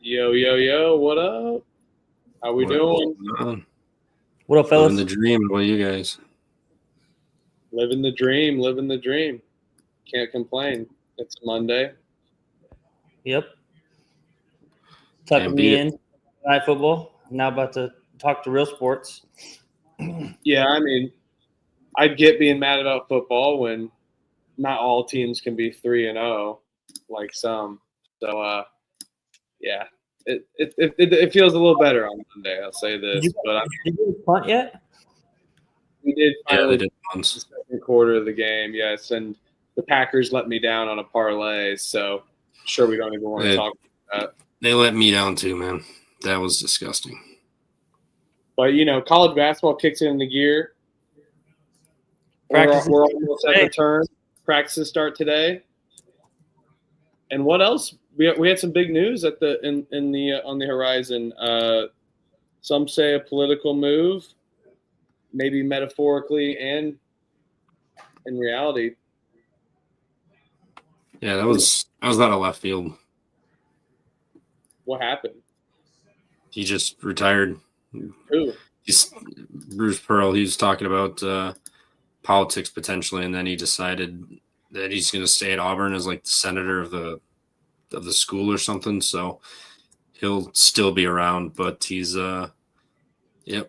Yo, yo, yo, what up? How we doing? What up, fellas? Living the dream. What are you guys? Living the dream, living the dream. Can't complain. It's a Monday. Yep. Tucking me in. Night football. Now about to talk to real sports. Yeah, I mean, I'd get being mad about football when not all teams can be 3-0 like some. So, yeah, it feels a little better on Monday. I'll say this. Did you punt yet? We did finally they did once. the second quarter of the game, yes, and the Packers let me down on a parlay, so I'm sure we don't even want to talk about that. They let me down too, man. That was disgusting. But, college basketball kicks into gear. We're almost at the turn. Practices start today. And what else? We had some big news on the horizon. Some say a political move, maybe metaphorically and in reality. Yeah, that was out of left field. What happened? He just retired. Who? Bruce Pearl. He was talking about politics potentially, and then he decided that he's going to stay at Auburn as like the senator of the school or something. So he'll still be around, but he's no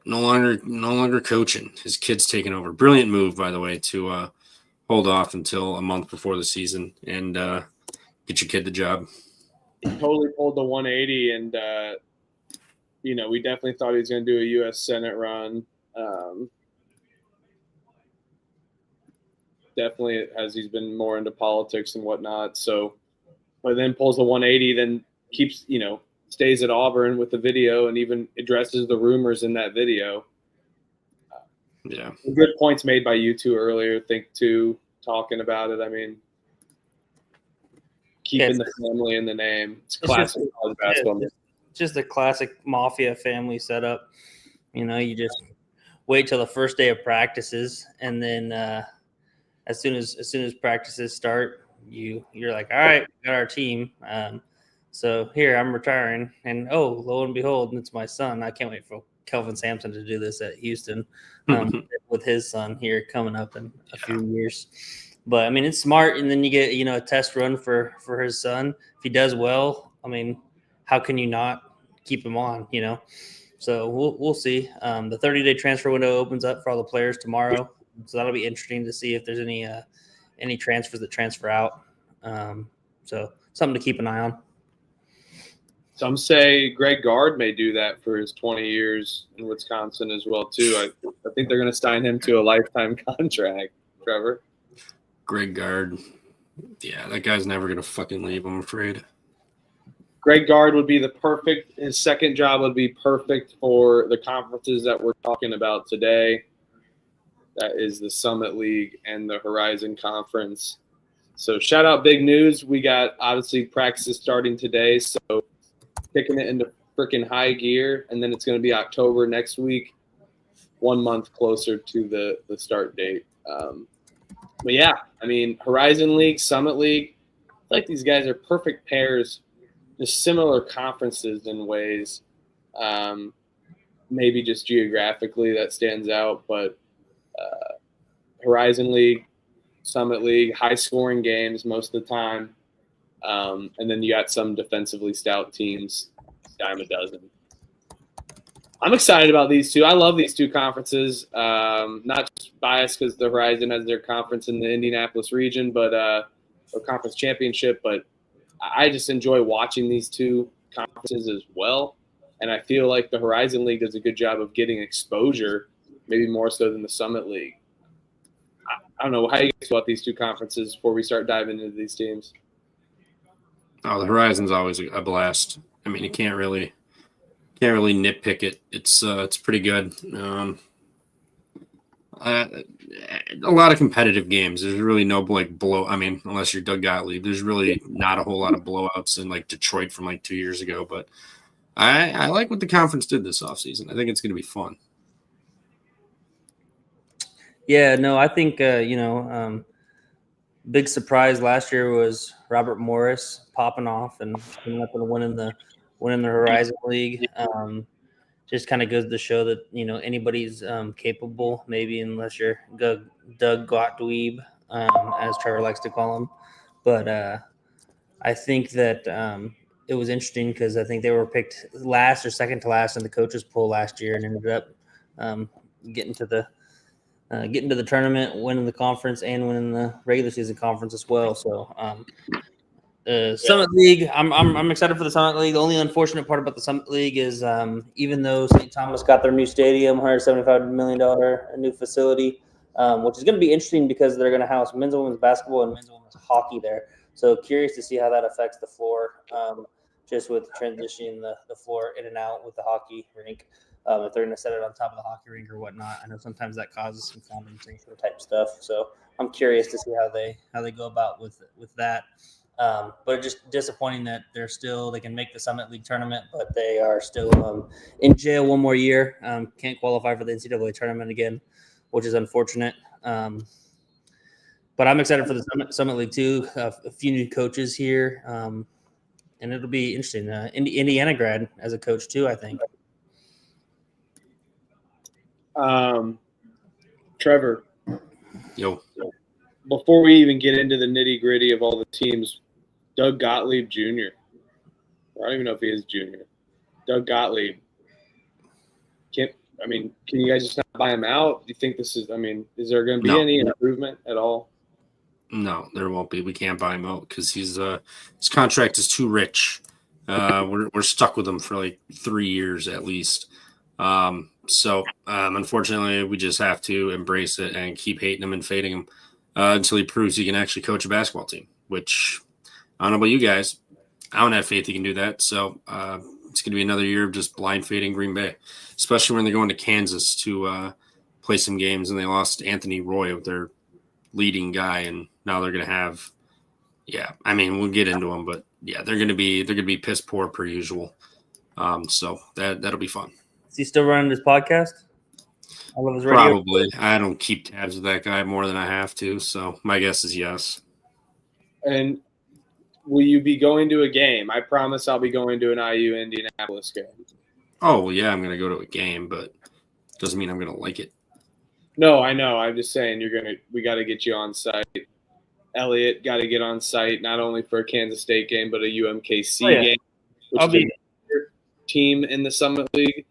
longer coaching. His kid's taking over. Brilliant move, by the way, to hold off until a month before the season and get your kid the job. He totally pulled the 180, and we definitely thought he was going to do a U.S. Senate run. Definitely, as he's been more into politics and whatnot. So, but then pulls the 180, then keeps, stays at Auburn with the video and even addresses the rumors in that video. Yeah. Good points made by you two earlier, talking about it. I mean, keeping the family in the name. It's classic college basketball. It's just a classic mafia family setup. You just wait till the first day of practices, and then as soon as practices start, you're like, all right, we got our team. So here, I'm retiring, and lo and behold, it's my son. I can't wait for Kelvin Sampson to do this at Houston with his son here coming up in a few years. But I mean, it's smart, and then you get a test run for his son. If he does well, I mean, how can you not keep him on? So we'll see. The 30-day transfer window opens up for all the players tomorrow, so that'll be interesting to see if there's any transfers that transfer out. So something to keep an eye on. Some say Greg Gard may do that for his 20 years in Wisconsin as well too. I think they're going to sign him to a lifetime contract. Trevor. Greg Gard. Yeah, that guy's never going to fucking leave, I'm afraid. Greg Gard would be his second job would be perfect for the conferences that we're talking about today. That is the Summit League and the Horizon Conference. So shout out big news. We got obviously practices starting today. So kicking it into freaking high gear. And then it's going to be October next week, 1 month closer to the start date. But yeah, I mean, Horizon League, Summit League, I feel like these guys are perfect pairs, just similar conferences in ways. Maybe just geographically that stands out, but Horizon League, Summit League, high scoring games most of the time. And then you got some defensively stout teams, dime a dozen. I'm excited about these two. I love these two conferences. Not just biased because the Horizon has their conference in the Indianapolis region, but a conference championship. But I just enjoy watching these two conferences as well. And I feel like the Horizon League does a good job of getting exposure, maybe more so than the Summit League. I don't know. How do you guys feel about these two conferences before we start diving into these teams? Oh, the Horizon's always a blast. I mean, you can't really nitpick it. It's pretty good. A lot of competitive games. There's really no I mean, unless you're Doug Gottlieb, there's really not a whole lot of blowouts in like Detroit from like 2 years ago. But I like what the conference did this offseason. I think it's going to be fun. Yeah, no, I think big surprise last year was Robert Morris popping off and coming up and winning the winning the Horizon League. Just kind of goes to show that, anybody's capable, maybe unless you're Doug Gottlieb, as Trevor likes to call him. But I think that it was interesting because I think they were picked last or second to last in the coaches poll last year and ended up getting to the tournament, winning the conference, and winning the regular season conference as well. So Summit League, I'm excited for the Summit League. The only unfortunate part about the Summit League is even though St. Thomas got their new stadium, $175 million new facility, which is going to be interesting because they're going to house men's and women's basketball and men's and women's hockey there. So curious to see how that affects the floor, just with transitioning the floor in and out with the hockey rink. If they're going to set it on top of the hockey rink or whatnot. I know sometimes that causes some condensation type stuff. So I'm curious to see how they go about with that. But just disappointing that they can make the Summit League tournament, but they are still in jail one more year. Can't qualify for the NCAA tournament again, which is unfortunate. But I'm excited for the Summit League too. A few new coaches here, and it'll be interesting. Indiana grad as a coach too, I think. Trevor. Yo. Before we even get into the nitty gritty of all the teams, Doug Gottlieb Jr. I don't even know if he is junior. Doug Gottlieb. Can you guys just not buy him out? Do you think is there going to be any improvement at all? No, there won't be. We can't buy him out because his contract is too rich. We're stuck with him for like 3 years at least. So unfortunately, we just have to embrace it and keep hating him and fading him until he proves he can actually coach a basketball team, which I don't know about you guys. I don't have faith he can do that. So it's going to be another year of just blind fading Green Bay, especially when they're going to Kansas to play some games and they lost Anthony Roy, their leading guy, and now they're going to have we'll get into them, but yeah, they're going to be piss poor per usual. So that'll be fun. Is he still running his podcast? I love his radio. Probably. I don't keep tabs with that guy more than I have to, so my guess is yes. And will you be going to a game? I promise I'll be going to an IU Indianapolis game. Oh, well, yeah, I'm going to go to a game, but doesn't mean I'm going to like it. No, I know. I'm just saying we got to get you on site. Elliot got to get on site not only for a Kansas State game, but a UMKC game, which I'll is be your team in the Summit League.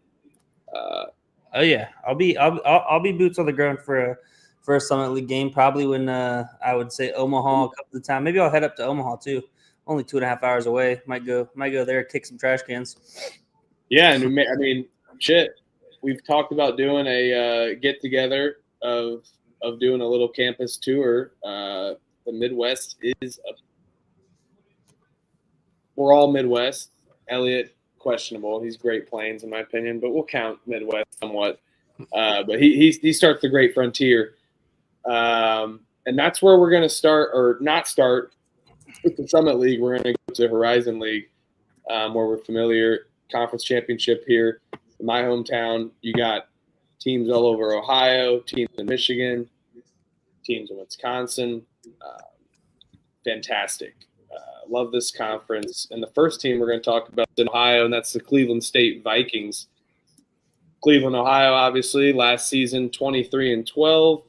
I'll be boots on the ground for a Summit League game. Probably when I would say Omaha a couple of times. Maybe I'll head up to Omaha too. Only 2.5 hours away. Might go there, kick some trash cans. Yeah, and shit. We've talked about doing a get together of doing a little campus tour. The Midwest we're all Midwest. Elliot, questionable. He's Great Plains in my opinion, but we'll count Midwest somewhat. But he starts the Great Frontier, and that's where we're going to start, or not start with the Summit League. We're going to go to Horizon League, where we're familiar. Conference championship here in my hometown. You got teams all over Ohio, teams in Michigan, teams in Wisconsin. Fantastic. Love this conference. And the first team we're going to talk about is in Ohio, and that's the Cleveland State Vikings. Cleveland, Ohio, obviously, last season 23-12.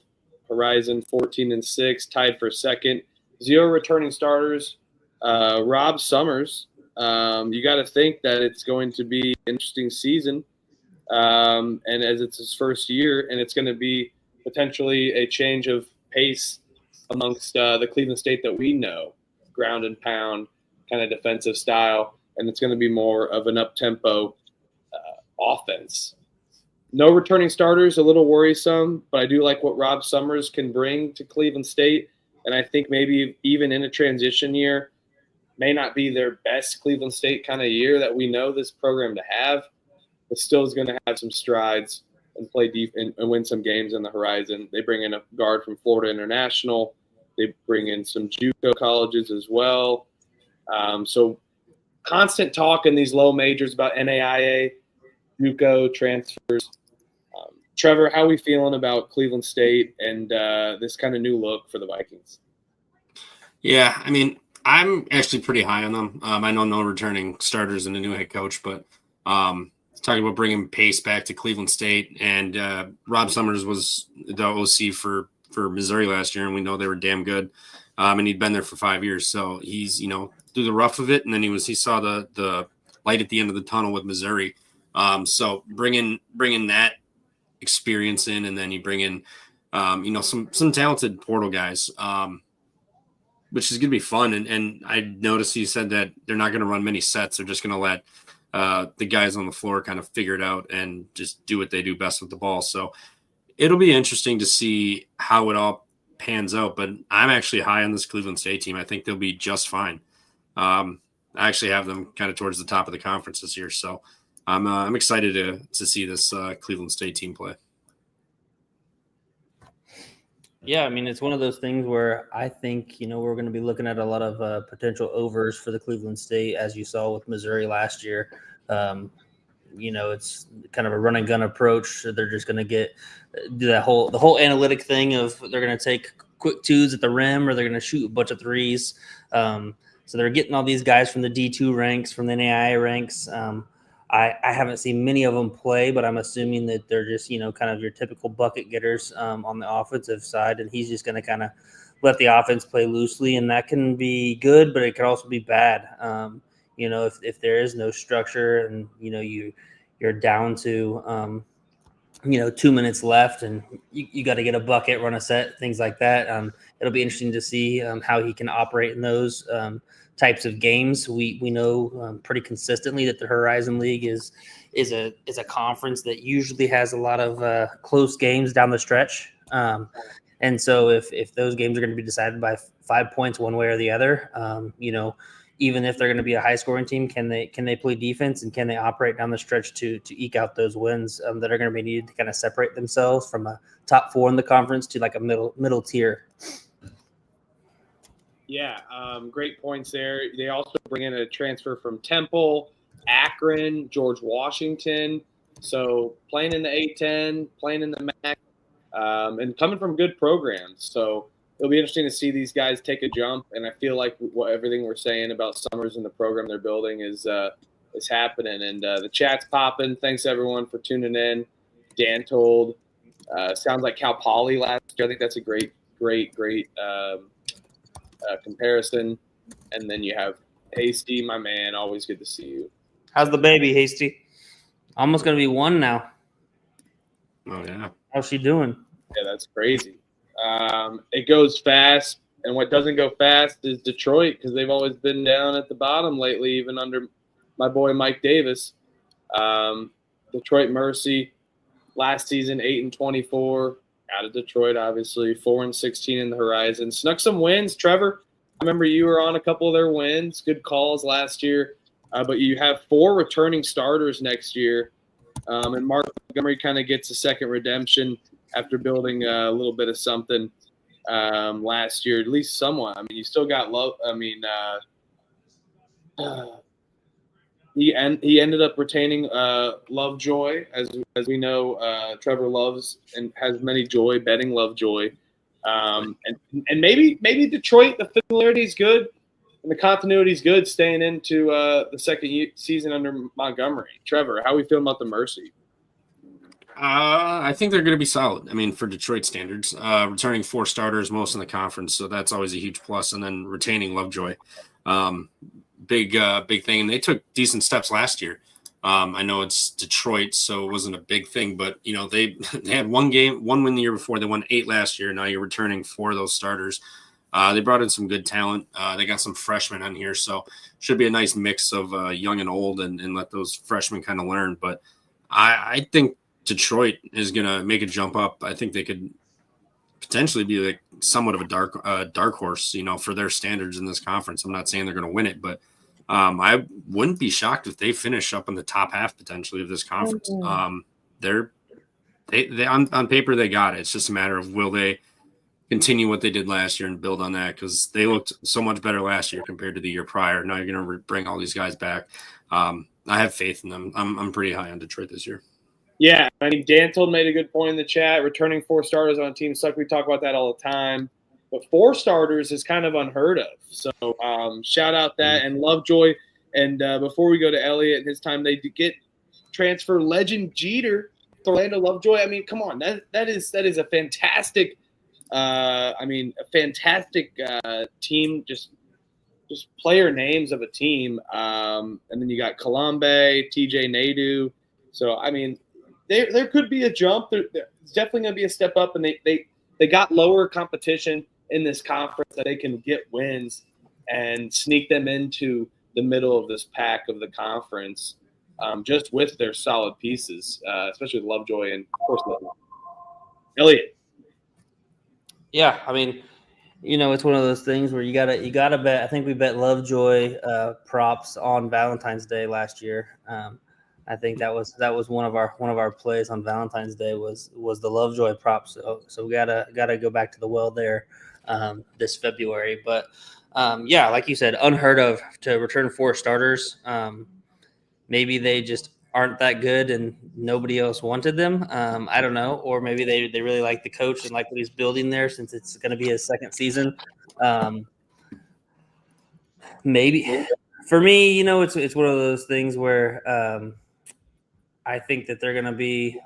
Horizon 14-6, tied for second. 0 returning starters. Rob Summers. You got to think that it's going to be an interesting season. And as it's his first year, and it's going to be potentially a change of pace amongst the Cleveland State that we know, ground and pound kind of defensive style, and it's going to be more of an up-tempo offense. No returning starters, a little worrisome, but I do like what Rob Summers can bring to Cleveland State, and I think maybe even in a transition year, may not be their best Cleveland State kind of year that we know this program to have, but still is going to have some strides and play deep and win some games in the Horizon. They bring in a guard from Florida International. They bring in some JUCO colleges as well. So constant talk in these low majors about NAIA, JUCO transfers. Trevor, how are we feeling about Cleveland State and this kind of new look for the Vikings? Yeah, I'm actually pretty high on them. I know no returning starters and a new head coach, but talking about bringing Pace back to Cleveland State, and Rob Summers was the OC for Missouri last year, and we know they were damn good. And he'd been there for 5 years, so he's through the rough of it, and then he saw the light at the end of the tunnel with Missouri. So bringing that experience in, and then you bring in some talented portal guys. Which is going to be fun. And I noticed he said that they're not going to run many sets. They're just going to let the guys on the floor kind of figure it out and just do what they do best with the ball. So it'll be interesting to see how it all pans out. But I'm actually high on this Cleveland State team. I think they'll be just fine. I actually have them kind of towards the top of the conference this year. So I'm excited to see this Cleveland State team play. Yeah, I mean, it's one of those things where I think, we're going to be looking at a lot of potential overs for the Cleveland State, as you saw with Missouri last year. It's kind of a run and gun approach. So they're just going to do the whole analytic thing of they're going to take quick twos at the rim or they're going to shoot a bunch of threes. So they're getting all these guys from the D2 ranks, from the NAIA ranks. I haven't seen many of them play, but I'm assuming that they're just, kind of your typical bucket getters on the offensive side. And he's just going to kind of let the offense play loosely. And that can be good, but it can also be bad. If there is no structure and, you're down to, 2 minutes left and you got to get a bucket, run a set, things like that. It'll be interesting to see how he can operate in those types of games. We know pretty consistently that the Horizon League is a conference that usually has a lot of close games down the stretch. And so if those games are going to be decided by 5 points one way or the other, even if they're going to be a high scoring team, can they play defense and can they operate down the stretch to eke out those wins that are going to be needed to kind of separate themselves from a top 4 in the conference to like a middle tier. Yeah, great points there. They also bring in a transfer from Temple, Akron, George Washington. So playing in the A-10, playing in the MAC, and coming from good programs. So it'll be interesting to see these guys take a jump. And I feel like everything we're saying about Summers and the program they're building is happening. And the chat's popping. Thanks, everyone, for tuning in. Dan told. Sounds like Cal Poly last year. I think that's a great comparison. And then you have Hasty, my man. Always good to see you. How's the baby, Hasty? Almost going to be 1 now. Oh, yeah. How's she doing? Yeah, that's crazy. It goes fast. And what doesn't go fast is Detroit, because they've always been down at the bottom lately, even under my boy Mike Davis. Detroit Mercy, last season 8-24. Out of Detroit, obviously 4-16 in the Horizon. Snuck some wins, Trevor. I remember you were on a couple of their wins. Good calls last year. But you have 4 returning starters next year. And Mark Montgomery kind of gets a second redemption after building a little bit of something last year, at least somewhat. I mean, you still got love. I mean, he ended up retaining Lovejoy, as we know. Trevor loves and has many joy betting Lovejoy, and maybe Detroit, the familiarity is good and the continuity is good, staying into the second season under Montgomery. Trevor, how are we feeling about the Mercy? I think they're going to be solid. I mean, for Detroit standards, returning 4 starters, most in the conference, so that's always a huge plus. And then retaining Lovejoy, big thing. And they took decent steps last year. I know it's Detroit, so it wasn't a big thing, but they had 1 win the year before. They won 8 last year. Now you're returning 4 of those starters. They brought in some good talent. They got some freshmen on here, so should be a nice mix of young and old, and let those freshmen kind of learn. But I think Detroit is going to make a jump up. I think they could potentially be like somewhat of a dark horse, for their standards in this conference. I'm not saying they're going to win it, but I wouldn't be shocked if they finish up in the top half potentially of this conference. They on paper they got it. It's just a matter of will they continue what they did last year and build on that, because they looked so much better last year compared to the year prior. Now you're going to bring all these guys back. I have faith in them. I'm pretty high on Detroit this year. Yeah, I mean, Dantold made a good point in the chat. Returning 4 starters on a team suck. We talk about that all the time. but 4 starters is kind of unheard of. So shout out that and Lovejoy. And before we go to Elliott and his time, they get transfer legend Jeter, Orlando Lovejoy. I mean, come on, that is a fantastic. A fantastic team. Just player names of a team. And then you got Colombe, TJ Nadu. So I mean, there could be a jump. There's definitely going to be a step up, and they got lower competition in this conference that they can get wins and sneak them into the middle of this pack of the conference, just with their solid pieces, especially with Lovejoy and, of course, Elliott. Yeah, I mean, it's one of those things where you gotta bet. I think we bet Lovejoy props on Valentine's Day last year. I think that was one of our plays on Valentine's Day was the Lovejoy props. So we gotta go back to the well there this February. But like you said, unheard of to return 4 starters. Maybe they just aren't that good and nobody else wanted them. I don't know, or maybe they really like the coach and like what he's building there since it's going to be his second season. Maybe for me, it's one of those things where I think that they're going to be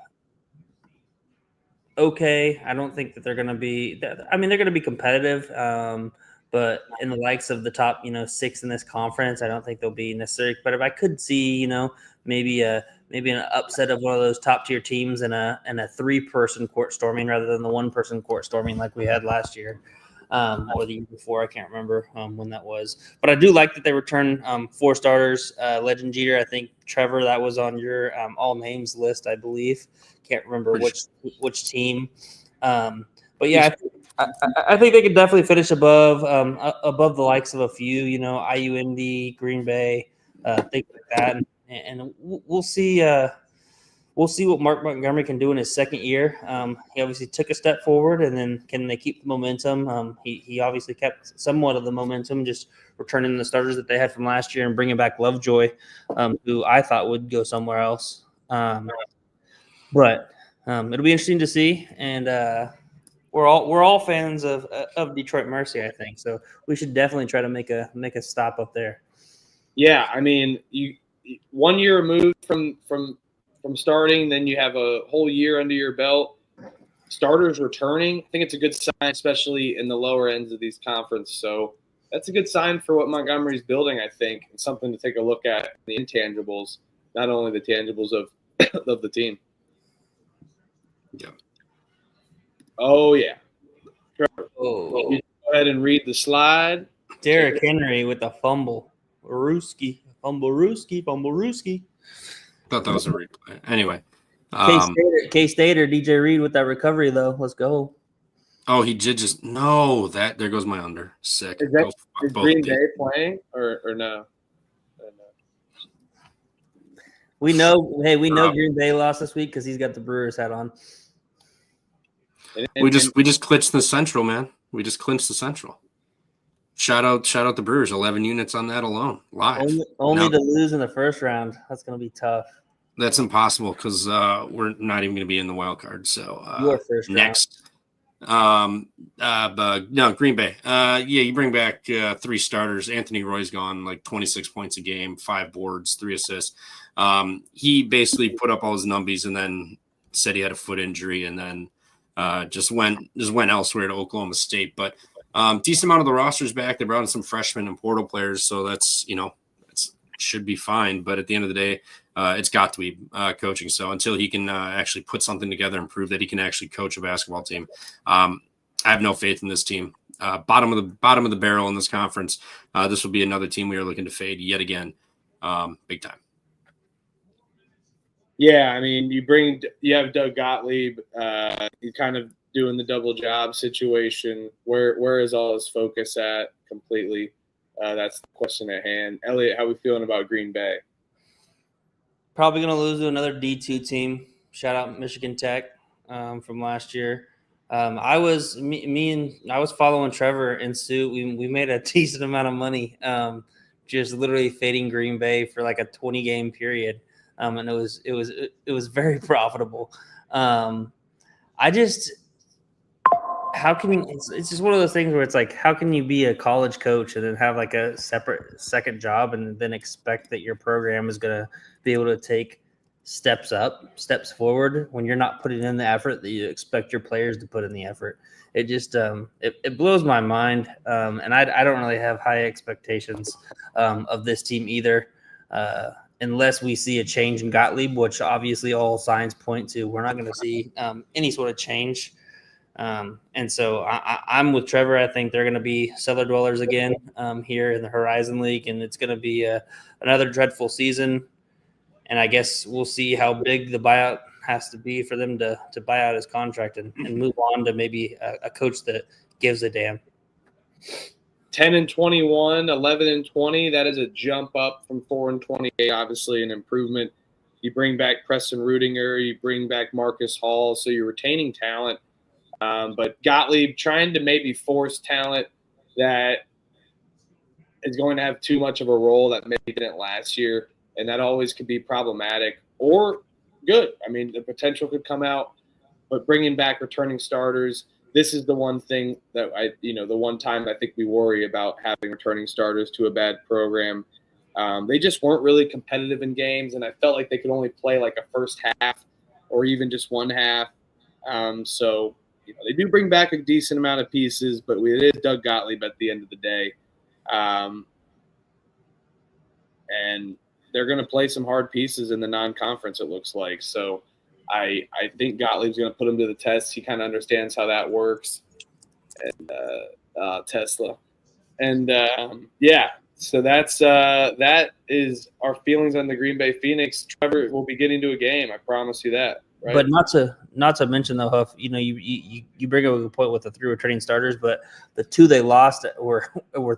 okay. I don't think that they're going to be. I mean, they're going to be competitive, but in the likes of the top, 6 in this conference, I don't think they'll be necessarily competitive. I could see, maybe an upset of one of those top tier teams and a 3-person court storming rather than the 1-person court storming like we had last year or the year before. I can't remember when that was, but I do like that they return 4 starters. Legend Jeter, I think Trevor, that was on your all names list, I believe. Can't remember which team, but yeah, I think they could definitely finish above the likes of a few, IU, Indy, Green Bay, things like that. And we'll see what Mark Montgomery can do in his second year. He obviously took a step forward, and then can they keep the momentum? He obviously kept somewhat of the momentum, just returning the starters that they had from last year and bringing back Lovejoy, who I thought would go somewhere else. But it'll be interesting to see, and we're all fans of Detroit Mercy, I think. So we should definitely try to make a stop up there. Yeah, I mean, you 1 year removed from starting, then you have a whole year under your belt. Starters returning, I think it's a good sign, especially in the lower ends of these conferences. So that's a good sign for what Montgomery's building, I think, and something to take a look at, the intangibles, not only the tangibles of the team. Yeah. Oh, yeah. Trevor, Oh. you go ahead and read the slide. Derrick Henry with a fumble. Fumble Rooski. Thought that was a replay. Anyway. K-State or DJ Reed with that recovery, though. Let's go. Oh, he did just – no, there goes my under. Sick. Is Green Bay playing or no? We know Green Bay lost this week because he's got the Brewers hat on. We just clinched the Central, man. We just clinched the Central. Shout out the Brewers. 11 units on that alone. Live. Only to lose in the first round. That's going to be tough. That's impossible because we're not even going to be in the wild card. So next. But no, Green Bay. You bring back 3 starters. Anthony Roy's gone, like 26 points a game, 5 boards, 3 assists. He basically put up all his numbies and then said he had a foot injury and then just went elsewhere to Oklahoma State. But decent amount of the roster's back. They brought in some freshmen and portal players, so that's should be fine. But at the end of the day, it's got to be coaching. So until he can actually put something together and prove that he can actually coach a basketball team, I have no faith in this team. Bottom of the barrel in this conference. This will be another team we are looking to fade yet again, big time. Yeah, I mean, you have Doug Gottlieb. He's kind of doing the double job situation. Where is all his focus at completely? That's the question at hand. Elliot, how are we feeling about Green Bay? Probably going to lose to another D2 team. Shout out Michigan Tech from last year. I was following Trevor and Sue. We made a decent amount of money, just literally fading Green Bay for like a 20-game period, and it was very profitable. how can you? It's just one of those things where it's like, how can you be a college coach and then have like a separate second job and then expect that your program is going to be able to take steps forward when you're not putting in the effort that you expect your players to put in the effort? It just it blows my mind, and I don't really have high expectations of this team either, unless we see a change in Gottlieb, which obviously all signs point to. We're not going to see any sort of change. And so I'm with Trevor. I think they're going to be cellar dwellers again here in the Horizon League, and it's going to be another dreadful season. And I guess we'll see how big the buyout has to be for them to buy out his contract and move on to maybe a coach that gives a damn. 10-21, 11-20. That is a jump up from 4-28. Obviously, an improvement. You bring back Preston Rudinger, you bring back Marcus Hall, so you're retaining talent. But Gottlieb trying to maybe force talent that is going to have too much of a role that maybe didn't last year, and that always could be problematic or good. I mean, the potential could come out, but bringing back returning starters, this is the one thing that the one time I think we worry about having returning starters to a bad program. They just weren't really competitive in games, and I felt like they could only play like a first half or even just one half. So they do bring back a decent amount of pieces, but it is Doug Gottlieb at the end of the day. And they're going to play some hard pieces in the non-conference, it looks like. So I think Gottlieb's going to put him to the test. He kind of understands how that works. And Tesla. And, so that is our feelings on the Green Bay Phoenix. Trevor will be getting to a game. I promise you that. Right? But not to mention though, Huff, you bring up a good point with the 3 returning starters, but the 2 they lost were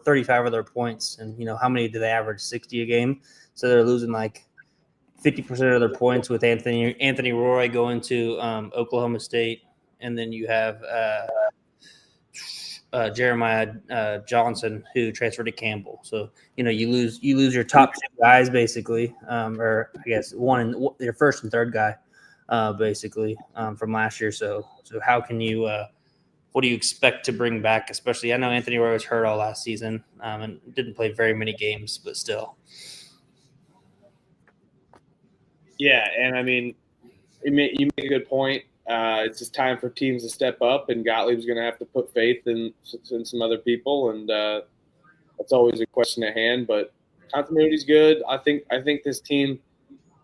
35 of their points, and how many did they average? 60 a game, so they're losing like 50% of their points with Anthony Roy going to Oklahoma State, and then you have Jeremiah Johnson who transferred to Campbell. So you lose your top 2 guys basically, or I guess your first and third guy. Basically from last year. So how can you what do you expect to bring back? Especially, I know Anthony Roy was hurt all last season and didn't play very many games, but still. Yeah, and I mean, you make a good point. It's just time for teams to step up, and Gottlieb's going to have to put faith in some other people, and that's always a question at hand. But continuity's good. I think this team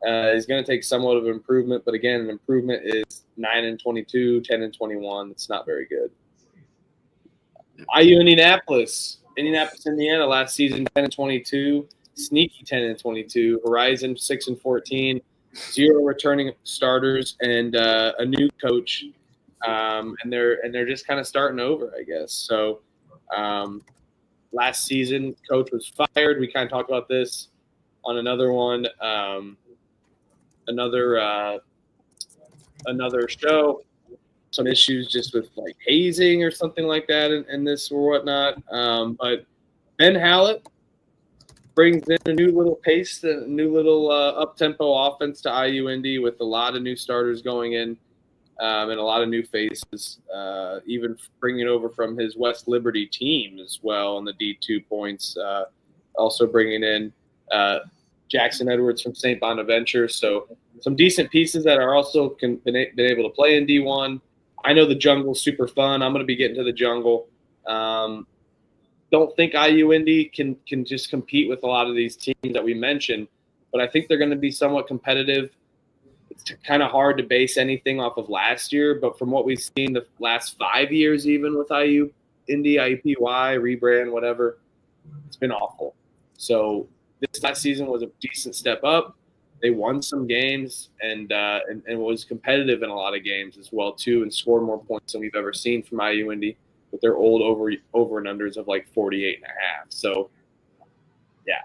is going to take somewhat of an improvement, but again, an improvement is 9-22, 10-21. It's not very good. IU Indianapolis, Indiana last season 10-22, sneaky 10-22. Horizon 6-14, 0 returning starters and a new coach, and they're just kind of starting over, I guess. So last season, coach was fired. We kind of talked about this on another one. Another show, some issues just with like hazing or something like that in this or whatnot. But Ben Hallett brings in a new little pace, a new little up-tempo offense to IU Indy with a lot of new starters going in and a lot of new faces, even bringing over from his West Liberty team as well on the D2 points, also bringing in Jackson Edwards from St. Bonaventure. So some decent pieces that are also been able to play in D1. I know the jungle's super fun. I'm going to be getting to the jungle. Don't think IU Indy can just compete with a lot of these teams that we mentioned, but I think they're going to be somewhat competitive. It's kind of hard to base anything off of last year, but from what we've seen the last 5 years, even with IU Indy, IUPY, rebrand, whatever, it's been awful. So this last season was a decent step up. They won some games and was competitive in a lot of games as well too, and scored more points than we've ever seen from IU Indy with their old over and unders of like 48.5. So yeah,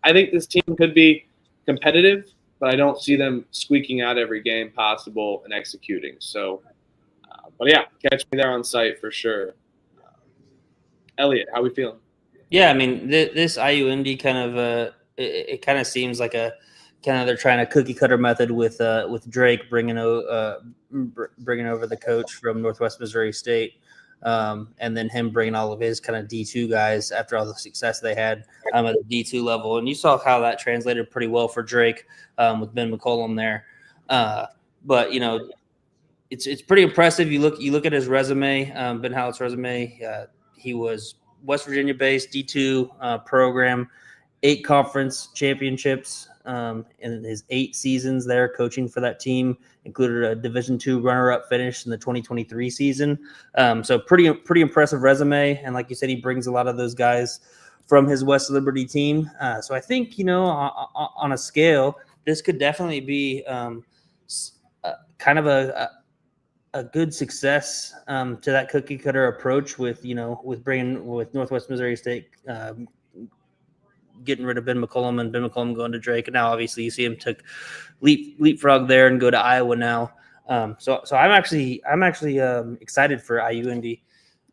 I think this team could be competitive, but I don't see them squeaking out every game possible and executing. So, but yeah, catch me there on site for sure. Elliot, how we feeling? Yeah, I mean, this IU Indy kind of it kind of seems like they're trying a cookie cutter method with Drake bringing over the coach from Northwest Missouri State. And then him bringing all of his kind of D2 guys after all the success they had at the D2 level. And you saw how that translated pretty well for Drake with Ben McCollum there. But, you know, it's pretty impressive. You look at his resume, Ben Hallett's resume. He was West Virginia based D2 program, 8 conference championships in his 8 seasons there coaching for that team, included a Division II runner-up finish in the 2023 season. So pretty impressive resume. And like you said, he brings a lot of those guys from his West Liberty team. So I think, you know, on a scale, this could definitely be kind of a good success to that cookie cutter approach with Northwest Missouri State getting rid of Ben McCollum and Ben McCollum going to Drake. And now obviously you see him took leapfrog there and go to Iowa now. So I'm actually excited for IU Indy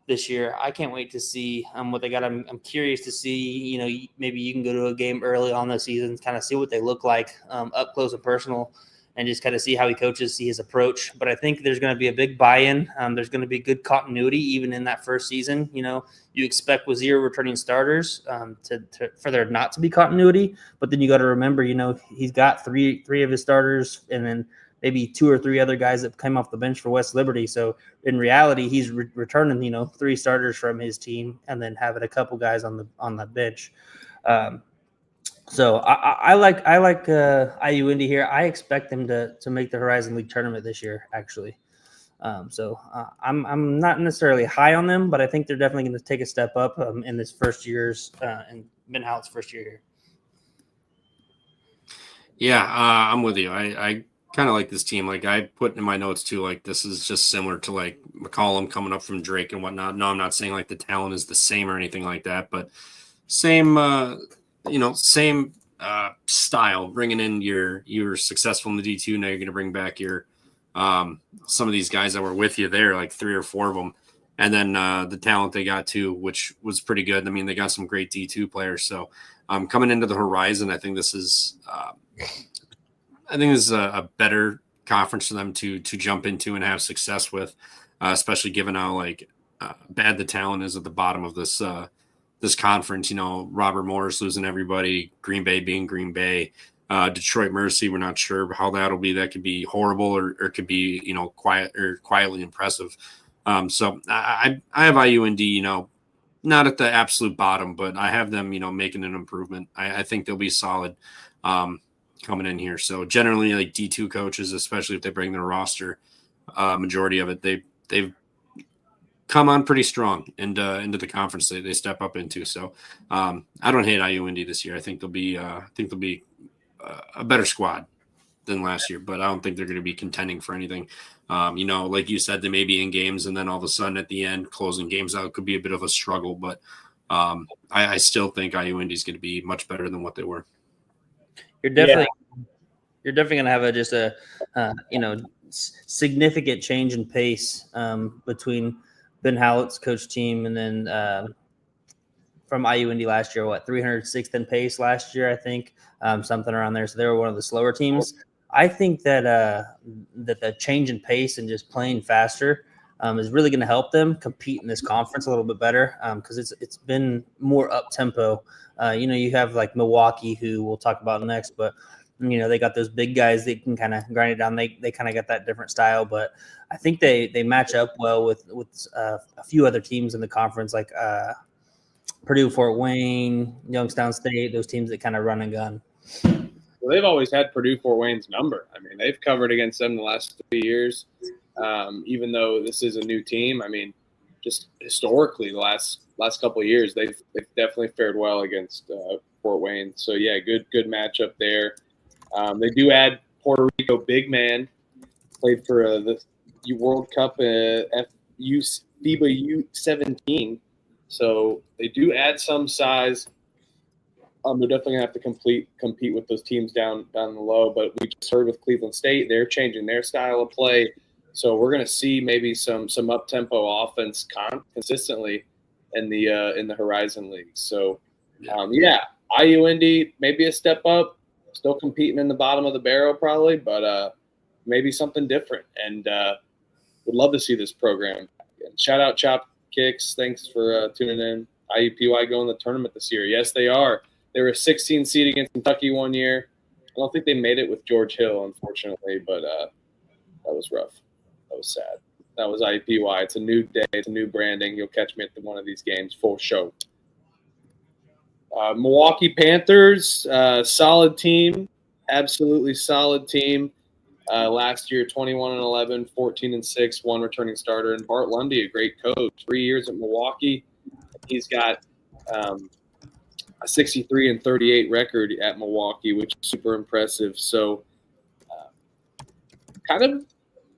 this year. I can't wait to see what they got. I'm curious to see, you know, maybe you can go to a game early on the season, kind of see what they look like up close and personal, and just kind of see how he coaches, see his approach. But I think there's going to be a big buy-in. There's going to be good continuity even in that first season. You know, you expect with 0 returning starters for there not to be continuity. But then you got to remember, you know, he's got three of his starters and then maybe 2 or 3 other guys that came off the bench for West Liberty. So in reality, he's returning, you know, 3 starters from his team and then having a couple guys on the bench. So I like IU Indy here. I expect them to make the Horizon League tournament this year, actually. So I'm not necessarily high on them, but I think they're definitely going to take a step up in this first year's in Ben Hallett's first year here. Yeah, I'm with you. I kind of like this team. Like I put in my notes too, like this is just similar to like McCollum coming up from Drake and whatnot. No, I'm not saying like the talent is the same or anything like that, but same style, bringing in you're successful in the D2. Now you're going to bring back your some of these guys that were with you there, like 3 or 4 of them. And then the talent they got too, which was pretty good. I mean, they got some great D2 players. So coming into the Horizon, I think this is a better conference for them to jump into and have success with, especially given how like bad the talent is at the bottom of this conference. You know, Robert Morris losing everybody, Green Bay being Green Bay, Detroit Mercy. We're not sure how that'll be. That could be horrible or it could be, you know, quietly impressive. So I have IUND, you know, not at the absolute bottom, but I have them, you know, making an improvement. I think they'll be solid coming in here. So generally, like D2 coaches, especially if they bring their roster, majority of it, they've come on pretty strong into the conference they step up into. So I don't hate IUND this year. I think they'll be a better squad than last year, but I don't think they're going to be contending for anything. You know, like you said, they may be in games and then all of a sudden at the end, closing games out could be a bit of a struggle, but I still think IUND is going to be much better than what they were. You're definitely going to have a significant change in pace between Ben Hallett's coach team and then from IUND last year, 306th in pace last year, I think, something around there. So they were one of the slower teams. I think that the change in pace and just playing faster is really going to help them compete in this conference a little bit better because it's been more up tempo. You know, you have like Milwaukee, who we'll talk about next, but you know they got those big guys that can kind of grind it down. They kind of got that different style, but I think they match up well with a few other teams in the conference, like Purdue, Fort Wayne, Youngstown State, those teams that kind of run and gun. Well, they've always had Purdue Fort Wayne's number. I mean, they've covered against them the last 3 years, even though this is a new team. I mean, just historically, the last couple of years, they've definitely fared well against Fort Wayne. So yeah, good matchup there. They do add Puerto Rico big man, played for the World Cup FIBA U17. So they do add some size. They're definitely gonna have to compete with those teams down the low. But we just heard with Cleveland State, they're changing their style of play. So we're gonna see maybe some up tempo offense consistently in the Horizon League. So IUND maybe a step up, still competing in the bottom of the barrel probably, but maybe something different. And would love to see this program. And shout out Chop Kicks. Thanks for tuning in. IUPUI going to the tournament this year. Yes, they are. They were a 16 seed against Kentucky one year. I don't think they made it with George Hill, unfortunately, but that was rough. That was sad. That was IUPUI. It's a new day. It's a new branding. You'll catch me at one of these games, full show. Milwaukee Panthers, solid team, absolutely solid team. Last year, 21-11, 14-6, one returning starter, and Bart Lundy, a great coach. 3 years at Milwaukee, he's got a 63-38 record at Milwaukee, which is super impressive. So, kind of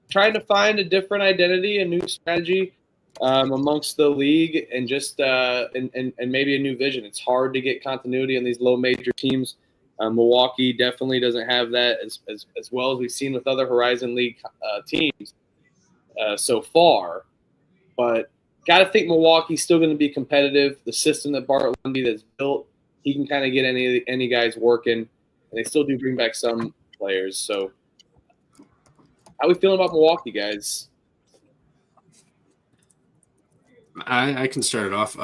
trying to find a different identity, a new strategy amongst the league, and just and maybe a new vision. It's hard to get continuity on these low major teams. Milwaukee definitely doesn't have that as well as we've seen with other Horizon League teams so far. But got to think Milwaukee's still going to be competitive. The system that Bart Lundy that's built, he can kind of get any guys working, and they still do bring back some players. So, how are we feeling about Milwaukee, guys? I can start it off.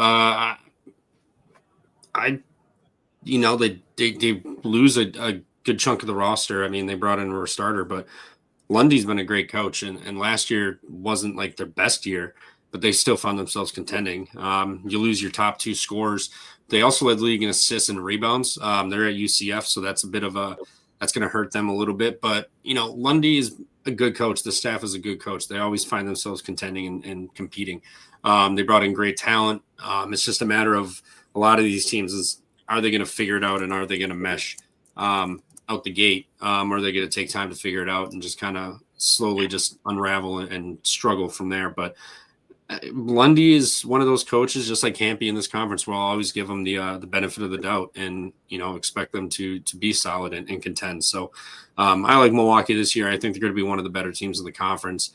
They lose a good chunk of the roster. I mean, they brought in a starter, but Lundy's been a great coach, and last year wasn't like their best year, but they still found themselves contending. You lose your top two scorers. They also led the league in assists and rebounds. They're at UCF, so that's that's going to hurt them a little bit. But Lundy is a good coach. The staff is a good coach. They always find themselves contending and competing. They brought in great talent. It's just a matter of a lot of these teams is, are they going to figure it out, and are they going to mesh out the gate? Or are they going to take time to figure it out and just kind of slowly just unravel and struggle from there? But Lundy is one of those coaches, just like Campy in this conference, where I'll always give them the benefit of the doubt and expect them to be solid and contend. So I like Milwaukee this year. I think they're going to be one of the better teams in the conference,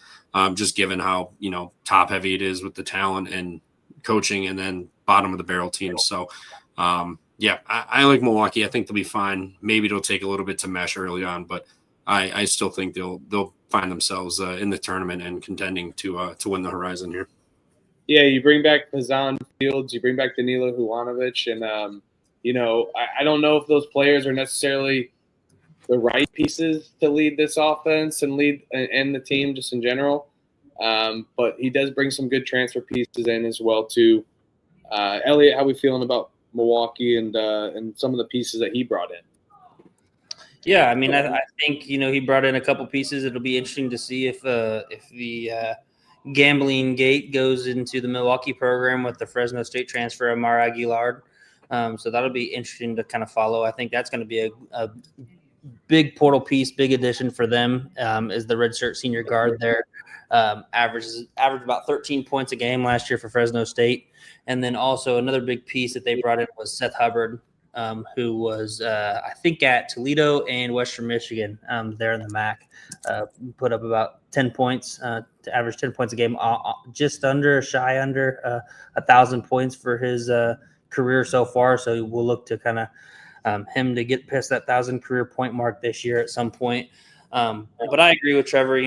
just given how top heavy it is with the talent and coaching, and then bottom of the barrel teams. So I like Milwaukee. I think they'll be fine. Maybe it'll take a little bit to mesh early on, but I still think they'll find themselves in the tournament and contending to win the Horizon here. Yeah, you bring back Pazan Fields, you bring back Danilo Hujanovic, and I don't know if those players are necessarily the right pieces to lead this offense and lead and the team just in general. But he does bring some good transfer pieces in as well too. Elliot, how are we feeling about Milwaukee and some of the pieces that he brought in? Yeah, I mean, I think he brought in a couple pieces. It'll be interesting to see if the gambling gate goes into the Milwaukee program with the Fresno State transfer Amar Aguilar. So that'll be interesting to kind of follow. I think that's going to be a big portal piece, big addition for them. Is the redshirt senior guard there. Averaged about 13 points a game last year for Fresno State. And then also another big piece that they brought in was Seth Hubbard, who was, I think, at Toledo and Western Michigan there in the MAC. Put up about 10 points, to average 10 points a game, shy under 1,000 points for his career so far. So we'll look to kind of him to get past that 1,000 career point mark this year at some point. But I agree with Trevor,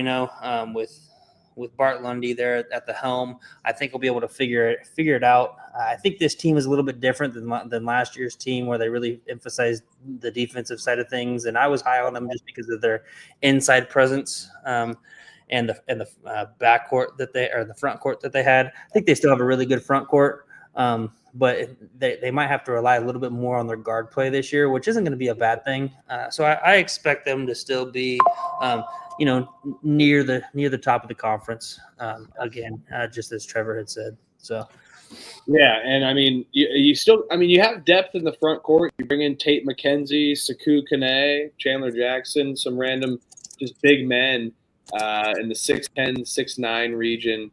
with Bart Lundy there at the helm. I think we'll be able to figure it out. I think this team is a little bit different than last year's team, where they really emphasized the defensive side of things. And I was high on them just because of their inside presence and the backcourt the front court that they had. I think they still have a really good front court, but they might have to rely a little bit more on their guard play this year, which isn't going to be a bad thing. So I expect them to still be near the top of the conference again, just as Trevor had said. So, yeah, and I mean, you have depth in the front court. You bring in Tate McKenzie, Saku Kane, Chandler Jackson, some random just big men in the 6'10", 6'9" region.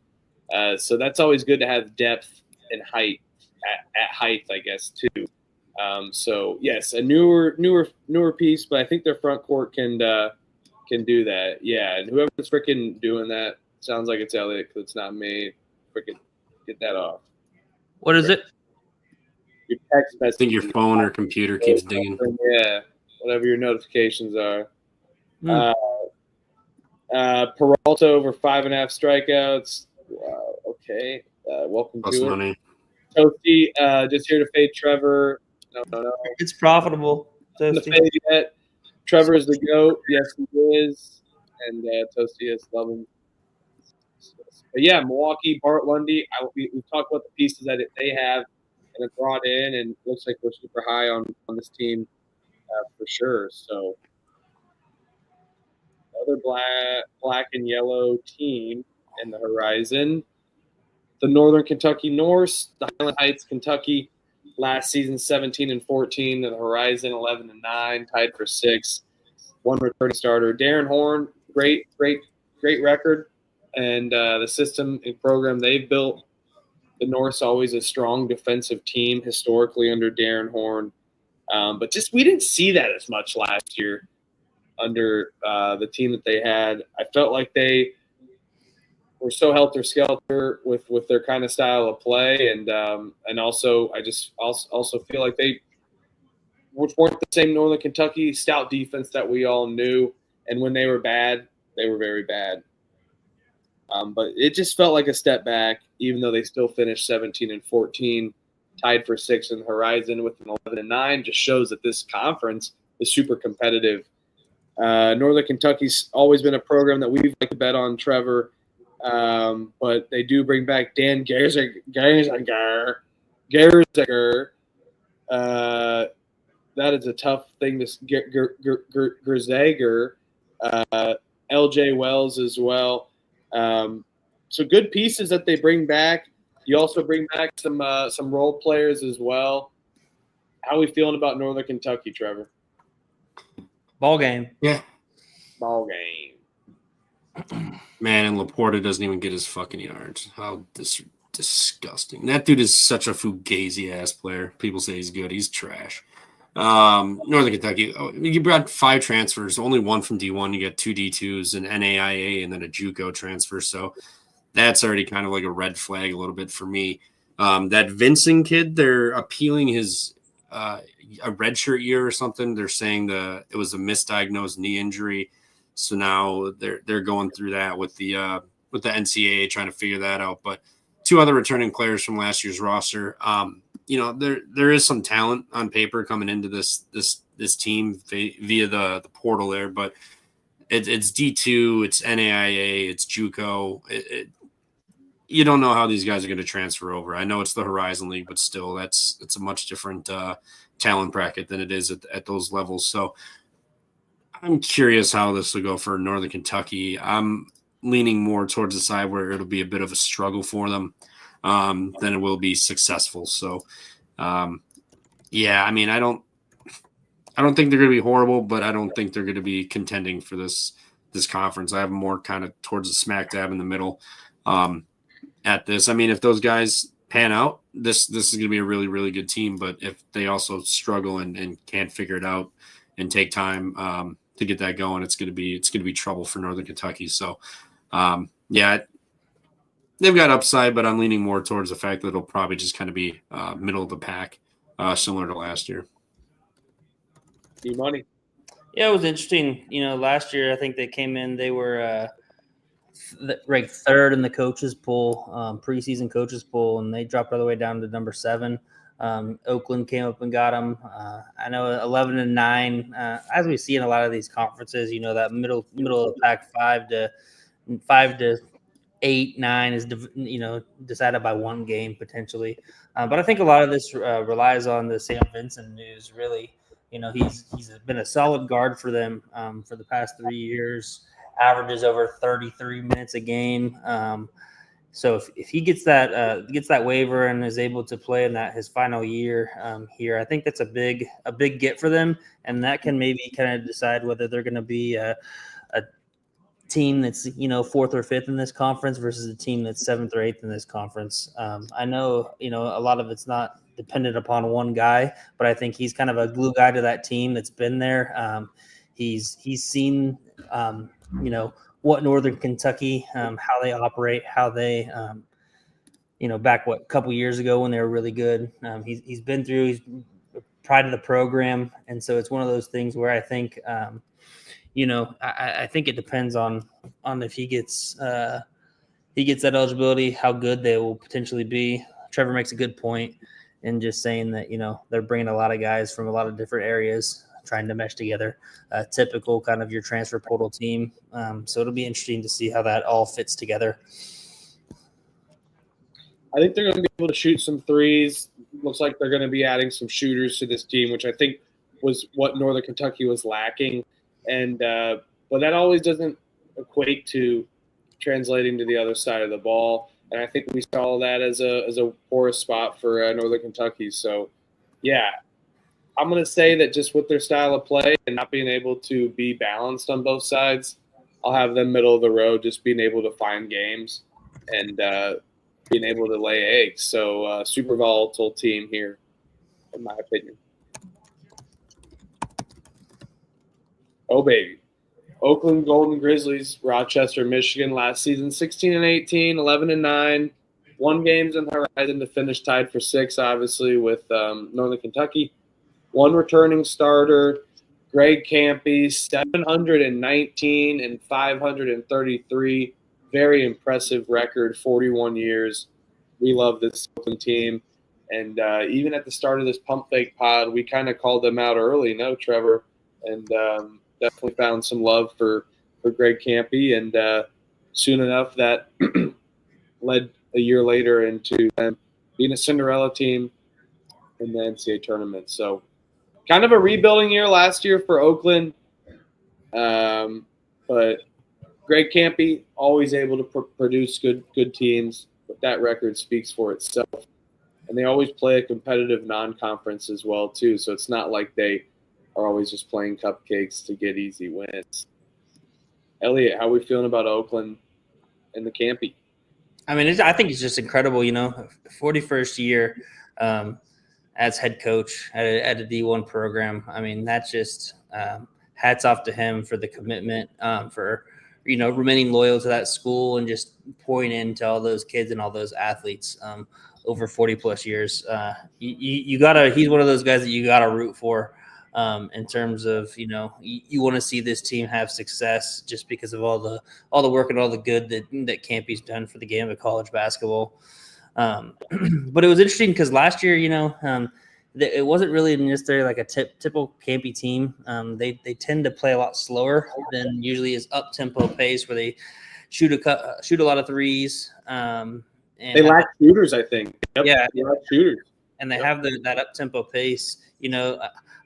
So that's always good to have depth and height at height, I guess, too. So yes, a newer piece, but I think their front court can do that. Yeah, and whoever's freaking doing that, sounds like it's Elliot, because it's not me. Freaking get that off. What is it? Your text message. I think your phone or computer keeps dinging. Yeah, whatever your notifications are. Peralta over 5.5 strikeouts. Wow, okay. Welcome Plus to money. it. Toasty, just here to fade Trevor. No. It's profitable. Not Toasty. to fade yet. Trevor is the GOAT. Yes, he is. And Toasty is loving. But yeah, Milwaukee, Bart Lundy. We've talked about the pieces that they have and have brought in, and it looks like we're super high on this team for sure. So, other black and yellow team in the horizon. The Northern Kentucky Norse, the Highland Heights, Kentucky, last season 17-14. The Horizon 11-9, tied for 6th. One returning starter, Darren Horn. Great record, and the system and program they've built. The Norse always a strong defensive team historically under Darren Horn, but just we didn't see that as much last year under the team that they had. I felt like they were so helter-skelter with their kind of style of play, and also I just also feel like they weren't the same Northern Kentucky stout defense that we all knew, and when they were bad, they were very bad. But it just felt like a step back, even though they still finished 17-14, tied for 6th in the Horizon with an 11-9. Just shows that this conference is super competitive. Northern Kentucky's always been a program that we've liked to bet on, Trevor. But they do bring back Dan Gerziger. That is a tough thing to get. Gerziger. LJ Wells as well. So good pieces that they bring back. You also bring back some role players as well. How are we feeling about Northern Kentucky, Trevor? Ball game. Yeah. Ball game. Man, and Laporta doesn't even get his fucking yards. How disgusting. That dude is such a fugazi-ass player. People say he's good. He's trash. Northern Kentucky, you brought 5 transfers, only 1 from D1. You get 2 D2s, an NAIA, and then a JUCO transfer. So that's already kind of like a red flag a little bit for me. That Vincent kid, they're appealing his a redshirt year or something. They're saying it was a misdiagnosed knee injury. So now they're going through that with the NCAA trying to figure that out. But 2 other returning players from last year's roster. There is some talent on paper coming into this team via the portal there, but it's D2, it's NAIA, it's JUCO. You don't know how these guys are going to transfer over. I know it's the Horizon League, but still, it's a much different talent bracket than it is at those levels. So I'm curious how this will go for Northern Kentucky. I'm leaning more towards the side where it'll be a bit of a struggle for them than it will be successful. So, yeah, I mean, I don't think they're going to be horrible, but I don't think they're going to be contending for this conference. I have more kind of towards the smack dab in the middle at this. I mean, if those guys pan out, this is going to be a really, really good team. But if they also struggle and can't figure it out and take time to get that going, it's going to be trouble for Northern Kentucky. So, yeah, they've got upside, but I'm leaning more towards the fact that it'll probably just kind of be middle of the pack, similar to last year. E-money. Yeah, it was interesting. Last year I think they came in. They were ranked 3rd in the coaches poll, preseason coaches poll, and they dropped all the way down to number 7. Oakland came up and got them. I know 11-9. As we see in a lot of these conferences, that middle of the pack 5 to 8, 9 is decided by one game potentially. But I think a lot of this relies on the Sam Vincent news. Really, he's been a solid guard for them for the past 3 years. Averages over 33 minutes a game. So if he gets that waiver and is able to play in his final year here, I think that's a big get for them, and that can maybe kind of decide whether they're going to be a team that's 4th or 5th in this conference versus a team that's 7th or 8th in this conference. I know a lot of it's not dependent upon one guy, but I think he's kind of a glue guy to that team that's been there. He's seen what Northern Kentucky, how they operate, how they back a couple years ago when they were really good. He's been through. He's pride of the program, and so it's one of those things where I think. I think it depends on if he gets he gets that eligibility, how good they will potentially be. Trevor makes a good point in just saying that, they're bringing a lot of guys from a lot of different areas trying to mesh together. Typical kind of your transfer portal team. So it'll be interesting to see how that all fits together. I think they're going to be able to shoot some threes. Looks like they're going to be adding some shooters to this team, which I think was what Northern Kentucky was lacking. And but that always doesn't equate to translating to the other side of the ball. And I think we saw that as a porous spot for Northern Kentucky. So, yeah, I'm going to say that just with their style of play and not being able to be balanced on both sides, I'll have them middle of the road, just being able to find games and being able to lay eggs. So, super volatile team here, in my opinion. Oh, baby. Oakland Golden Grizzlies, Rochester, Michigan, last season 16-18, 11-9, 1 games on the horizon to finish tied for 6, obviously, with Northern Kentucky. 1 returning starter, Greg Campy, 719 and 533. Very impressive record, 41 years. We love this Oakland team. And even at the start of this pump fake pod, we kind of called them out early, no, Trevor? And definitely found some love for Greg Campy, and soon enough that led a year later into them being a Cinderella team in the NCAA tournament. So kind of a rebuilding year last year for Oakland, but Greg Campy always able to produce good teams, but that record speaks for itself. And they always play a competitive non-conference as well too, so it's not like they are always just playing cupcakes to get easy wins. Elliot, how are we feeling about Oakland and the Campy? I mean, I think it's just incredible, 41st year as head coach at a D1 program. I mean, that's just hats off to him for the commitment, for, remaining loyal to that school and just pouring into all those kids and all those athletes over 40-plus years. He's one of those guys that you got to root for. In terms of, you want to see this team have success just because of all the work and all the good that Campy's done for the game of college basketball. But it was interesting because last year, it wasn't really necessarily like a typical Campy team. They tend to play a lot slower than usually is up-tempo pace where they shoot a lot of threes. And they lack shooters, I think. Yep. Yeah, they lack shooters, and they have that up-tempo pace.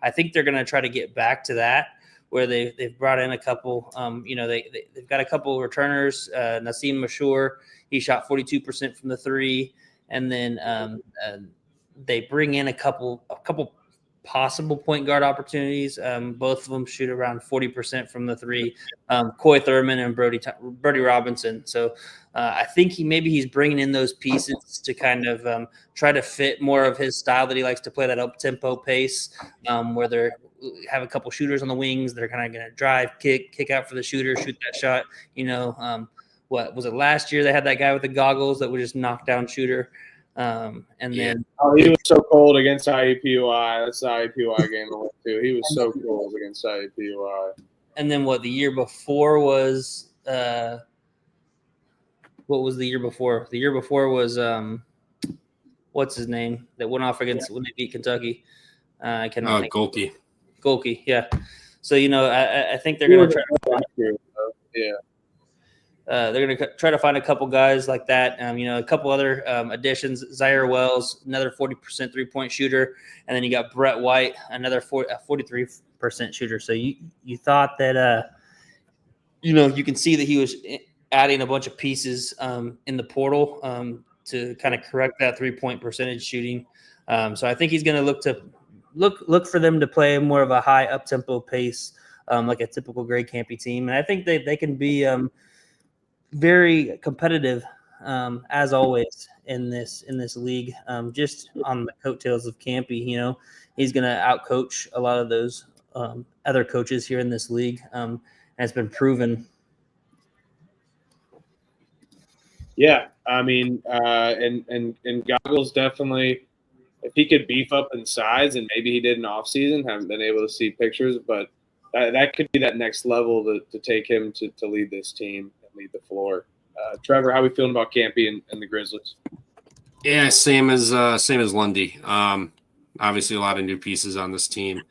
I think they're going to try to get back to that where they've brought in a couple. They've got a couple returners. Nassim Mashour, he shot 42% from the 3, and then they bring in a couple possible point guard opportunities. Both of them shoot around 40% from the 3. Coy Thurman and Brody Robinson. So I think he's bringing in those pieces to kind of try to fit more of his style that he likes to play, that up-tempo pace, where they have a couple shooters on the wings. They're kind of going to drive, kick out for the shooter, shoot that shot. What was it last year? They had that guy with the goggles that would just knock down shooter. Then he was so cold against IUPUI. That's the IUPUI game I went to. He was so cold against IUPUI. And then the year before was what was the year before? The year before was what's his name that went off against when they beat Kentucky? I cannot think. Golke, yeah. So I think they're going to try. Yeah. They're going to try to find a couple guys like that. A couple other additions. Zaire Wells, another 40% three-point shooter, and then you got Brett White, another 43% shooter. So you thought that you can see that he was adding a bunch of pieces in the portal to kind of correct that three-point percentage shooting. So I think he's going to look for them to play more of a high up-tempo pace, like a typical Greg Campy team, and I think they can be very competitive as always in this league. Just on the coattails of Campy, he's going to outcoach a lot of those other coaches here in this league, and it's been proven. Yeah, I mean, and Goggles definitely, if he could beef up in size, and maybe he did in off season, haven't been able to see pictures, but that could be that next level to take him to lead this team and lead the floor. Trevor, how are we feeling about Campy and the Grizzlies? Yeah, same as Lundy. Obviously, a lot of new pieces on this team.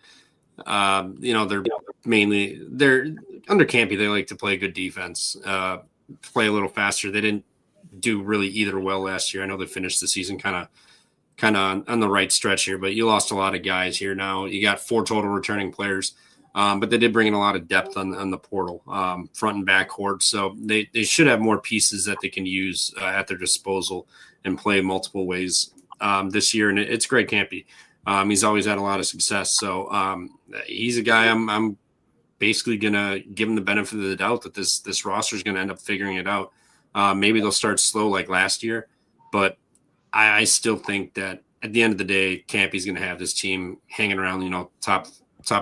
They're under Campy. They like to play good defense, play a little faster. They didn't do really either well last year. I know they finished the season kind of on the right stretch here, but you lost a lot of guys here. Now you got 4 total returning players, but they did bring in a lot of depth on the portal, front and back court. So they should have more pieces that they can use at their disposal and play multiple ways this year. And it's Greg Campy. He's always had a lot of success. So he's a guy I'm basically going to give him the benefit of the doubt that this roster is going to end up figuring it out. Maybe they'll start slow like last year, but I still think that at the end of the day, Campy's going to have this team hanging around, top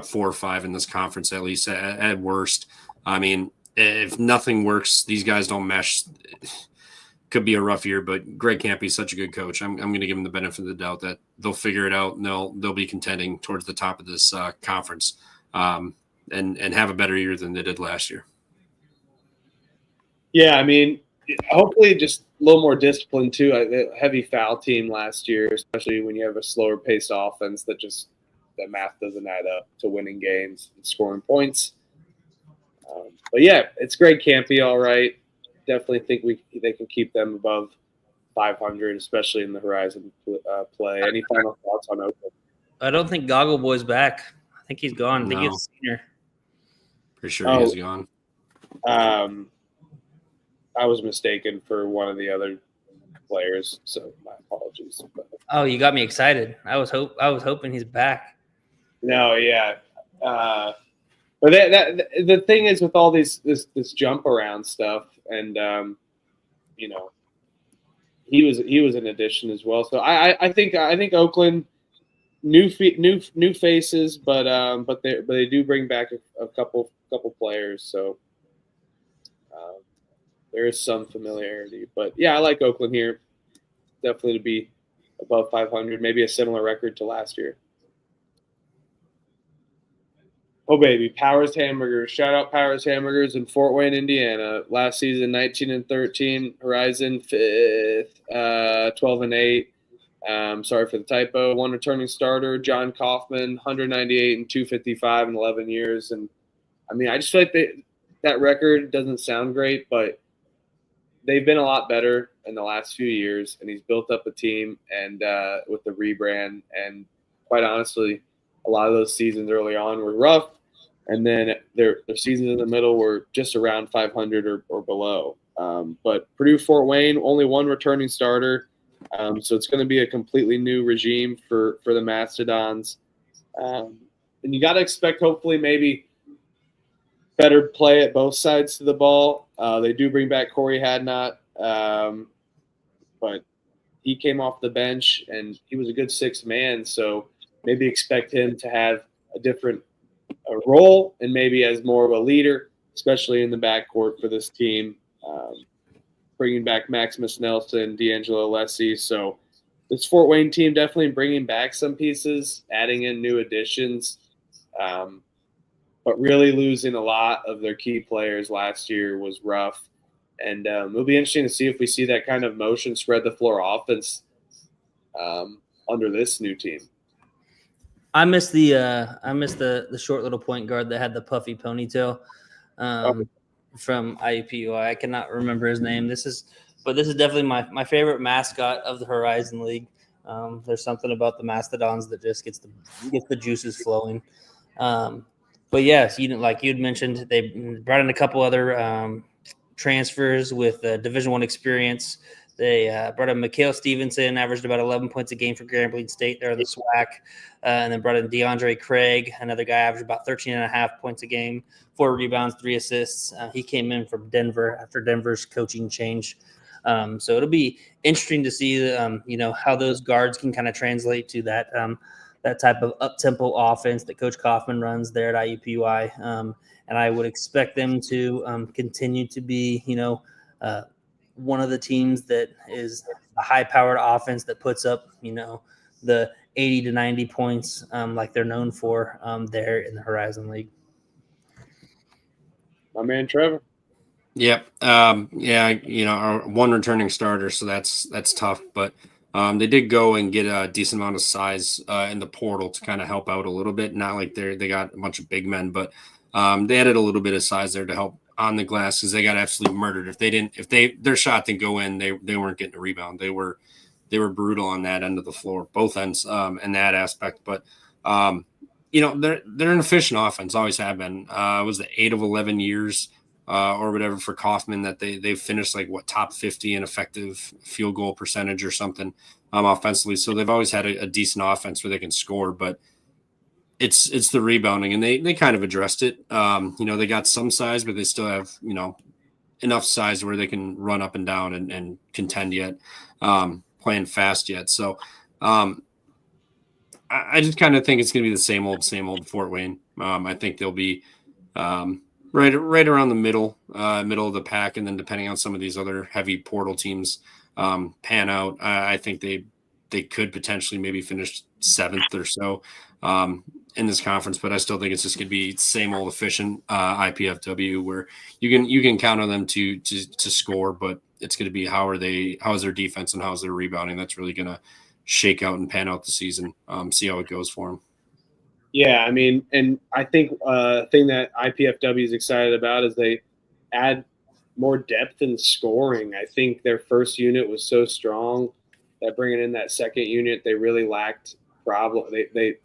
4 or 5 in this conference, at least at worst. I mean, if nothing works, these guys don't mesh. Could be a rough year, but Greg Campy's such a good coach. I'm going to give him the benefit of the doubt that they'll figure it out and they'll be contending towards the top of this conference and have a better year than they did last year. Yeah, I mean, hopefully just a little more discipline too. A heavy foul team last year, especially when you have a slower paced offense that math doesn't add up to winning games and scoring points. But yeah, it's Greg Campy, all right. Definitely think they can keep them above 500, especially in the Horizon play. Any final thoughts on Oakland? I don't think Goggle Boy's back. I think he's gone. I think he's a senior. Pretty sure he's gone. I was mistaken for one of the other players, so my apologies. Oh, you got me excited. I was hoping he's back. No, yeah. But the thing is with all this jump around stuff, and he was an addition as well. So I think Oakland new faces, but they do bring back a couple players. So there is some familiarity. But yeah, I like Oakland here. Definitely to be above 500, maybe a similar record to last year. Oh, baby, Powers Hamburgers. Shout out Powers Hamburgers in Fort Wayne, Indiana. Last season, 19-13. Horizon, 5th. 12-8. Sorry for the typo. 1 returning starter, John Kaufman, 198 and 255 in 11 years. And, I mean, I just feel like that record doesn't sound great, but they've been a lot better in the last few years, and he's built up a team and with the rebrand. And quite honestly, a lot of those seasons early on were rough. And then their seasons in the middle were just around 500 or below. But Purdue Fort Wayne, only 1 returning starter. So it's going to be a completely new regime for the Mastodons. And you got to expect hopefully maybe better play at both sides of the ball. They do bring back Corey Hadnot, but he came off the bench and he was a good 6th man. So maybe expect him to have a different role and maybe as more of a leader, especially in the backcourt for this team. Bringing back Maximus Nelson, D'Angelo Alessi. So this Fort Wayne team definitely bringing back some pieces, adding in new additions, but really losing a lot of their key players last year was rough. And it'll be interesting to see if we see that kind of motion spread the floor offense under this new team. I miss the short little point guard that had the puffy ponytail from IUPUI. I cannot remember his name. This is definitely my favorite mascot of the Horizon League. There's something about the Mastodons that just gets the juices flowing. But yes, like you'd mentioned, they brought in a couple other transfers with Division I experience. They brought in Mikhail Stevenson, averaged about 11 points a game for Grambling State there in the SWAC. And then brought in DeAndre Craig, another guy averaged about 13.5 points a game, 4 rebounds, 3 assists. He came in from Denver after Denver's coaching change. So it'll be interesting to see, how those guards can kind of translate to that type of up-tempo offense that Coach Kaufman runs there at IUPUI. And I would expect them to continue to be, one of the teams that is a high-powered offense that puts up, the 80 to 90 points like they're known for there in the Horizon League. My man Trevor. Yep. Yeah. Our one returning starter, so that's tough. But they did go and get a decent amount of size in the portal to kind of help out a little bit. Not like they got a bunch of big men, but they added a little bit of size there to help on the glass because they got absolutely murdered. If their shot didn't go in, they weren't getting a rebound. They were brutal on that end of the floor, both ends in that aspect. But they're an efficient offense, always have been. It was the 8 of 11 years. Or whatever for Kaufman that they've finished like top 50 in effective field goal percentage or something offensively. So they've always had a decent offense where they can score, but it's the rebounding and they kind of addressed it. They got some size, but they still have, enough size where they can run up and down and contend yet, playing fast yet. So I just kind of think it's going to be the same old Fort Wayne. I think they'll be, right around the middle of the pack, and then depending on some of these other heavy portal teams pan out, I think they could potentially maybe finish 7th or so in this conference. But I still think it's just going to be same old efficient IPFW where you can count on them to score, but it's going to be how is their defense and how is their rebounding that's really going to shake out and pan out the season. See how it goes for them. Yeah, I mean, and I think thing that IPFW is excited about is they add more depth in scoring. I think their first unit was so strong that bringing in that second unit, they really lacked problem. They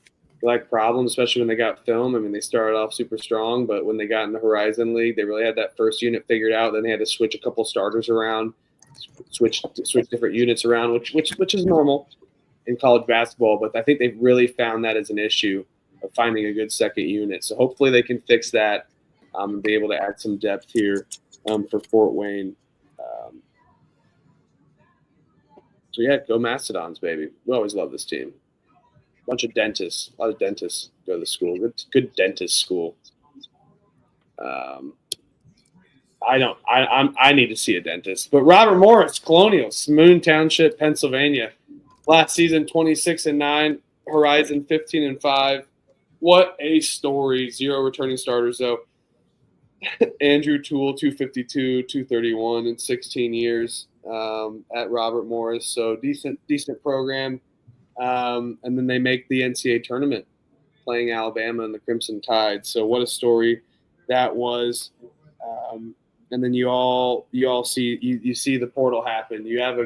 lacked problems, especially when they got film. I mean, they started off super strong, but when they got in the Horizon League, they really had that first unit figured out. Then they had to switch a couple starters around, switch different units around, which is normal in college basketball. But I think they've really found that as an issue of finding a good second unit. So hopefully they can fix that and be able to add some depth here for Fort Wayne. So, yeah, go Mastodons, baby. We always love this team. Bunch of dentists. A lot of dentists go to the school. Good dentist school. I need to see a dentist. But Robert Morris, Colonial, Moon Township, Pennsylvania. Last season, 26-9. Horizon, 15-5. What a story. 0 returning starters, though. Andrew Toole, 252, 231 in 16 years at Robert Morris. So decent program. And then they make the NCAA tournament playing Alabama and the Crimson Tide. So what a story that was. And then you all see you see the portal happen. You have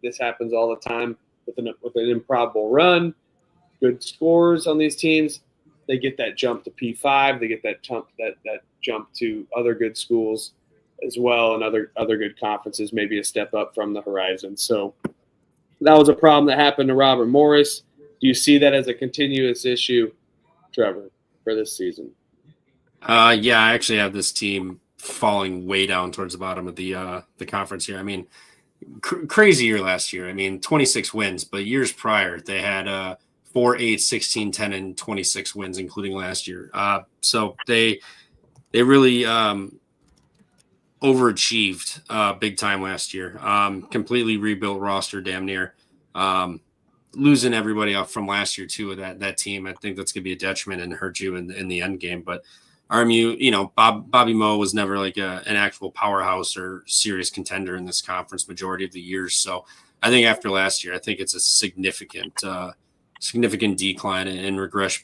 this happens all the time with an improbable run, good scores on these teams. They get that jump to P5. They get that jump to other good schools as well and other good conferences, maybe a step up from the Horizon. So that was a problem that happened to Robert Morris. Do you see that as a continuous issue, Trevor, for this season? Yeah, I actually have this team falling way down towards the bottom of the conference here. I mean, crazy year last year. I mean, 26 wins, but years prior they had 4, 8, 16, 10, and 26 wins, including last year. So they really overachieved big time last year. Completely rebuilt roster, damn near. Losing everybody off from last year too with that team. I think that's going to be a detriment and hurt you in the end game. But RMU, Bobby Moe was never like an actual powerhouse or serious contender in this conference majority of the years. So I think after last year, I think it's a significant decline and regression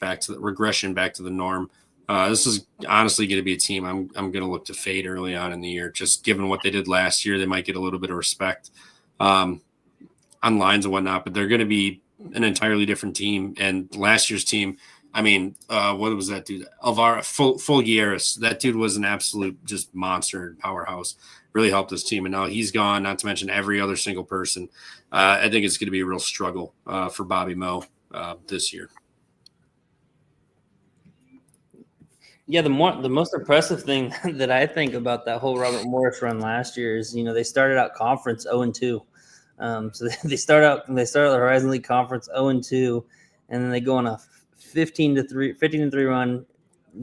back to the norm. This is honestly going to be a team I'm going to look to fade early on in the year. Just given what they did last year, they might get a little bit of respect on lines and whatnot, but they're going to be an entirely different team. And last year's team, I mean, what was that dude? Alvaro Fulgueras. That dude was an absolute just monster and powerhouse. Really helped this team, and now he's gone. Not to mention every other single person. I think it's going to be a real struggle for Bobby Moe this year. Yeah, the most impressive thing that I think about that whole Robert Morris run last year is, they started out conference 0-2. So they start the Horizon League Conference 0-2, and then they go on a 15-3 run,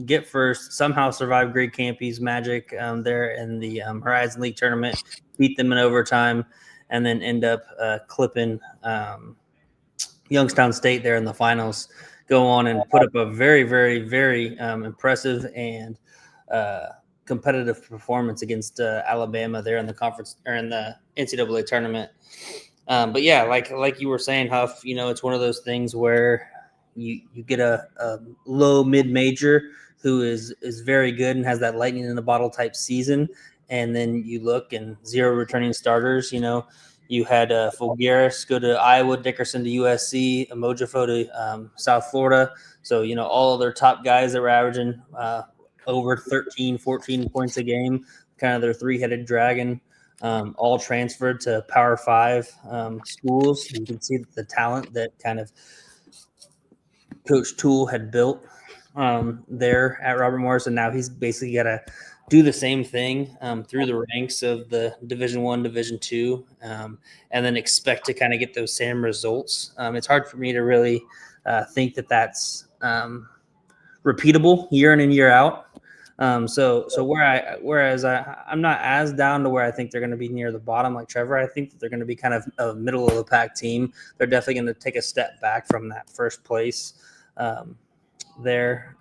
get first, somehow survive Greg Campy's magic there in the Horizon League tournament, beat them in overtime, and then end up clipping Youngstown State there in the finals. Go on and put up a very, very, very impressive and competitive performance against Alabama there in the conference or in the NCAA tournament. But yeah, like you were saying, Huff, it's one of those things where you get a low mid-major who is very good and has that lightning in the bottle type season. And then you look and 0 returning starters. You had Fulgaris go to Iowa, Dickerson to USC, Mojafo to South Florida. So, all of their top guys that were averaging over 13, 14 points a game, kind of their three-headed dragon, all transferred to Power 5 schools. You can see the talent that kind of Coach Toole had built there at Robert Morris, and now he's basically got to do the same thing through the ranks of the Division I, Division II, and then expect to kind of get those same results. It's hard for me to really think that that's repeatable year in and year out. Whereas I'm not as down to where I think they're going to be near the bottom like Trevor. I think that they're going to be kind of a middle of the pack team. They're definitely going to take a step back from that first place there.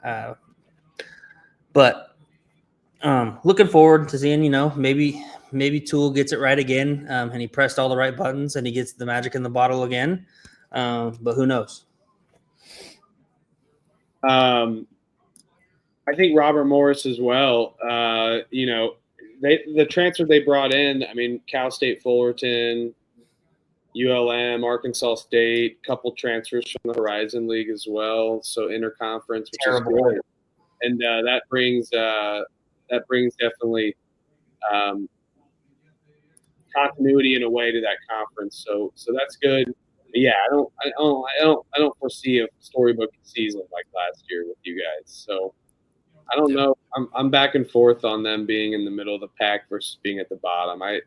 But looking forward to seeing, maybe Toole gets it right again, and he pressed all the right buttons and he gets the magic in the bottle again. But who knows? I think Robert Morris as well. The transfer they brought in, Cal State Fullerton, ULM, Arkansas State, couple transfers from the Horizon League as well. So interconference, which is good. And that brings definitely continuity in a way to that conference. So that's good. But yeah, I don't foresee a storybook season like last year with you guys. So I don't know. I'm back and forth on them being in the middle of the pack versus being at the bottom. I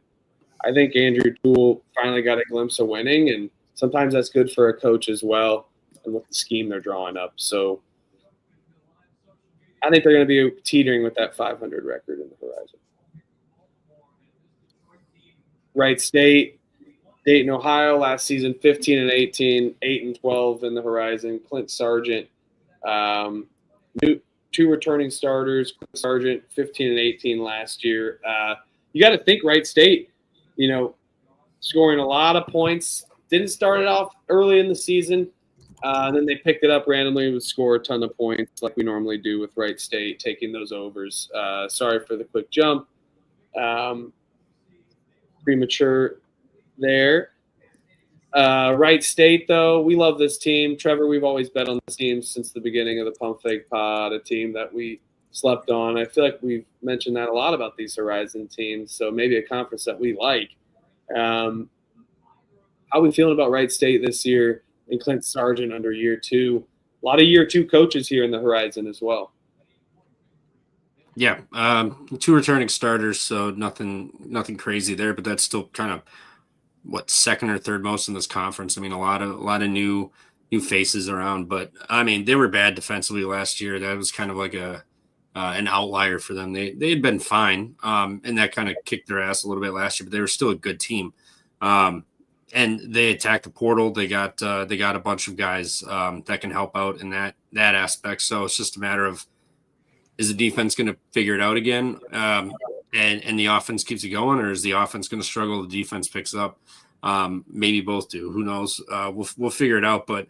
think Andrew Toole finally got a glimpse of winning, and sometimes that's good for a coach as well, and with the scheme they're drawing up. So I think they're going to be teetering with that 500 record in the horizon. Wright State, Dayton, Ohio, last season 15-18, 8-12 in the horizon. Clint Sargent, 2 returning starters. Clint Sargent, 15-18 last year. You got to think Wright State, scoring a lot of points. Didn't start it off early in the season. Then they picked it up randomly and would score a ton of points like we normally do with Wright State, taking those overs. Sorry for the quick jump. Premature there. Wright State, though, we love this team. Trevor, we've always bet on this team since the beginning of the Pump Fake Pod, a team that we slept on. I feel like we've mentioned that a lot about these Horizon teams, so maybe a conference that we like. How are we feeling about Wright State this year and Clint Sargent under year 2? A lot of year 2 coaches here in the Horizon as well. Yeah, 2 returning starters, so nothing crazy there, but that's still kind of second or third most in this conference. A lot of new faces around, but they were bad defensively last year. That was kind of like an outlier for them. They had been fine, and that kind of kicked their ass a little bit last year, but they were still a good team. And they attacked the portal. They got a bunch of guys that can help out in that aspect. So it's just a matter of, is the defense going to figure it out again, and the offense keeps it going, or is the offense going to struggle? The defense picks up. Maybe both do. Who knows? We'll figure it out. But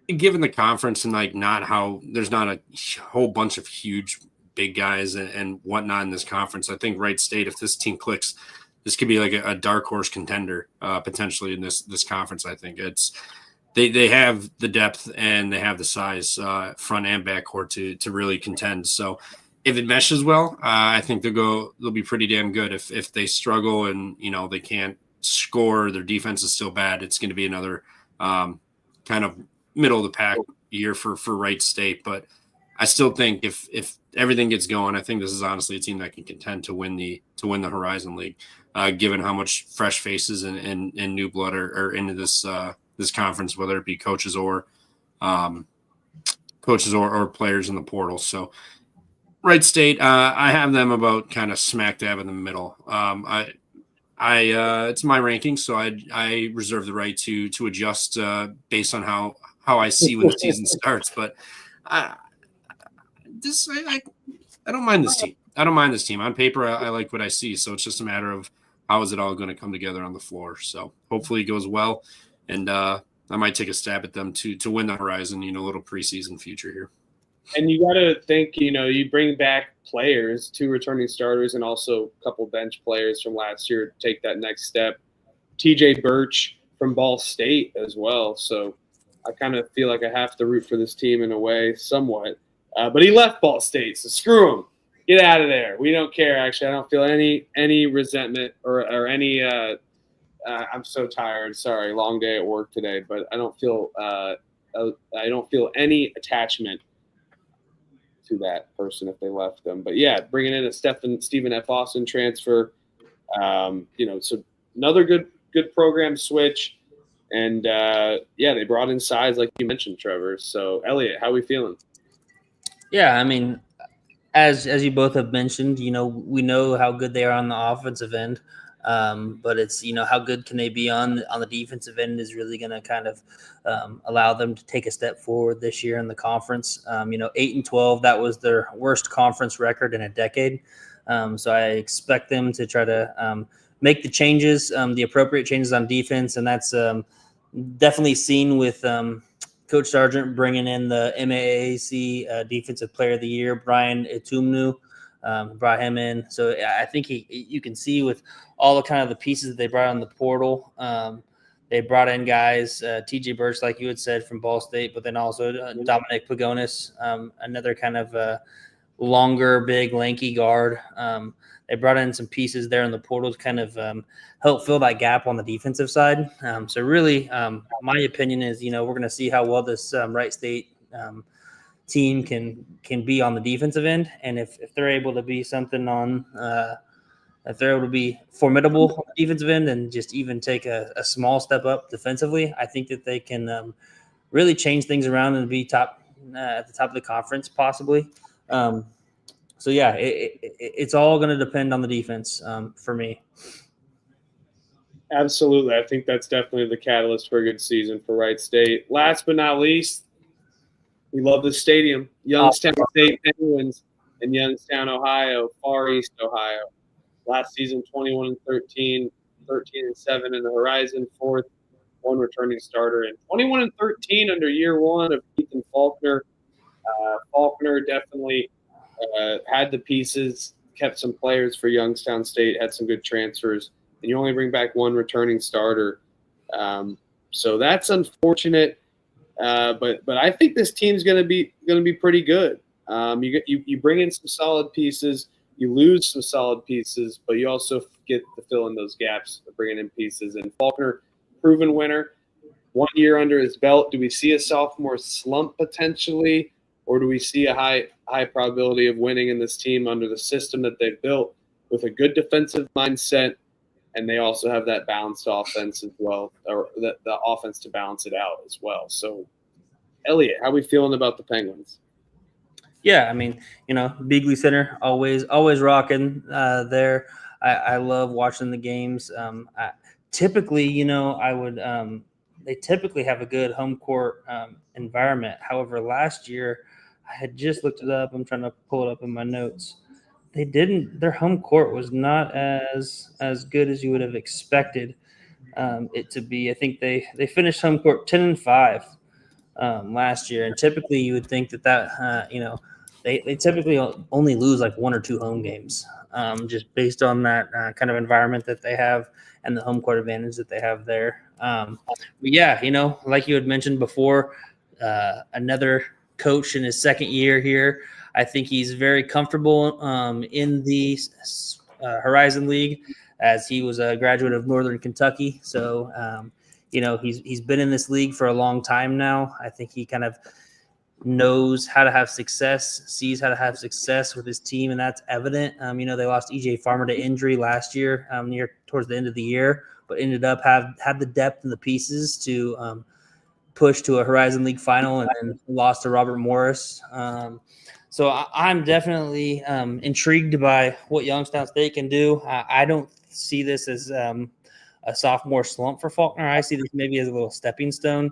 given the conference and there's not a whole bunch of huge big guys and whatnot in this conference, I think Wright State, if this team clicks, this could be like a dark horse contender potentially in this conference. I think they have the depth and they have the size, front and back court to really contend. So if it meshes well, I think they'll be pretty damn good. If they struggle and they can't score, their defense is still bad, it's going to be another kind of middle of the pack year for Wright State. But I still think if everything gets going, I think this is honestly a team that can contend to win the Horizon League, given how much fresh faces and new blood are into this conference, whether it be coaches or players in the portal. So Wright State, I have them about kind of smack dab in the middle. It's my ranking, so I reserve the right to adjust based on how I see when the season starts. But I don't mind this team. don't mind this team. On paper, I like what I see. So it's just a matter of how is it all going to come together on the floor. So hopefully it goes well. And I might take a stab at them to win the Horizon, a little preseason future here. And you got to think, you bring back players, 2 returning starters, and also a couple bench players from last year to take that next step. TJ Birch from Ball State as well. So I kind of feel like I have to root for this team in a way, somewhat. But he left Ball State, so screw him. Get out of there. We don't care, actually. I don't feel any resentment or any I'm so tired. Sorry, long day at work today, but I don't feel any attachment to that person if they left them. But yeah, bringing in a Stephen F. Austin transfer, so another good program switch, and they brought in size like you mentioned, Trevor. So Elliot, how are we feeling? Yeah, I mean, as you both have mentioned, we know how good they are on the offensive end. But it's, how good can they be on the defensive end is really going to kind of allow them to take a step forward this year in the conference. 8-12, that was their worst conference record in a decade. So I expect them to try to make the changes, the appropriate changes on defense. And that's definitely seen with Coach Sargent bringing in the MAAC Defensive Player of the Year, Brian Etumnu. Brought him in. So I think you can see with all the kind of the pieces that they brought on the portal. They brought in guys, TJ Birch, like you had said, from Ball State, but then also Dominic Pagonis, another kind of longer, big, lanky guard. They brought in some pieces there in the portal to kind of help fill that gap on the defensive side. So really, my opinion is, we're going to see how well this Wright State team can be on the defensive end, and if they're able to be something on if they're able to be formidable on the defensive end and just even take a small step up defensively, I think that they can really change things around and be top at the top of the conference possibly. So yeah, it's all going to depend on the defense for me. Absolutely. I think that's definitely the catalyst for a good season for Wright State. Last but not least, we love the stadium, Youngstown State Penguins in Youngstown, Ohio, Far East Ohio. Last season, 21-13, 13-7 in the Horizon, 4th, 1 returning starter, and 21-13 under year 1 of Ethan Faulkner. Faulkner definitely had the pieces, kept some players for Youngstown State, had some good transfers, and you only bring back 1 returning starter. So that's unfortunate. But I think this team's going to be pretty good. You bring in some solid pieces, you lose some solid pieces, but you also get to fill in those gaps of bringing in pieces. And Faulkner, proven winner, 1 year under his belt. Do we see a sophomore slump potentially, or do we see a high probability of winning in this team under the system that they've built with a good defensive mindset? And they also have that balanced offense as well, or the offense to balance it out as well. So, Elliot, how are we feeling about the Penguins? Yeah, I mean, Beagley Center, always rocking there. I love watching the games. Typically, they typically have a good home court environment. However, last year, I had just looked it up. I'm trying to pull it up in my notes. Their home court was not as good as you would have expected it to be. I think they finished home court 10-5 last year, and typically you would think that they typically only lose like 1 or 2 home games, just based on that kind of environment that they have and the home court advantage that they have there. But yeah, like you had mentioned before, another coach in his second year here. I think he's very comfortable in the Horizon League, as he was a graduate of Northern Kentucky. So, he's been in this league for a long time now. I think he kind of knows how to have success, sees how to have success with his team, and that's evident. They lost E.J. Farmer to injury last year, near towards the end of the year, but ended up had the depth and the pieces to push to a Horizon League final, and then lost to Robert Morris. So I'm definitely intrigued by what Youngstown State can do. I don't see this as a sophomore slump for Faulkner. I see this maybe as a little stepping stone,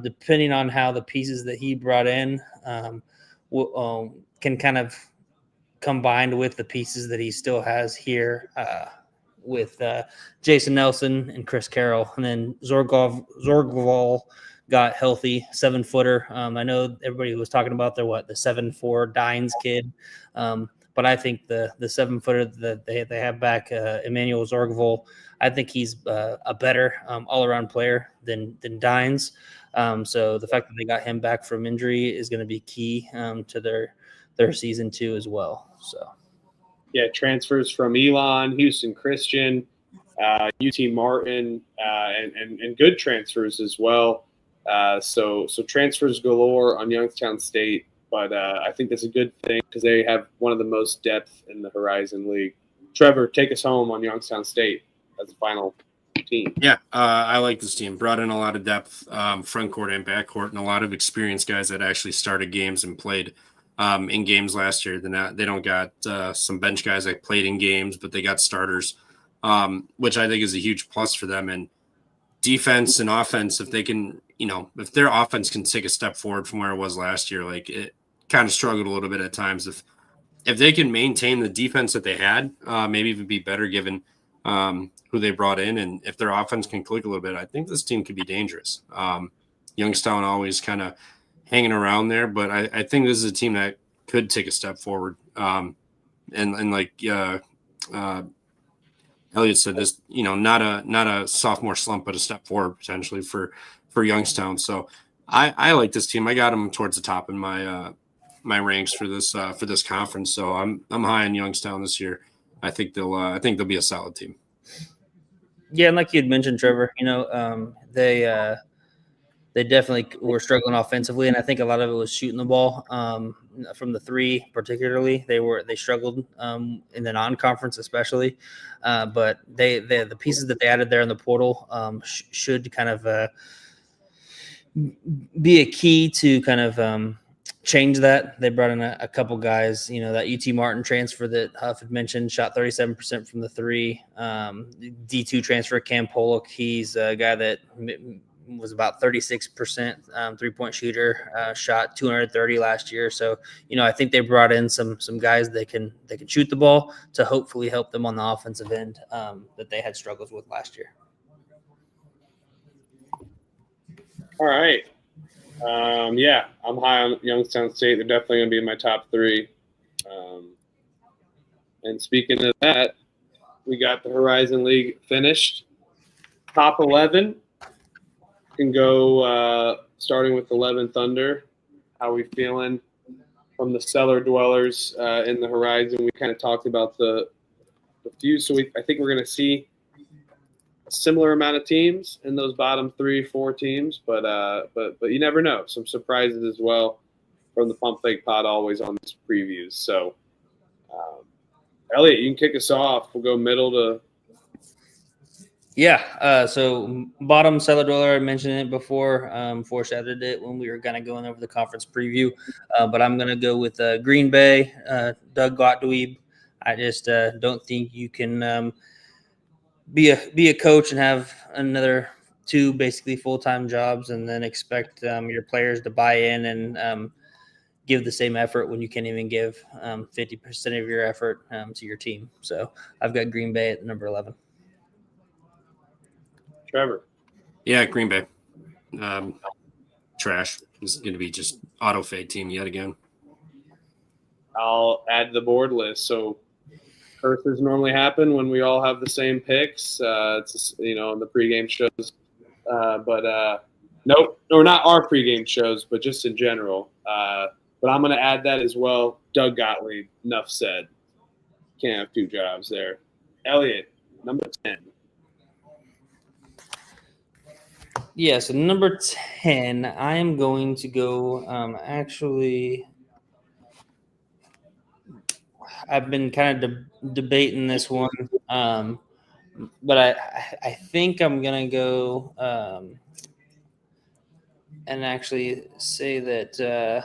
depending on how the pieces that he brought in can kind of combined with the pieces that he still has here with Jason Nelson and Chris Carroll. And then Zorgval got healthy, 7-footer. I know everybody was talking about the 7'4" Dines kid. But I think the 7-footer that they have back, Emmanuel Zorgval, I think he's a better all-around player than Dines. So the fact that they got him back from injury is going to be key to their season 2 as well. So, yeah, transfers from Elon, Houston Christian, UT Martin, and good transfers as well. So transfers galore on Youngstown State, but I think that's a good thing because they have one of the most depth in the Horizon League. Trevor, take us home on Youngstown State as the final team. Yeah, I like this team. Brought in a lot of depth, front court and back court, and a lot of experienced guys that actually started games and played in games last year. They don't got some bench guys that played in games, but they got starters, which I think is a huge plus for them. And defense and offense, if they can, if their offense can take a step forward from where it was last year, like it kind of struggled a little bit at times. If they can maintain the defense that they had, maybe even be better given who they brought in, and if their offense can click a little bit, I think this team could be dangerous. Youngstown always kind of hanging around there, but I think this is a team that could take a step forward. And like Elliot said, this not a sophomore slump, but a step forward potentially for Youngstown. So I like this team. I got them towards the top in my my ranks for this conference. So I'm high on Youngstown this year. I think they'll be a solid team. Yeah, and like you had mentioned, Trevor, they definitely were struggling offensively, and I think a lot of it was shooting the ball from the 3, particularly. They struggled in the non-conference, especially. But the pieces that they added there in the portal should kind of be a key to kind of change that. They brought in a couple guys, that UT Martin transfer that Huff had mentioned, shot 37% from the 3. D2 transfer Cam Pollock, he's a guy that was about 36% 3-point shooter, shot 230 last year. So, I think they brought in some guys that can shoot the ball to hopefully help them on the offensive end that they had struggles with last year. All right. Yeah, I'm high on Youngstown State. They're definitely going to be in my top 3. And speaking of that, we got the Horizon League finished. Top 11 can go starting with 11 Thunder. How we feeling from the cellar dwellers in the Horizon? We kind of talked about the few, so I think we're going to see a similar amount of teams in those bottom 3-4 teams, but you never know. Some surprises as well from the Pump Fake Pod, always on these previews. So, Elliot, you can kick us off. We'll go middle to. Yeah. So bottom cellar dweller, I mentioned it before, foreshadowed it when we were kind of going over the conference preview. But I'm going to go with Green Bay, Doug Gottlieb. I just don't think you can be a coach and have another 2 basically full-time jobs and then expect your players to buy in and give the same effort when you can't even give 50% of your effort to your team. So I've got Green Bay at number 11. Trevor. Yeah, Green Bay. Trash. This is going to be just auto fade team yet again. I'll add to the board list. So curses normally happen when we all have the same picks. It's in the pregame shows, but nope, or not our pregame shows, but just in general. But I'm going to add that as well. Doug Gottlieb. Enough said. Can't have 2 jobs there. Elliot, number 10. Yeah, so number 10, I am going to go I've been kind of debating this one, but I think I'm going to go and actually say that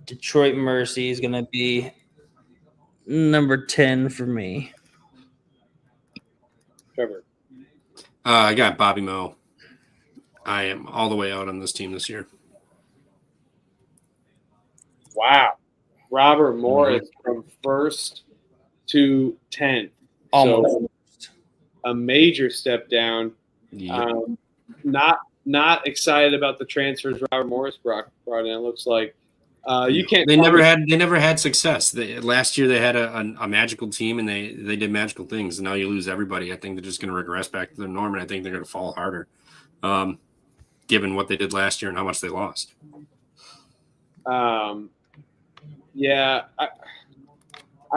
Detroit Mercy is going to be number 10 for me. Trevor. I got Bobby Moe. I am all the way out on this team this year. Wow. Robert Morris from 1st to 10th. Almost. So a major step down. Yeah. Not excited about the transfers Robert Morris brought in. It looks like you can't. They never had success. Last year they had a magical team and they did magical things. And now you lose everybody. I think they're just going to regress back to their norm, and I think they're going to fall harder, given what they did last year and how much they lost. Yeah,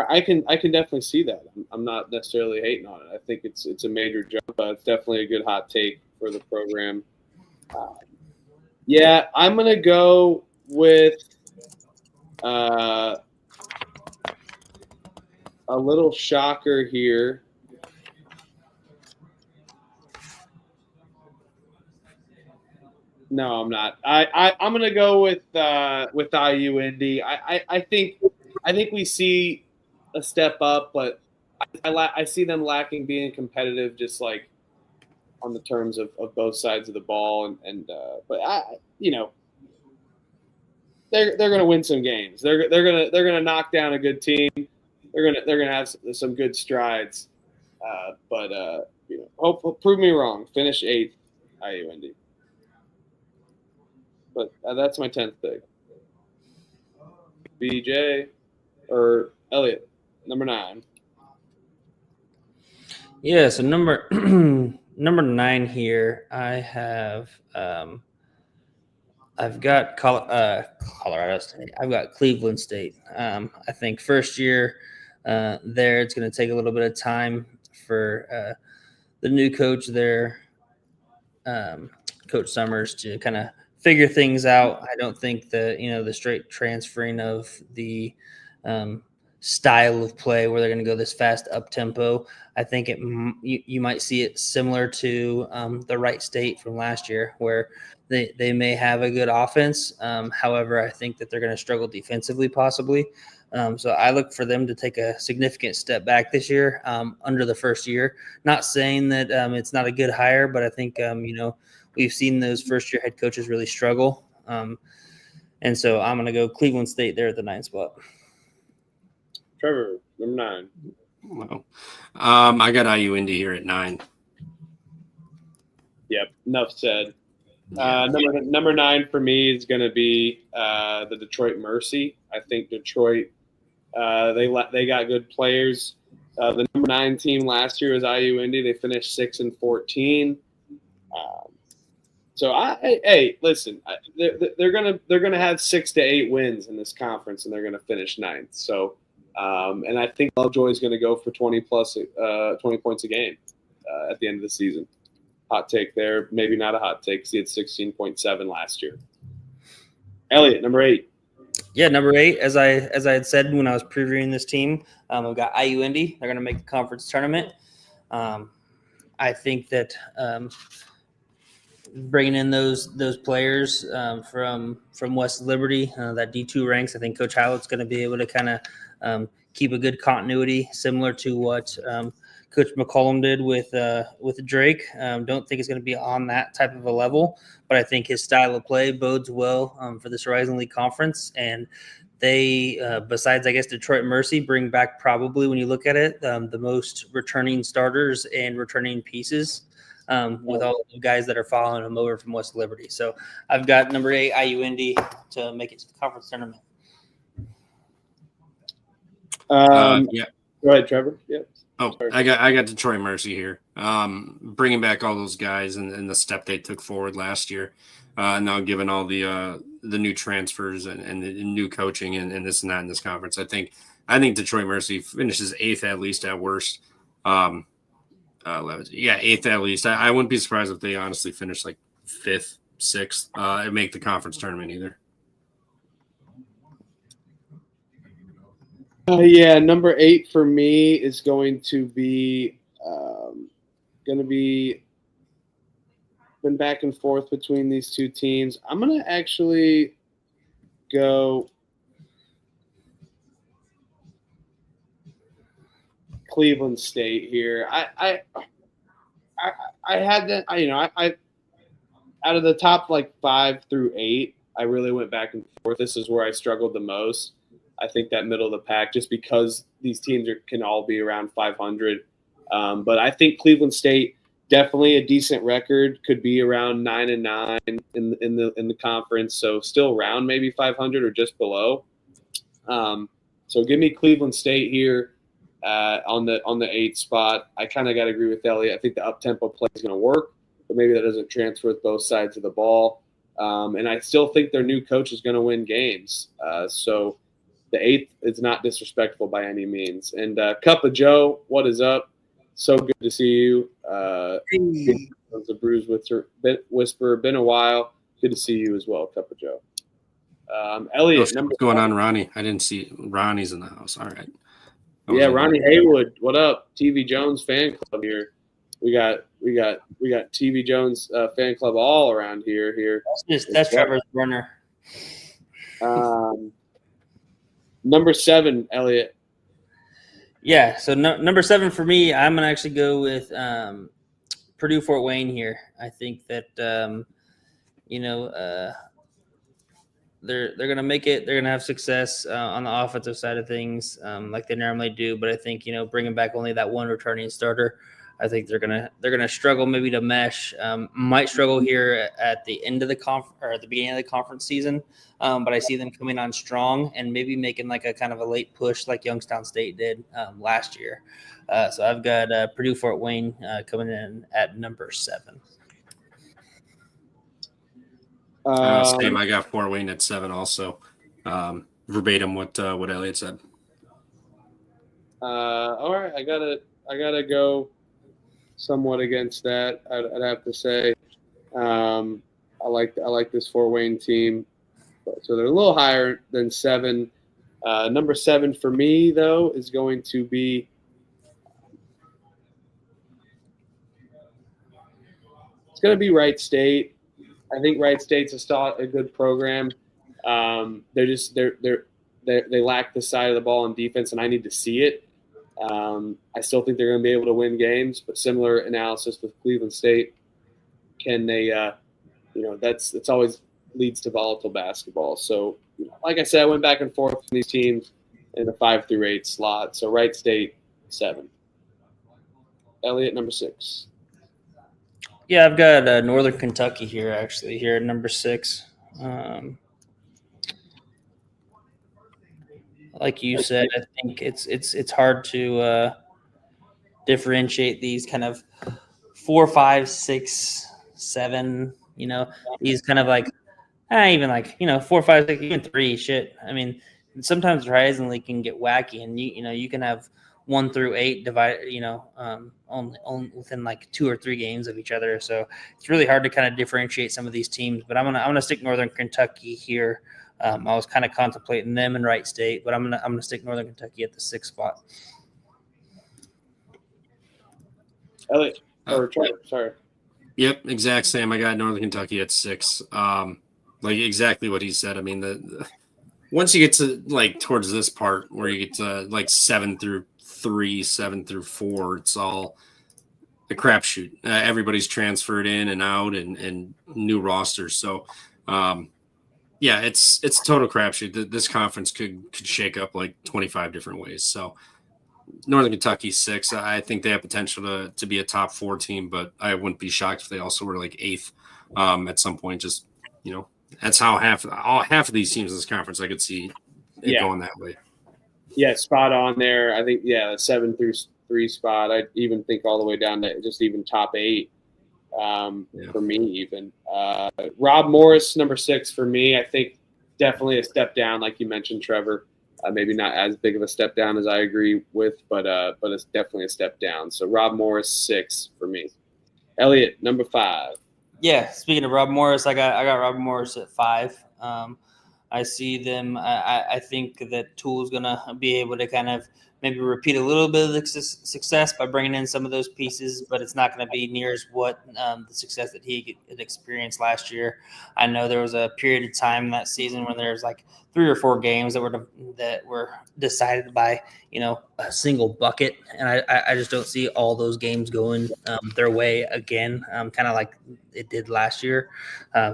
I can definitely see that. I'm not necessarily hating on it. I think it's a major jump. It's definitely a good hot take for the program. Yeah, I'm gonna go with a little shocker here. No, I'm not. I'm gonna go with IU Indy. I think we see a step up, but I see them lacking being competitive, just like on the terms of both sides of the ball, but they're gonna win some games. They're gonna knock down a good team. They're gonna have some good strides, but prove me wrong. Finish 8th, IU Indy. But that's my 10th pick. BJ or Elliot, number 9. Yeah, so number 9 here, I have I've got Colorado State. I've got Cleveland State. I think first year there, it's going to take a little bit of time for the new coach there, Coach Summers, to kind of figure things out. I don't think the straight transferring of the style of play where they're going to go this fast up tempo. I think you might see it similar to the Wright State from last year, where they may have a good offense. However, I think that they're going to struggle defensively possibly. So I look for them to take a significant step back this year under the first year. Not saying that it's not a good hire, but I think, we've seen those first-year head coaches really struggle. And so I'm going to go Cleveland State there at the 9th spot. Trevor, number 9. Wow. I got IU Indy here at 9. Yep, enough said. Number 9 for me is going to be the Detroit Mercy. I think Detroit, they got good players. The number 9 team last year was IU Indy. They finished 6-14. So listen, they're gonna have 6 to 8 wins in this conference, and they're gonna finish 9th. So, and I think Lovejoy is gonna go for 20 points a game at the end of the season. Hot take there, maybe not a hot take because he had 16.7 last year. Elliot, number 8. Yeah, number 8. As I had said when I was previewing this team, I've got IU Indy. They're gonna make the conference tournament. I think that. Bringing in those players from West Liberty, that D2 ranks, I think Coach Howlett's going to be able to kind of keep a good continuity, similar to what Coach McCollum did with Drake. Don't think it's going to be on that type of a level, but I think his style of play bodes well for this Horizon League Conference. And they, besides, I guess, Detroit Mercy, bring back probably, when you look at it, the most returning starters and returning pieces. With all the guys that are following him over from West Liberty. So I've got number 8, IU Indy, to make it to the conference tournament. Yeah. Go ahead, Trevor. Yep. Oh, sorry. I got Detroit Mercy here. Bringing back all those guys and the step they took forward last year. Now given all the new transfers and the new coaching and this and that in this conference, I think Detroit Mercy finishes 8th at least at worst. 8th at least. I wouldn't be surprised if they honestly finish like 5th, 6th, and make the conference tournament either. Number 8 for me is going to be been back and forth between these two teams. I'm going to actually go Cleveland State here. I had that. I out of the top like 5 through 8, I really went back and forth. This is where I struggled the most. I think that middle of the pack, just because these teams can all be around 500. But I think Cleveland State, definitely a decent record, could be around 9-9 in the conference. So still around maybe 500 or just below. So give me Cleveland State here on the 8th spot. I kind of got to agree with Elliot. I think the up-tempo play is going to work, but maybe that doesn't transfer with both sides of the ball. And I still think their new coach is going to win games. So the 8th is not disrespectful by any means. And Cup of Joe, what is up? So good to see you. The Bruise Whisperer, been a while. Good to see you as well, Cup of Joe. Elliot, what's going on, Ronnie? I didn't see Ronnie's in the house. All right. Yeah, Ronnie Haywood, what up? TV Jones fan club here. We got TV Jones fan club all around here. That's Trevor's burner. Number 7, Elliot. Yeah, so number 7 for me, I'm gonna actually go with Purdue Fort Wayne here. I think that they're gonna make it. They're gonna have success on the offensive side of things, like they normally do. But I think bringing back only that one returning starter, I think they're gonna struggle maybe to mesh. Might struggle here at the end of the or at the beginning of the conference season. But I see them coming on strong and maybe making like a kind of a late push like Youngstown State did last year. So I've got Purdue Fort Wayne coming in at number 7. Same. I got Fort Wayne at 7 also. Verbatim what Elliot said. All right, I gotta go somewhat against that. I'd have to say I like this Fort Wayne team. So they're a little higher than 7. Number 7 for me, though, is going to be Wright State. I think Wright State's a good program. They lack the side of the ball on defense, and I need to see it. I still think they're going to be able to win games, but similar analysis with Cleveland State. Can they? That's always leads to volatile basketball. So, like I said, I went back and forth with these teams in the 5 through 8 slot. So Wright State 7. Elliot, number 6. Yeah, I've got Northern Kentucky here at number 6. Like you said, I think it's hard to differentiate these kind of 4, 5, 6, 7. These kind of like. Even like 4, 5, 6, even 3. Shit. I mean, sometimes surprisingly can get wacky, and you can have 1 through 8 divided. Only within like 2 or 3 games of each other. So it's really hard to kind of differentiate some of these teams. But I'm gonna stick Northern Kentucky here. I was kind of contemplating them and Wright State, but I'm gonna stick Northern Kentucky at the 6th spot. Elliot or Trevor, sorry. Yep, exact same. I got Northern Kentucky at 6. Like exactly what he said. I mean, once you get to like towards this part where you get to like 7 through 3, 7 through 4, it's all a crapshoot. Everybody's transferred in and out and new rosters. So, yeah, it's a total crapshoot. This conference could shake up like 25 different ways. So, Northern Kentucky 6. I think they have potential to be a top 4 team, but I wouldn't be shocked if they also were like 8th at some point. Just that's how half of these teams in this conference I could see it going that way. Yeah, spot on there. I think 7 through 3 spot. I'd even think all the way down to just even top 8 for me. Even Rob Morris, number 6 for me. I think definitely a step down, like you mentioned, Trevor. Maybe not as big of a step down as I agree with, but it's definitely a step down. So Rob Morris 6 for me. Elliot, number 5. Yeah, speaking of Rob Morris, I got Rob Morris at 5. I see them. I think that Toole's gonna be able to kind of maybe repeat a little bit of the success by bringing in some of those pieces, but it's not going to be near as what the success that he had experienced last year. I know there was a period of time that season when there was like 3 or 4 games that were decided by a single bucket, and I just don't see all those games going their way again, kind of like it did last year.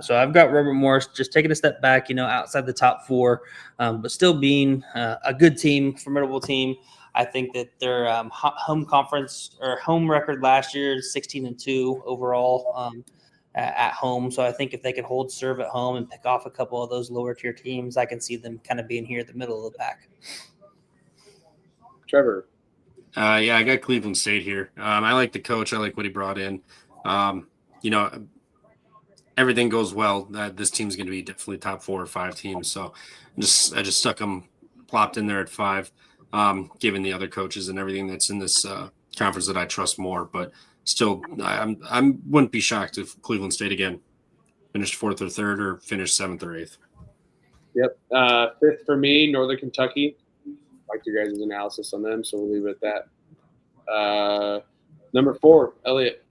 So I've got Robert Morris just taking a step back, outside the top 4, but still being a good team, formidable team. I think that their home conference or home record last year is 16-2 overall at home. So I think if they could hold serve at home and pick off a couple of those lower tier teams, I can see them kind of being here at the middle of the pack. Trevor. Yeah, I got Cleveland State here. I like the coach. I like what he brought in. Everything goes well. This team's going to be definitely top 4 or 5 teams. So I just stuck them plopped in there at 5. Given the other coaches and everything that's in this conference that I trust more, but still, I wouldn't be shocked if Cleveland State again finished 4th or 3rd or finished 7th or 8th. Yep. 5th for me, Northern Kentucky. Like your guys' analysis on them, so we'll leave it at that. Number 4, Elliot.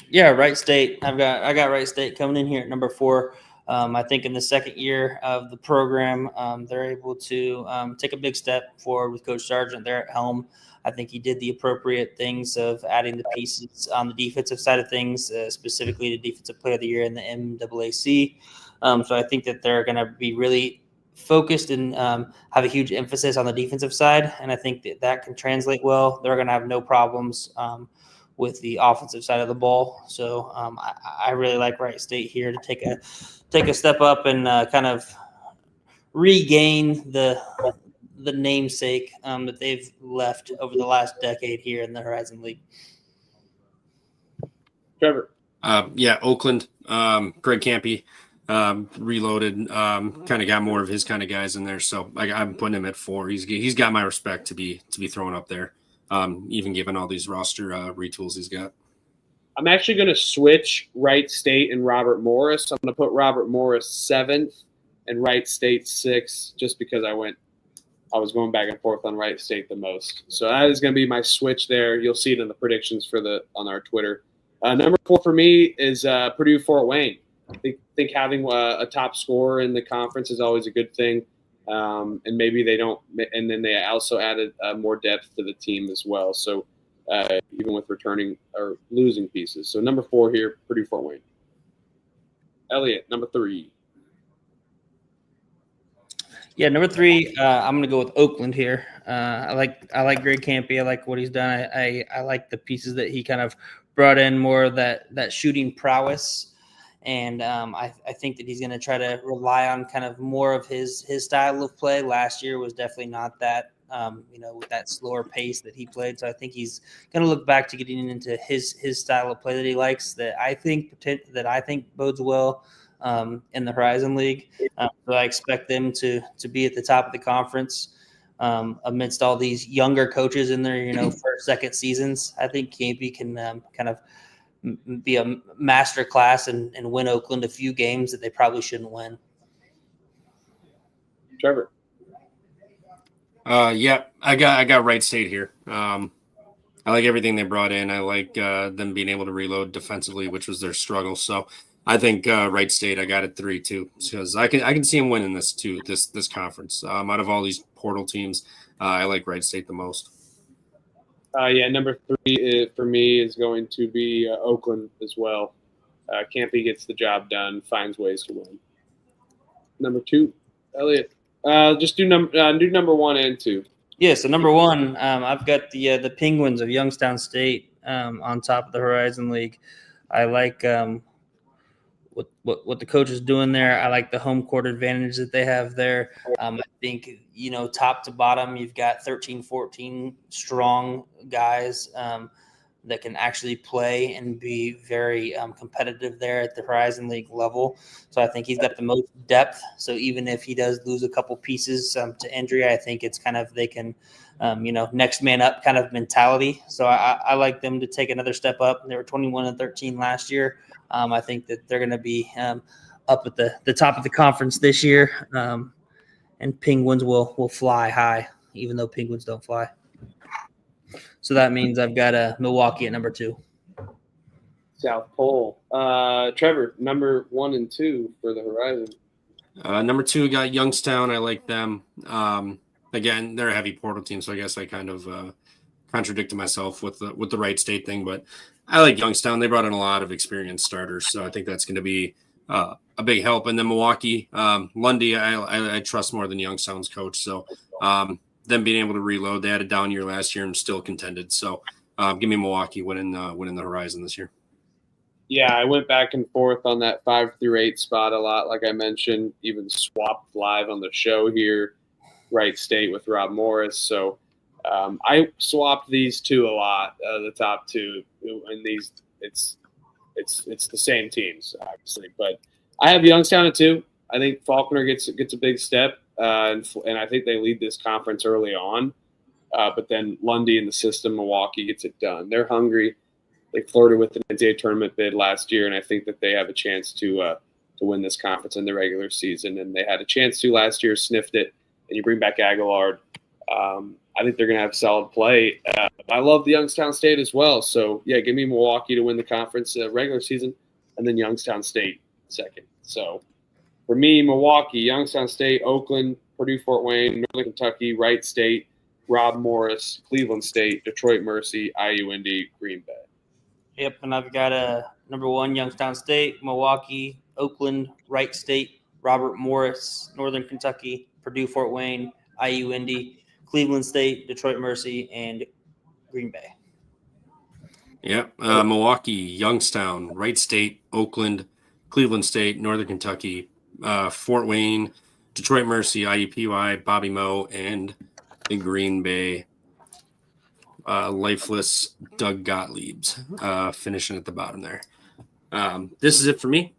Yeah, Wright State. I got Wright State coming in here at number 4. I think in the second year of the program, they're able to take a big step forward with Coach Sargent there at helm. I think he did the appropriate things of adding the pieces on the defensive side of things, specifically the Defensive Player of the Year in the MAAC. So I think that they're going to be really focused and have a huge emphasis on the defensive side, and I think that can translate well. They're going to have no problems with the offensive side of the ball. So I really like Wright State here to take a step up and kind of regain the namesake that they've left over the last decade here in the Horizon League. Trevor. Yeah, Oakland. Greg Campy reloaded. Kind of got more of his kind of guys in there, so I'm putting him at 4. He's got my respect to be thrown up there. Even given all these roster retools he's got. I'm actually going to switch Wright State and Robert Morris. I'm going to put Robert Morris 7th and Wright State 6th just because I was going back and forth on Wright State the most. So that is going to be my switch there. You'll see it in the predictions on our Twitter. Number 4 for me is Purdue Fort Wayne. I think having a top scorer in the conference is always a good thing. And maybe they don't, and then they also added more depth to the team as well. So even with returning or losing pieces. So number 4 here, Purdue Fort Wayne. Elliot, number 3. Yeah, number 3, I'm going to go with Oakland here. I like Greg Campy. I like what he's done. I like the pieces that he kind of brought in, more of that shooting prowess. And I think that he's going to try to rely on kind of more of his style of play. Last year was definitely not that, with that slower pace that he played. So I think he's going to look back to getting into his style of play that he likes, that I think bodes well in the Horizon League. So I expect them to be at the top of the conference amidst all these younger coaches in their first, second seasons. I think Campy can kind of be a master class and win Oakland a few games that they probably shouldn't win. Trevor. Yeah, I got Wright State here. I like everything they brought in. I like them being able to reload defensively, which was their struggle. So I think Wright State, I got it 3 too, because I can see them winning this too, this conference. Out of all these portal teams, I like Wright State the most. Number 3 for me is going to be Oakland as well. Campy gets the job done, finds ways to win. Number 2, Elliot. Just do number 1 and 2. Yeah, so number 1, I've got the Penguins of Youngstown State on top of the Horizon League. I like what the coach is doing there. I like the home court advantage that they have there. I think, top to bottom, you've got 13, 14 strong guys that can actually play and be very competitive there at the Horizon League level. So I think he's got the most depth. So even if he does lose a couple pieces to injury, I think it's kind of they can, next man up kind of mentality. So I like them to take another step up. They were 21-13 last year. I think that they're going to be up at the top of the conference this year, and Penguins will fly high, even though Penguins don't fly. So that means I've got Milwaukee at number 2. South Pole. Trevor, number 1 and 2 for the Horizon. Number 2, we got Youngstown. I like them. Again, they're a heavy portal team, so I guess I kind of contradicted myself with the Wright State thing, but I like Youngstown. They brought in a lot of experienced starters, so I think that's going to be a big help. And then Milwaukee, Lundy, I trust more than Youngstown's coach, so them being able to reload. They had a down year last year and still contended, so give me Milwaukee winning the Horizon this year. Yeah, I went back and forth on that 5 through 8 spot a lot. Like I mentioned, even swapped live on the show here, Wright State with Rob Morris. So I swapped these two a lot, the top two, and these it's the same teams obviously. But I have Youngstown at 2. I think Faulkner gets a big step, and I think they lead this conference early on. But then Lundy in the system, Milwaukee gets it done. They're hungry. They flirted with an NCAA tournament bid last year, and I think that they have a chance to win this conference in the regular season. And they had a chance to last year, sniffed it, and you bring back Aguillard. I think they're going to have solid play. I love the Youngstown State as well. So, yeah, give me Milwaukee to win the conference regular season, and then Youngstown State second. So, for me, Milwaukee, Youngstown State, Oakland, Purdue, Fort Wayne, Northern Kentucky, Wright State, Rob Morris, Cleveland State, Detroit Mercy, IU Indy, Green Bay. Yep, and I've got number 1, Youngstown State, Milwaukee, Oakland, Wright State, Robert Morris, Northern Kentucky, Purdue, Fort Wayne, IU Indy, Cleveland State, Detroit Mercy, and Green Bay. Yep, Milwaukee, Youngstown, Wright State, Oakland, Cleveland State, Northern Kentucky, Fort Wayne, Detroit Mercy, IUPUI, Bobby Moe, and the Green Bay lifeless Doug Gottlieb's finishing at the bottom there. This is it for me.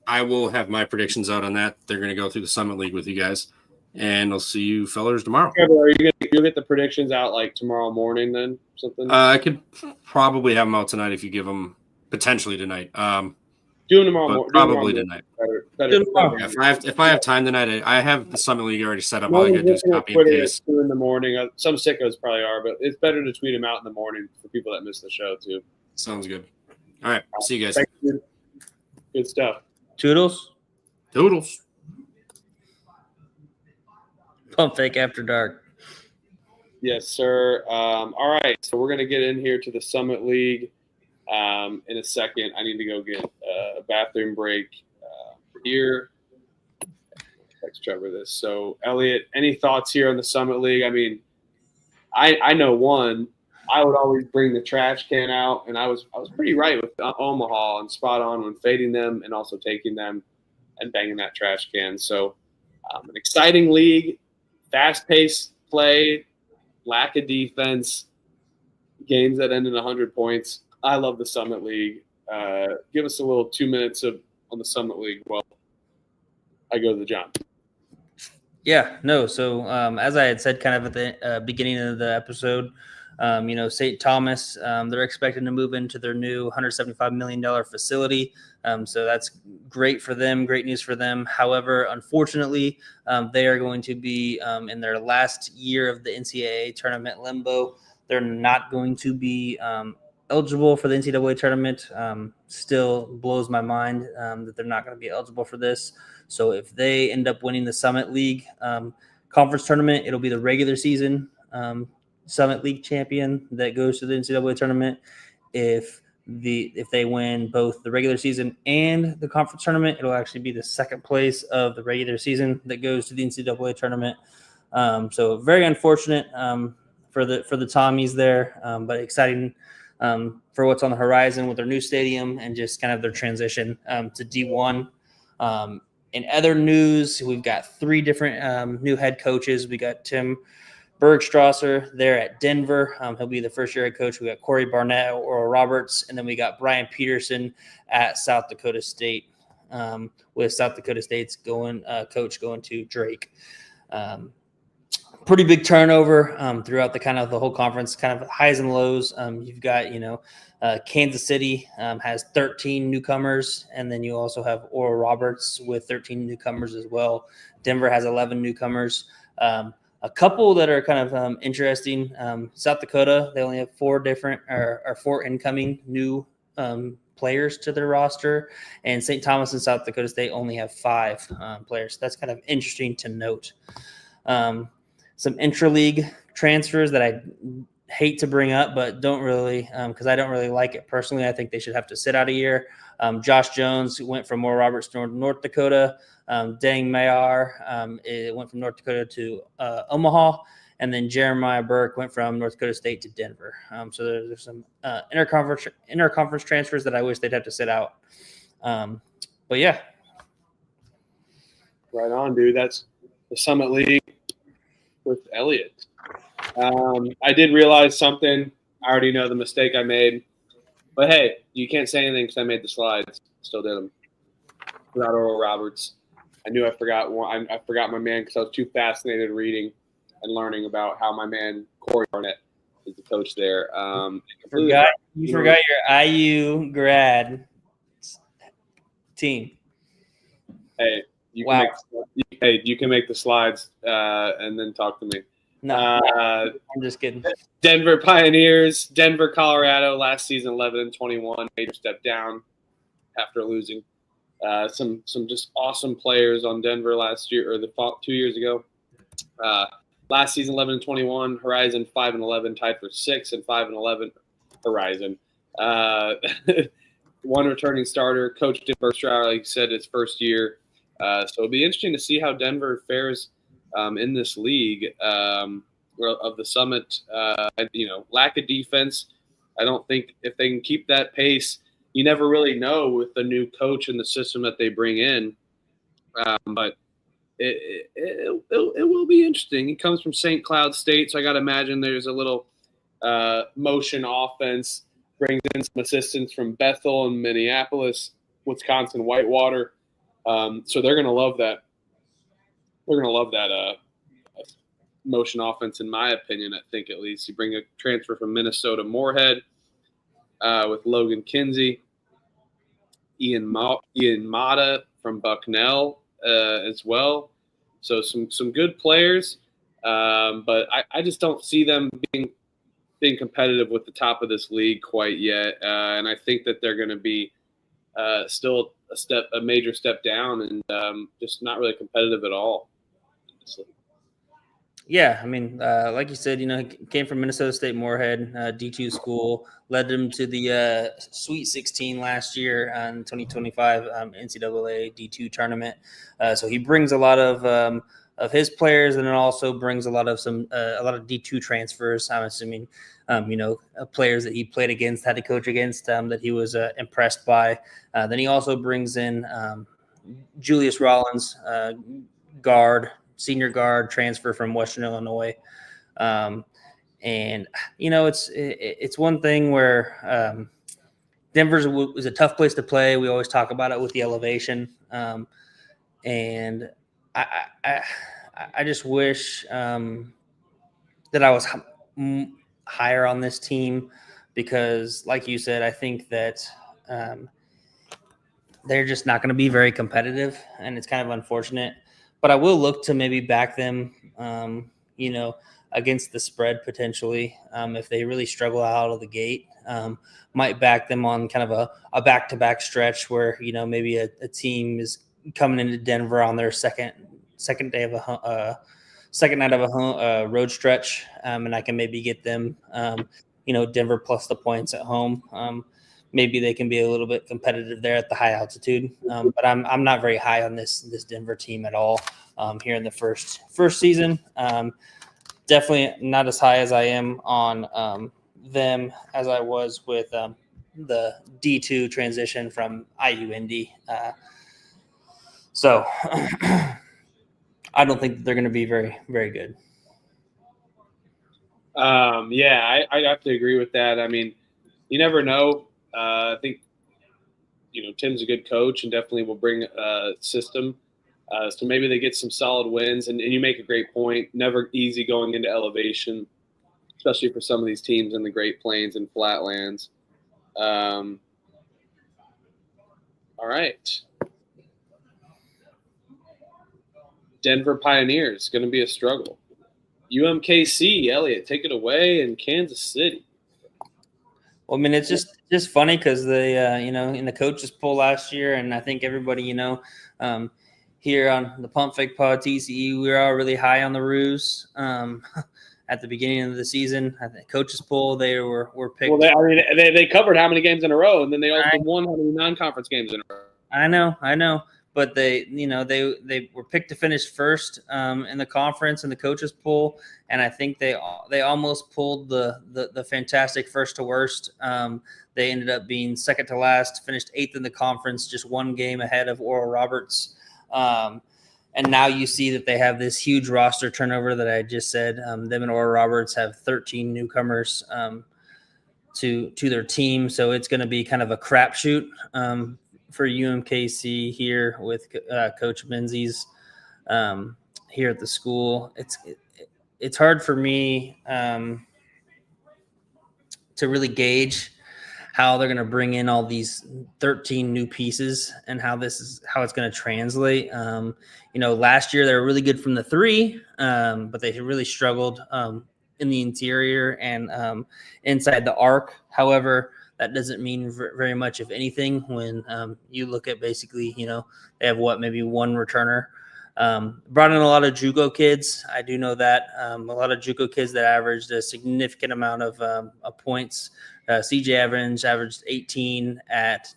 I will have my predictions out on that. They're going to go through the Summit League with you guys, and I'll see you fellers tomorrow. Are you'll get the predictions out like tomorrow morning then? Something? I could probably have them out tonight if you give them potentially tonight. Do them tomorrow morning. Probably tonight. Better. Yeah, if I have time tonight, I have the Summit League already set up. All I got to do is copy and paste. 2 in the morning. Some sickos probably are, but it's better to tweet them out in the morning for people that miss the show too. Sounds good. All right. See you guys. Thank you. Good stuff. Toodles. Toodles. Pump fake after dark. Yes, sir. All right. So we're going to get in here to the Summit League in a second. I need to go get a bathroom break here. Text Trevor this. So, Elliot, any thoughts here on the Summit League? I mean, I know one. I would always bring the trash can out, and I was pretty right with Omaha and spot on when fading them and also taking them and banging that trash can. So, an exciting league, fast-paced play, lack of defense, games that end in 100 points. I love the Summit League. Give us a little 2 minutes on the Summit League. Well, I go to the John. Yeah, no. So as I had said kind of at the beginning of the episode, St. Thomas, they're expecting to move into their new $175 million facility. So that's great for them, great news for them. However, unfortunately, they are going to be in their last year of the NCAA tournament limbo. They're not going to be eligible for the NCAA tournament. Still blows my mind that they're not going to be eligible for this. So if they end up winning the Summit League conference tournament, it'll be the regular season Summit League champion that goes to the NCAA tournament. If they win both the regular season and the conference tournament, it'll actually be the second place of the regular season that goes to the NCAA tournament. So very unfortunate for the Tommies there, but exciting for what's on the horizon with their new stadium and just kind of their transition to D1. In other news, we've got 3 different new head coaches. We got Tim Bergstrasser there at Denver. He'll be the first-year head coach. We got Corey Barnett, Oral Roberts, and then we got Brian Peterson at South Dakota State, with South Dakota State's coach going to Drake. Pretty big turnover throughout the whole conference, kind of highs and lows. You've got, Kansas City has 13 newcomers, and then you also have Oral Roberts with 13 newcomers as well. Denver has 11 newcomers. A couple that are kind of interesting. South Dakota, they only have 4 different or 4 incoming new players to their roster, and St. Thomas and South Dakota State only have 5 players. That's kind of interesting to note. Some intra-league transfers that I hate to bring up, but don't really because I don't really like it personally. I think they should have to sit out a year. Josh Jones went from Moore Roberts to North Dakota. Dang Mayar it went from North Dakota to Omaha, and then Jeremiah Burke went from North Dakota State to Denver. So there's some interconference transfers that I wish they'd have to sit out. But yeah, Right on, dude. That's the Summit League with Elliott. I did realize something. I already know the mistake I made. But, hey, you can't say anything because I made the slides. Still did them. Without Oral Roberts. I knew I forgot one. I forgot my man because I was too fascinated reading and learning about how my man Corey Barnett is the coach there. You forgot your IU grad team. Hey, you can make the slides and then talk to me. No, I'm just kidding. Denver Pioneers, Denver, Colorado, last season 11-21, major step down after losing. Some just awesome players on Denver last year or 2 years ago. Last season 11-21, Horizon 5-11, tied for 6th, and 5-11 Horizon. One returning starter, Coach Tim Berkshire, like you said, his first year. So it'll be interesting to see how Denver fares in this league of the Summit. Lack of defense. I don't think if they can keep that pace, you never really know with the new coach and the system that they bring in. But it will be interesting. He comes from St. Cloud State, so I got to imagine there's a little motion offense. Brings in some assistance from Bethel and Minneapolis, Wisconsin, Whitewater. So they're going to love that. They're going to love that motion offense, in my opinion, I think at least. You bring a transfer from Minnesota, Moorhead, with Logan Kinsey, Ian Mata from Bucknell as well. So some good players, but I just don't see them being competitive with the top of this league quite yet. And I think that they're going to be still a major step down and just not really competitive at all. Yeah, I mean, like you said, he came from Minnesota State Moorhead, D2 school, led them to the Sweet 16 last year in 2025 NCAA D2 tournament. So he brings a lot of his players, and it also brings a lot of D2 transfers. I'm assuming, players that he played against, had to coach against, that he was impressed by. Then he also brings in Julius Rollins, senior guard transfer from Western Illinois. And it's one thing where Denver's is a tough place to play. We always talk about it with the elevation. And I just wish that I was higher on this team because, like you said, I think that they're just not going to be very competitive, and it's kind of unfortunate. But I will look to maybe back them, against the spread potentially. If they really struggle out of the gate, might back them on kind of a back-to-back stretch where, maybe a team is coming into Denver on their second night of a road stretch, and I can maybe get them, Denver plus the points at home. Maybe they can be a little bit competitive there at the high altitude, but I'm not very high on this Denver team at all here in the first season. Definitely not as high as I am on them as I was with the D2 transition from IU Indy. So I don't think that they're going to be very, very good. I'd have to agree with that. I mean, you never know. I think, Tim's a good coach and definitely will bring a system. So maybe they get some solid wins. And you make a great point. Never easy going into elevation, especially for some of these teams in the Great Plains and Flatlands. All right. Denver Pioneers, going to be a struggle. UMKC, Elliot, take it away in Kansas City. Well, I mean, it's just funny because they, in the coaches poll last year, and I think everybody, here on the Pump Fake Pod TCE, we were all really high on the Roos at the beginning of the season. I think coaches poll, they were picked. Well, they covered how many games in a row, and then they also won how many non-conference games in a row. I know. But they were picked to finish first in the conference in the coaches poll, and I think they almost pulled the fantastic first to worst. They ended up being second to last, finished 8th in the conference, just one game ahead of Oral Roberts. And now you see that they have this huge roster turnover that I just said. Them and Oral Roberts have 13 newcomers to their team, so it's going to be kind of a crapshoot for UMKC here with Coach Menzies here at the school. It's hard for me to really gauge how they're going to bring in all these 13 new pieces and how it's going to translate. Last year they were really good from the 3, but they really struggled in the interior and inside the arc. However, that doesn't mean very much, if anything, when you look at basically, they have maybe one returner. Brought in a lot of JUCO kids. I do know that a lot of JUCO kids that averaged a significant amount of points. CJ Evans averaged 18 at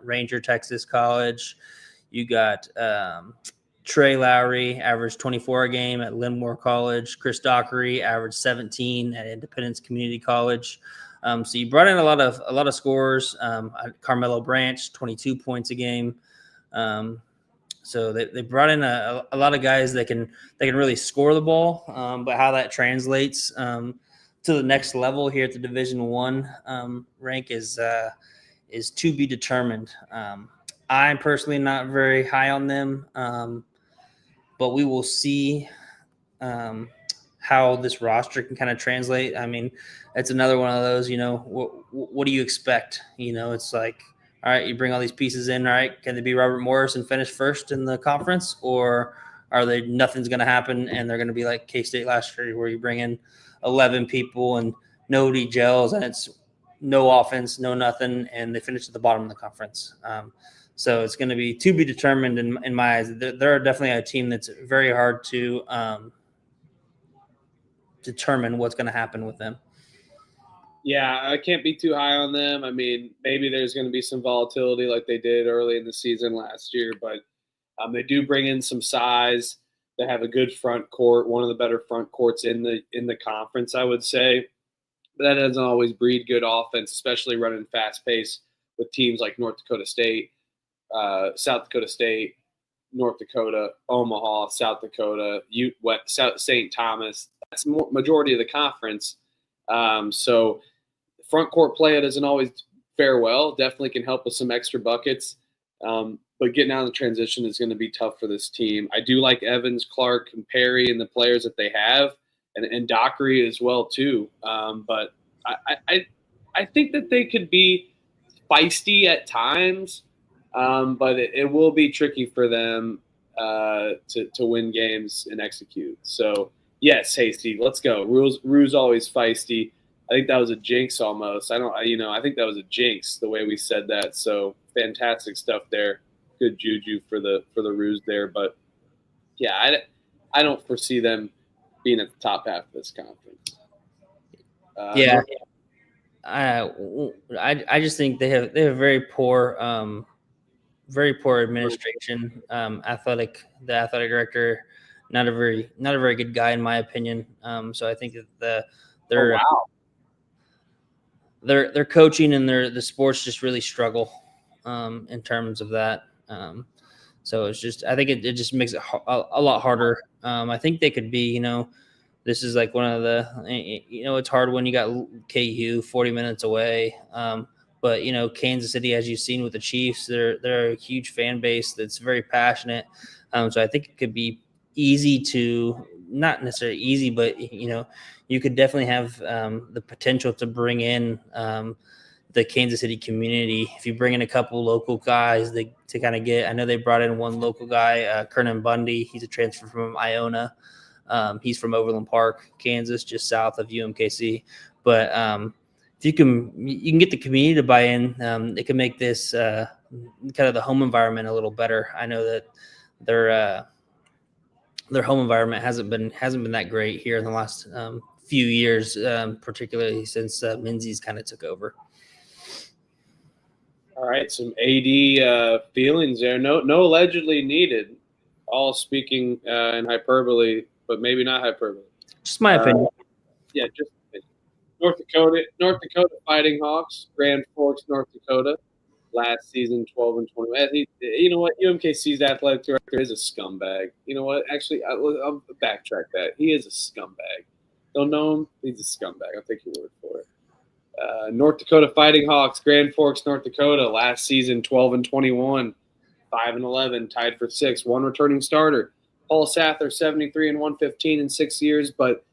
Ranger Texas College. You got Trey Lowry averaged 24 a game at Linmore College. Chris Dockery averaged 17 at Independence Community College. So you brought in a lot of scorers. Carmelo Branch, 22 points a game. So they brought in a lot of guys that can really score the ball. But how that translates to the next level here at the Division I rank is to be determined. I'm personally not very high on them, but we will see how this roster can kind of translate. I mean, it's another one of those, what do you expect? It's like, all right, you bring all these pieces in. All right, can they be Robert Morris and finish first in the conference? Or are they nothing's going to happen and they're going to be like K-State last year where you bring in 11 people and nobody gels and it's no offense, no nothing, and they finish at the bottom of the conference. So it's going to be determined in my eyes. They're definitely a team that's very hard to determine what's going to happen with them. Yeah, I can't be too high on them. I mean, maybe there's going to be some volatility like they did early in the season last year, but they do bring in some size. They have a good front court, one of the better front courts in the conference, I would say. But that doesn't always breed good offense, especially running fast pace with teams like North Dakota State, South Dakota State, North Dakota, Omaha, South Dakota, St. Thomas. That's majority of the conference. So front court play doesn't always fare well. Definitely can help with some extra buckets. But getting out of the transition is going to be tough for this team. I do like Evans, Clark, and Perry and the players that they have, and Dockery as well too. But I think that they could be feisty at times, but it will be tricky for them to win games and execute. So yes, hey Steve, let's go. Rue's always feisty. I think that was a jinx almost. I think that was a jinx the way we said that. So fantastic stuff there. Good juju for the Roos there, but yeah, I don't foresee them being at the top half of this conference. I just think they have very poor administration. The athletic director, not a very good guy in my opinion. So I think that their coaching and the sports just really struggle in terms of that. So it's just, I think it just makes it a lot harder. I think they could be, this is like one of the, it's hard when you got KU 40 minutes away. But, Kansas City, as you've seen with the Chiefs, they're a huge fan base that's very passionate. So I think it could be easy to, not necessarily easy, but, you could definitely have the potential to bring in the Kansas City community. If you bring in a couple local guys to kind of get, I know they brought in one local guy, Kernan Bundy. He's a transfer from Iona. He's from Overland Park, Kansas, just south of UMKC. But if you can get the community to buy in, it can make this kind of the home environment a little better. I know that their home environment hasn't been that great here in the last few years, particularly since Menzies kind of took over. All right, some AD feelings there. No allegedly needed. All speaking in hyperbole, but maybe not hyperbole. Just my opinion. Yeah, just North Dakota Fighting Hawks, Grand Forks, North Dakota. Last season, 12-20. You know what? UMKC's athletic director is a scumbag. You know what? Actually, I'll backtrack that. He is a scumbag. Don't know him? He's a scumbag. I'll take your word for it. North Dakota Fighting Hawks, Grand Forks, North Dakota. Last season, 12-21, 5-11, tied for 6th. One returning starter. Paul Sather, 73-115 in 6 years, but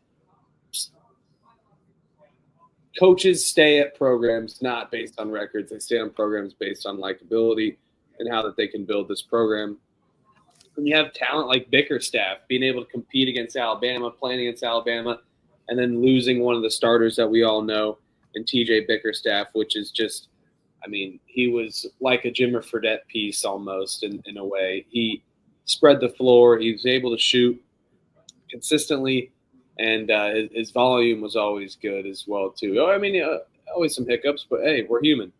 coaches stay at programs not based on records. They stay on programs based on likability and how that they can build this program. When you have talent like Bickerstaff, being able to compete against Alabama, playing against Alabama, and then losing one of the starters that we all know in TJ Bickerstaff, which is just, I mean, he was like a Jimmer Fredette piece almost in a way. He spread the floor. He was able to shoot consistently. And his volume was always good as well, too. I mean, always some hiccups, but, hey, we're human.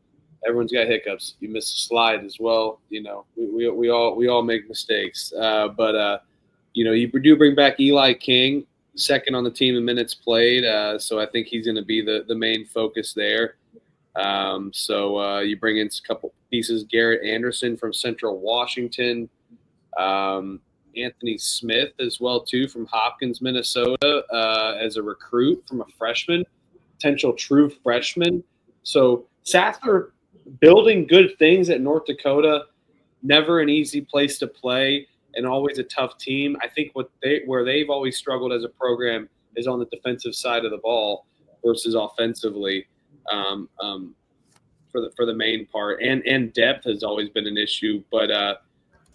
Everyone's got hiccups. You miss a slide as well. You know, we all make mistakes. But you do bring back Eli King, second on the team in minutes played. So I think he's going to be the main focus there. So you bring in a couple pieces. Garrett Anderson from Central Washington. Anthony Smith as well, too, from Hopkins, Minnesota, as a recruit from a freshman, potential true freshman. So Sather building good things at North Dakota, never an easy place to play and always a tough team. I think where they've always struggled as a program is on the defensive side of the ball versus offensively for the main part. And depth has always been an issue, but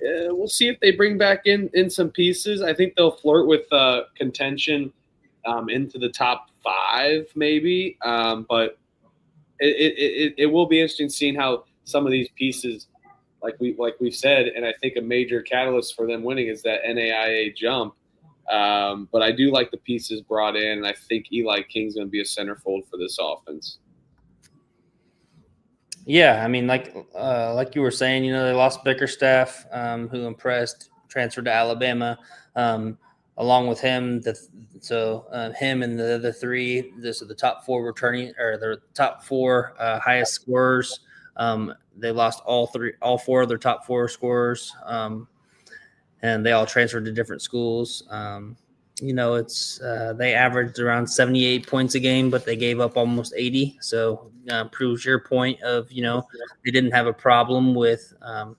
we'll see if they bring back in some pieces. I think they'll flirt with contention into the top 5 maybe, but it will be interesting seeing how some of these pieces, like we've said, and I think a major catalyst for them winning is that NAIA jump. But I do like the pieces brought in, and I think Eli King's going to be a centerfold for this offense. Yeah, I mean, like you were saying, they lost Bickerstaff, who impressed, transferred to Alabama. Along with him, him and the other 3, the top 4 returning, or the top 4 highest scorers. They lost all 4 of their top 4 scorers, and they all transferred to different schools. It's they averaged around 78 points a game, but they gave up almost 80. So proves your point of, they didn't have a problem with on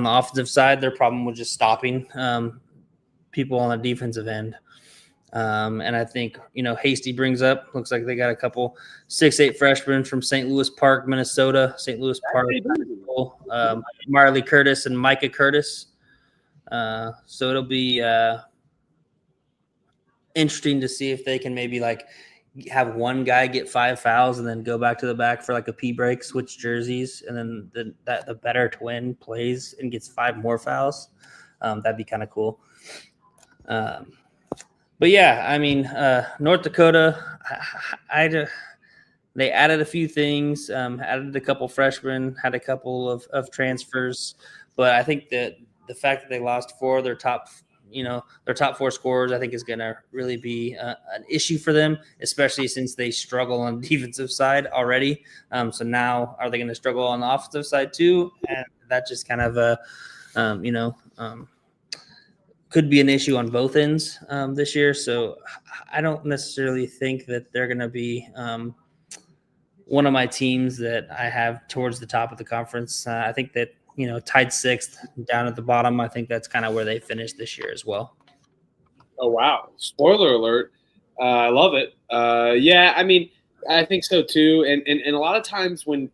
the offensive side. Their problem was just stopping people on the defensive end. And I think, Hasty brings up, looks like they got a couple 6'8" freshmen from St. Louis Park, Minnesota, St. Louis Park, Marley Curtis and Micah Curtis. So it'll be interesting to see if they can maybe have one guy get 5 fouls and then go back to the back for a pee break, switch jerseys, and then the better twin plays and gets 5 more fouls. That'd be kind of cool. But yeah, I mean, North Dakota, they added a few things, added a couple freshmen, had a couple of transfers, but I think that the fact that they lost 4 of their top 4 scorers, I think is going to really be an issue for them, especially since they struggle on the defensive side already. So now are they going to struggle on the offensive side too? And that just kind of could be an issue on both ends this year. So I don't necessarily think that they're going to be one of my teams that I have towards the top of the conference. I think that, tied 6th down at the bottom. I think that's kind of where they finished this year as well. Oh, wow. Spoiler alert. I love it. Yeah, I mean, I think so too. And a lot of times when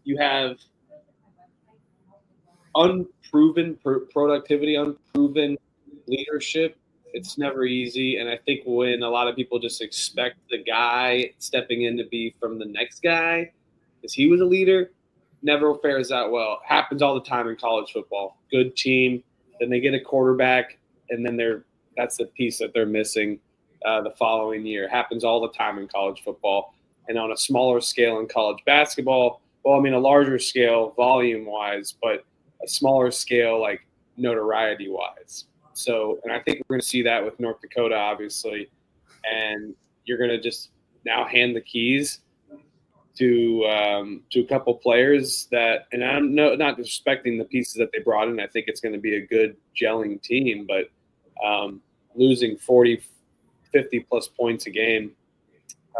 you have unproven productivity, unproven leadership, It's never easy, and I think when a lot of people just expect the guy stepping in to be from the next guy, because he was a leader, never fares out well. Happens all the time in college football. Good team, then they get a quarterback, and then that's the piece that they're missing the following year. Happens all the time in college football, and on a smaller scale in college basketball. Well, I mean a larger scale volume-wise, but a smaller scale like notoriety-wise. So, and I think we're going to see that with North Dakota, obviously, and you're going to just now hand the keys to a couple players that, and I'm not disrespecting the pieces that they brought in. I think it's going to be a good gelling team, but losing 40, 50 plus points a game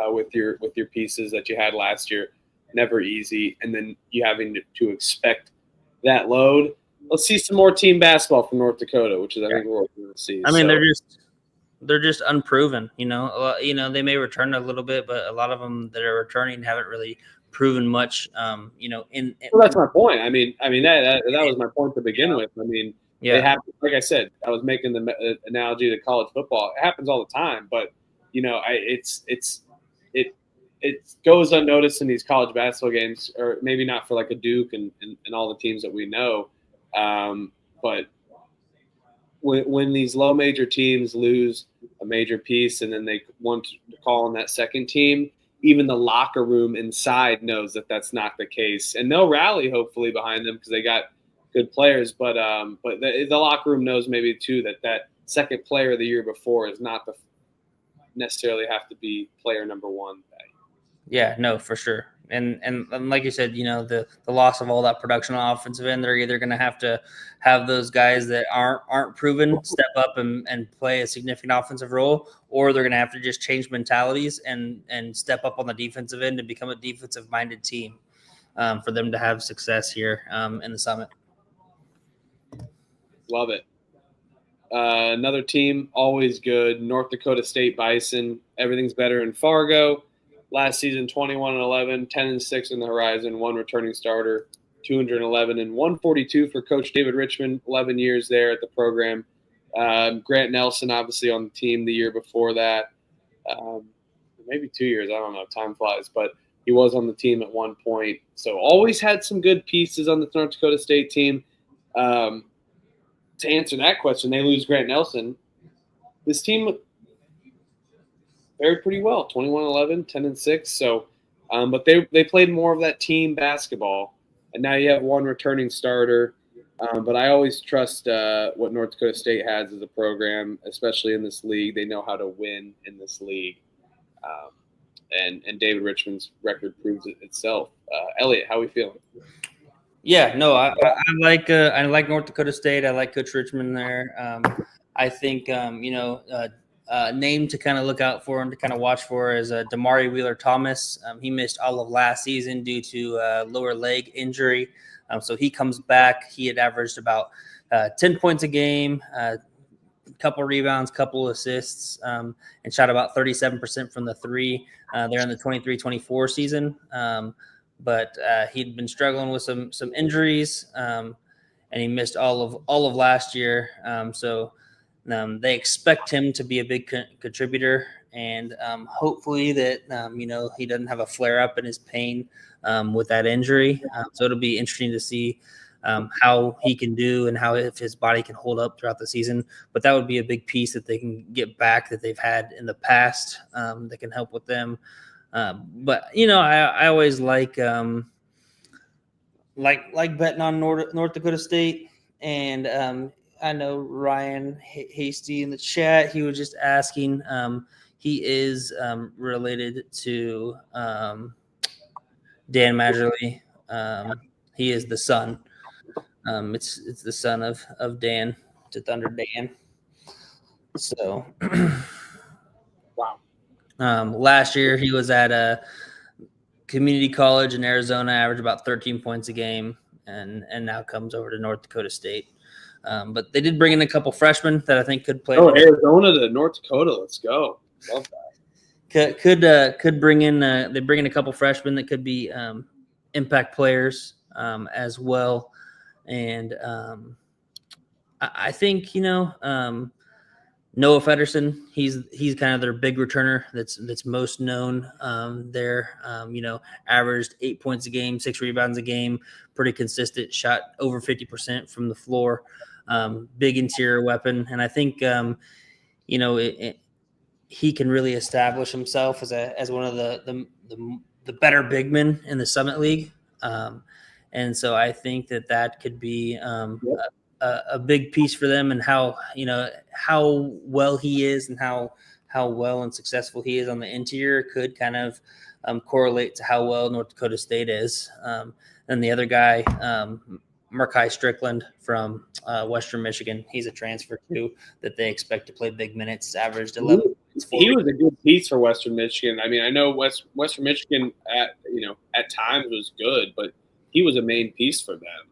with your pieces that you had last year, never easy, and then you having to expect that load. Let's see some more team basketball from North Dakota, which is I think we're going to see. I mean, they're just unproven. You know, they may return a little bit, but a lot of them that are returning haven't really proven much. Well, that's my point. I mean that was my point to begin with. I mean, they have, like I said, I was making the analogy to college football. It happens all the time, but it goes unnoticed in these college basketball games, or maybe not for like a Duke and all the teams that we know. But when these low major teams lose a major piece and then they want to call on that second team, even the locker room inside knows that that's not the case, and they'll rally hopefully behind them because they got good players. But the locker room knows maybe too that second player the year before is not necessarily have to be player number one. Yeah, no, for sure. And like you said, the loss of all that production on offensive end, they're either going to have those guys that aren't proven step up and play a significant offensive role, or they're going to have to just change mentalities and step up on the defensive end and become a defensive-minded team for them to have success here in the Summit. Love it. Another team, always good, North Dakota State Bison. Everything's better in Fargo. Last season, 21-11, 10-6 in the horizon, one returning starter, 211 and 142 for Coach David Richmond, 11 years there at the program. Grant Nelson, obviously, on the team the year before that. Maybe 2 years, I don't know, time flies, but he was on the team at one point. So always had some good pieces on the North Dakota State team. To answer that question, they lose Grant Nelson. This team fared pretty well, 21-11, 10-6. So, but they played more of that team basketball, and now you have one returning starter. But I always trust what North Dakota State has as a program, especially in this league. They know how to win in this league, and David Richmond's record proves it itself. Elliot, how are we feeling? Yeah, no, I like North Dakota State. I like Coach Richmond there. I think name to kind of look out for and to kind of watch for is Damari Wheeler-Thomas. He missed all of last season due to lower leg injury. So he comes back. He had averaged about 10 points a game, a couple rebounds, couple assists, and shot about 37% from the three there in the 23-24 season. But he'd been struggling with some injuries, and he missed all of last year. So they expect him to be a big contributor, and hopefully that he doesn't have a flare up in his pain with that injury. So it'll be interesting to see how he can do and if his body can hold up throughout the season. But that would be a big piece that they can get back that they've had in the past that can help with them. But I always like betting on North Dakota State, and I know Ryan Hasty in the chat. He was just asking. He is related to Dan Majerle. He is the son. It's the son of Dan, to Thunder Dan. So, wow. Last year he was at a community college in Arizona, averaged about 13 points a game, and now comes over to North Dakota State. But they did bring in a couple freshmen that I think could play. Oh, Arizona to North Dakota, let's go. Love that. Could bring in they bring in a couple freshmen that could be impact players as well, and I think Noah Federson, he's kind of their big returner that's most known there. Averaged 8 points a game, 6 rebounds a game, pretty consistent, shot over 50% from the floor. Big interior weapon, and I think he can really establish himself as one of the better big men in the Summit League. And so I think that could be a big piece for them, and how well he is and how well and successful he is on the interior could kind of correlate to how well North Dakota State is. And the other guy, Markai Strickland from Western Michigan, he's a transfer too that they expect to play big minutes. Averaged 11. He was a good piece for Western Michigan. I mean, I know Western Michigan at times was good, but he was a main piece for them.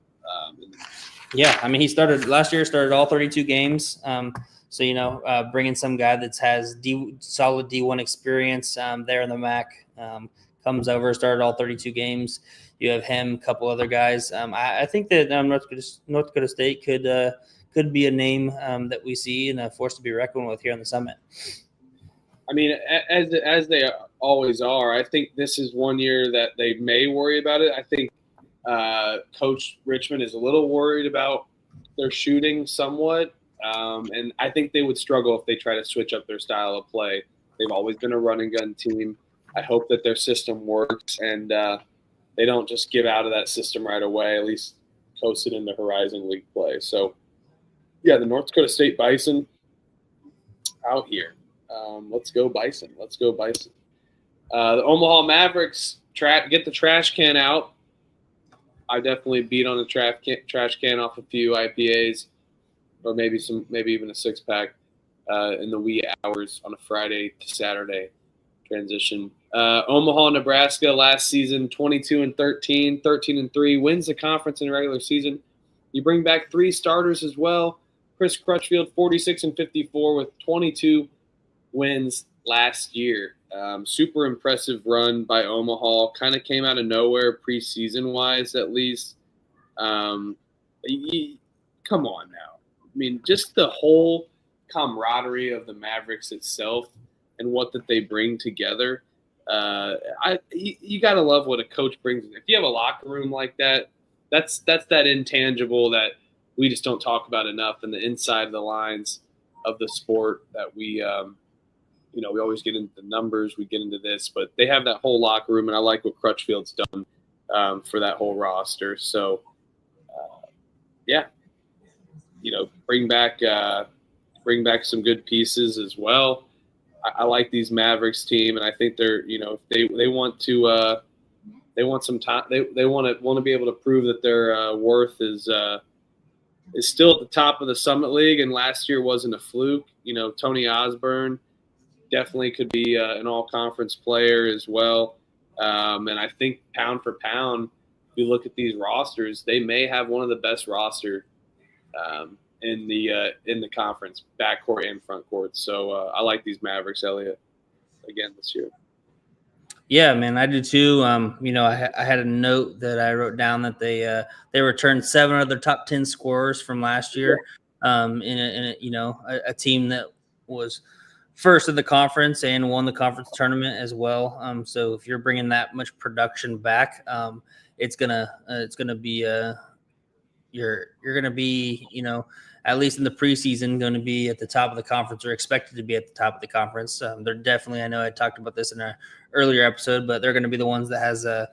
Yeah, I mean, he started last year, started all 32 games. Bringing some guy that has solid D1 experience there in the MAC, comes over, started all 32 games. You have him, a couple other guys. I think that North Dakota State could be a name that we see and a force to be reckoned with here on the Summit. I mean, as they always are, I think this is one year that they may worry about it. I think Coach Richmond is a little worried about their shooting somewhat, and I think they would struggle if they try to switch up their style of play. They've always been a run and gun team. I hope that their system works and they don't just give out of that system right away, at least coast it into Horizon League play. So, yeah, the North Dakota State Bison out here. Let's go Bison. Let's go Bison. The Omaha Mavericks, get the trash can out. I definitely beat on the trash can off a few IPAs, or maybe even a 6-pack in the wee hours on a Friday to Saturday transition. Omaha, Nebraska, last season 22-13, 13-3, wins the conference in the regular season. You bring back 3 starters as well. Chris Crutchfield, 46-54 with 22 wins last year. Super impressive run by Omaha. Kind of came out of nowhere preseason-wise, at least. Come on now. I mean, just the whole camaraderie of the Mavericks itself and what that they bring together. You got to love what a coach brings. If you have a locker room like that, that's that intangible that we just don't talk about enough, and the inside of the lines of the sport that we we always get into the numbers, we get into this, but they have that whole locker room, and I like what Crutchfield's done for that whole roster. So, bring back some good pieces as well. I like these Mavericks team, and I think they're if they want to they want some time. They want to be able to prove that their worth is still at the top of the Summit League, and last year wasn't a fluke. Tony Osborne definitely could be an all-conference player as well. And I think pound for pound, if you look at these rosters, they may have one of the best roster in the conference, backcourt and frontcourt. So I like these Mavericks, Elliot, again this year. Yeah, man, I do too. I had a note that I wrote down that they returned 7 of their top 10 scorers from last year in a team that was first in the conference and won the conference tournament as well. So if you're bringing that much production back, it's gonna be you're gonna be at least in the preseason going to be at the top of the conference, or expected to be at the top of the conference. They're definitely, I know I talked about this in an earlier episode, but they're going to be the ones that has a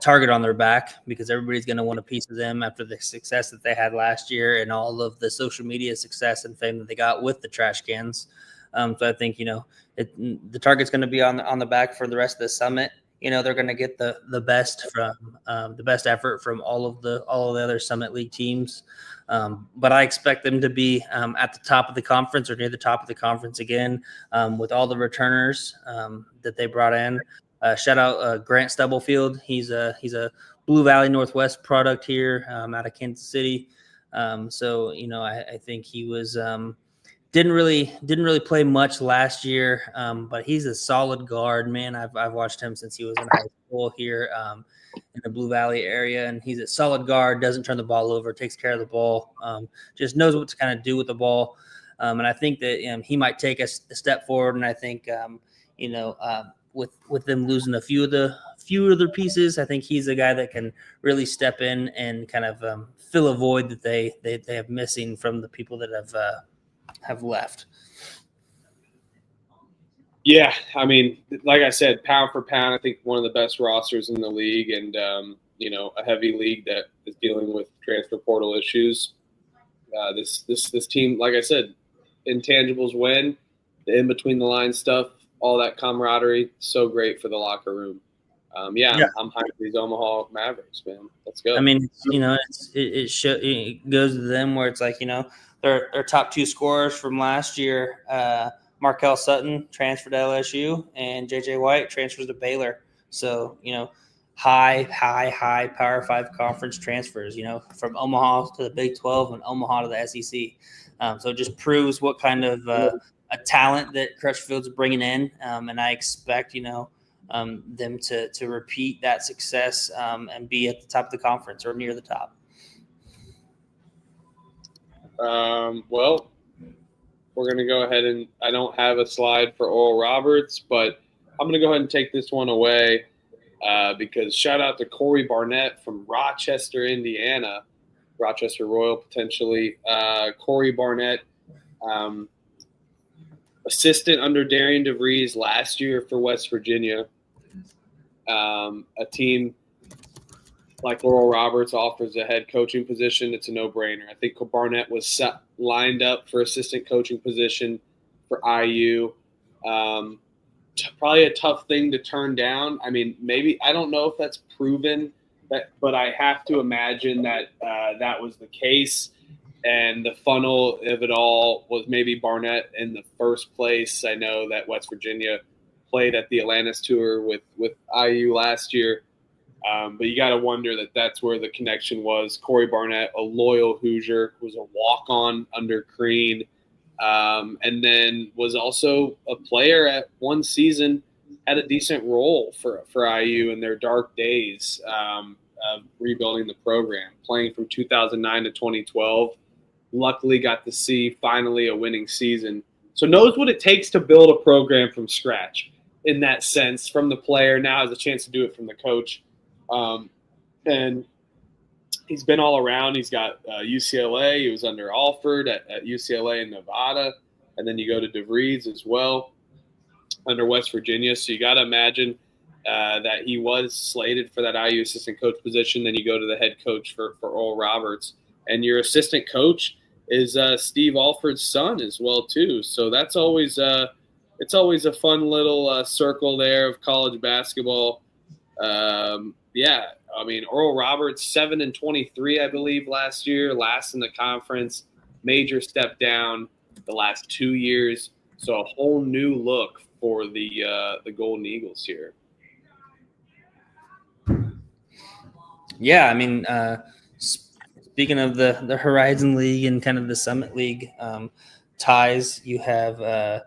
target on their back, because everybody's going to want a piece of them after the success that they had last year and all of the social media success and fame that they got with the trash cans. So I think, the target's going to be on the back for the rest of the Summit. They're going to get the best from the best effort from all of the other Summit League teams. But I expect them to be at the top of the conference or near the top of the conference again, with all the returners that they brought in. Shout out Grant Stubblefield. He's a Blue Valley Northwest product here out of Kansas City. So I think he was didn't really play much last year, but he's a solid guard, man. I've watched him since he was in high school here in the Blue Valley area, and he's a solid guard, doesn't turn the ball over, takes care of the ball, just knows what to kind of do with the ball. And I think that he might take a step forward. And I think, with them losing a few other pieces, I think he's a guy that can really step in and kind of fill a void that they have missing from the people that have left. Yeah, I mean, like I said, pound for pound, I think one of the best rosters in the league, and a heavy league that is dealing with transfer portal issues. This team, like I said, intangibles win, the in between the line stuff, all that camaraderie, so great for the locker room. I'm hyped for these Omaha Mavericks, man. Let's go. I mean, it goes to them where it's like, their top two scorers from last year, Markel Sutton transferred to LSU, and JJ White transfers to Baylor. So, high Power 5 conference transfers, from Omaha to the Big 12 and Omaha to the SEC. So it just proves what kind of a talent that Crutchfield's bringing in. And I expect, them to repeat that success and be at the top of the conference or near the top. Well, we're going to go ahead and I don't have a slide for Oral Roberts, but I'm going to go ahead and take this one away because shout out to Corey Barnett from Rochester, Indiana, Rochester Royal potentially. Corey Barnett, assistant under Darian DeVries last year for West Virginia. A team like Oral Roberts offers a head coaching position. It's a no-brainer. I think Barnett was lined up for assistant coaching position for IU. Probably a tough thing to turn down. I mean, maybe I don't know if that's proven, but I have to imagine that that was the case. And the funnel of it all was maybe Barnett in the first place. I know that West Virginia played at the Atlantis Tour with IU last year. But you got to wonder that that's where the connection was. Corey Barnett, a loyal Hoosier, was a walk-on under Crean, and then was also a player at one season, had a decent role for IU in their dark days of rebuilding the program, playing from 2009 to 2012. Luckily got to see finally a winning season. So knows what it takes to build a program from scratch in that sense from the player. Now has a chance to do it from the coach. And he's been all around. He's got UCLA. He was under Alford at UCLA in Nevada. And then you go to DeVries as well under West Virginia. So you got to imagine that he was slated for that IU assistant coach position. Then you go to the head coach for Oral Roberts. And your assistant coach is Steve Alford's son as well, too. So that's always it's always a fun little circle there of college basketball. Yeah, I mean, Oral Roberts, 7-23, I believe, last year, last in the conference, major step down the last 2 years. So a whole new look for the Golden Eagles here. Yeah, I mean, speaking of the Horizon League and kind of the Summit League ties, you have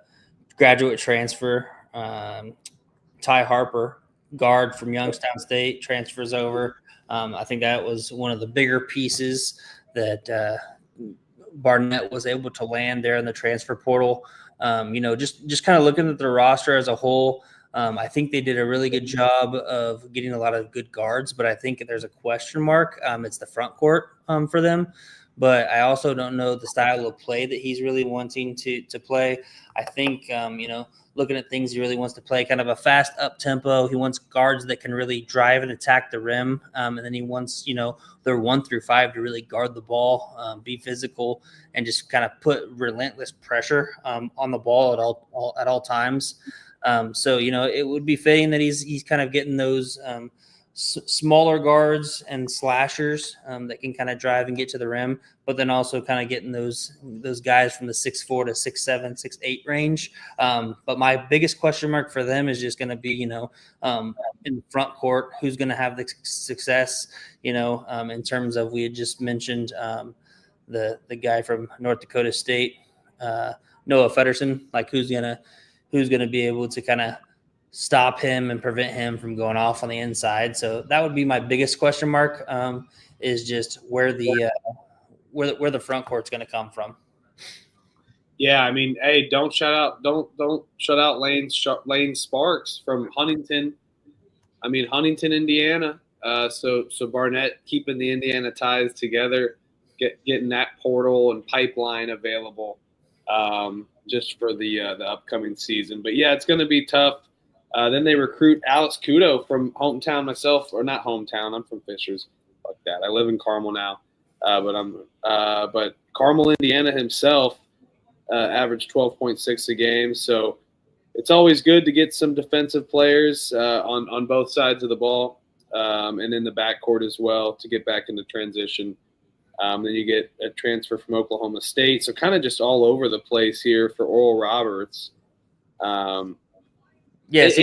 graduate transfer, Ty Harper, guard from Youngstown State, transfers over. I think that was one of the bigger pieces that Barnett was able to land there in the transfer portal. Just kind of looking at the roster as a whole, I think they did a really good job of getting a lot of good guards, but I think there's a question mark. It's the front court for them. But I also don't know the style of play that he's really wanting to play. I think, looking at things he really wants to play kind of a fast up tempo. He wants guards that can really drive and attack the rim. And then he wants, their 1 through 5 to really guard the ball, be physical, and just kind of put relentless pressure on the ball at all times. So, it would be fitting that he's kind of getting those smaller guards and slashers that can kind of drive and get to the rim, but then also kind of getting those guys from the 6'4" to 6'7", 6'8" range. But my biggest question mark for them is just going to be, in the front court, who's going to have the success, in terms of, we had just mentioned the guy from North Dakota State, Noah Feddersen, like who's going to be able to kind of stop him and prevent him from going off on the inside. So that would be my biggest question mark, is just where the front court's going to come from. Yeah, I mean, hey, don't shut out Lane Sparks from Huntington. I mean, Huntington, Indiana. So Barnett keeping the Indiana ties together, getting that portal and pipeline available just for the upcoming season. But yeah, it's going to be tough. Then they recruit Alex Kudo from hometown myself, or not hometown. I'm from Fishers. Fuck that. I live in Carmel now, but Carmel, Indiana himself. Averaged 12.6 a game. So it's always good to get some defensive players on both sides of the ball and in the backcourt as well to get back into transition. Then you get a transfer from Oklahoma State. So kind of just all over the place here for Oral Roberts. Yes,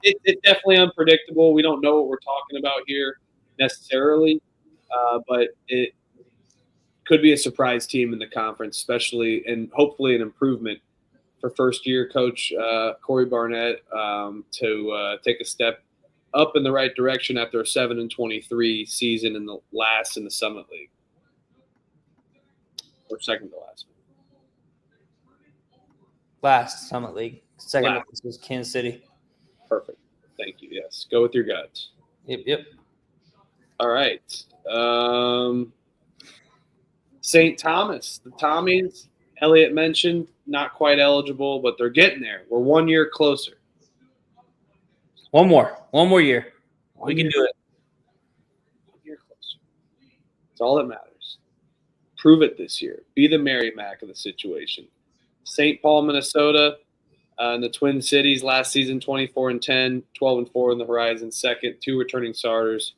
it's definitely unpredictable. We don't know what we're talking about here necessarily, but it could be a surprise team in the conference, especially and hopefully an improvement for first-year coach Corey Barnett to take a step up in the right direction after a 7-23 season in the last in the Summit League, or second to last. Last Summit League, second Last. last was Kansas City. Perfect. Thank you. Yes, go with your guts. Yep. All right. St. Thomas, the Tommies, Elliot mentioned, not quite eligible, but they're getting there. We're 1 year closer. One more year. We can do it. 1 year closer. That's all that matters. Prove it this year. Be the Mary Mac of the situation. St. Paul, Minnesota, in the Twin Cities last season, 24-10, 12-4 in the Horizon. Second, 2 returning starters.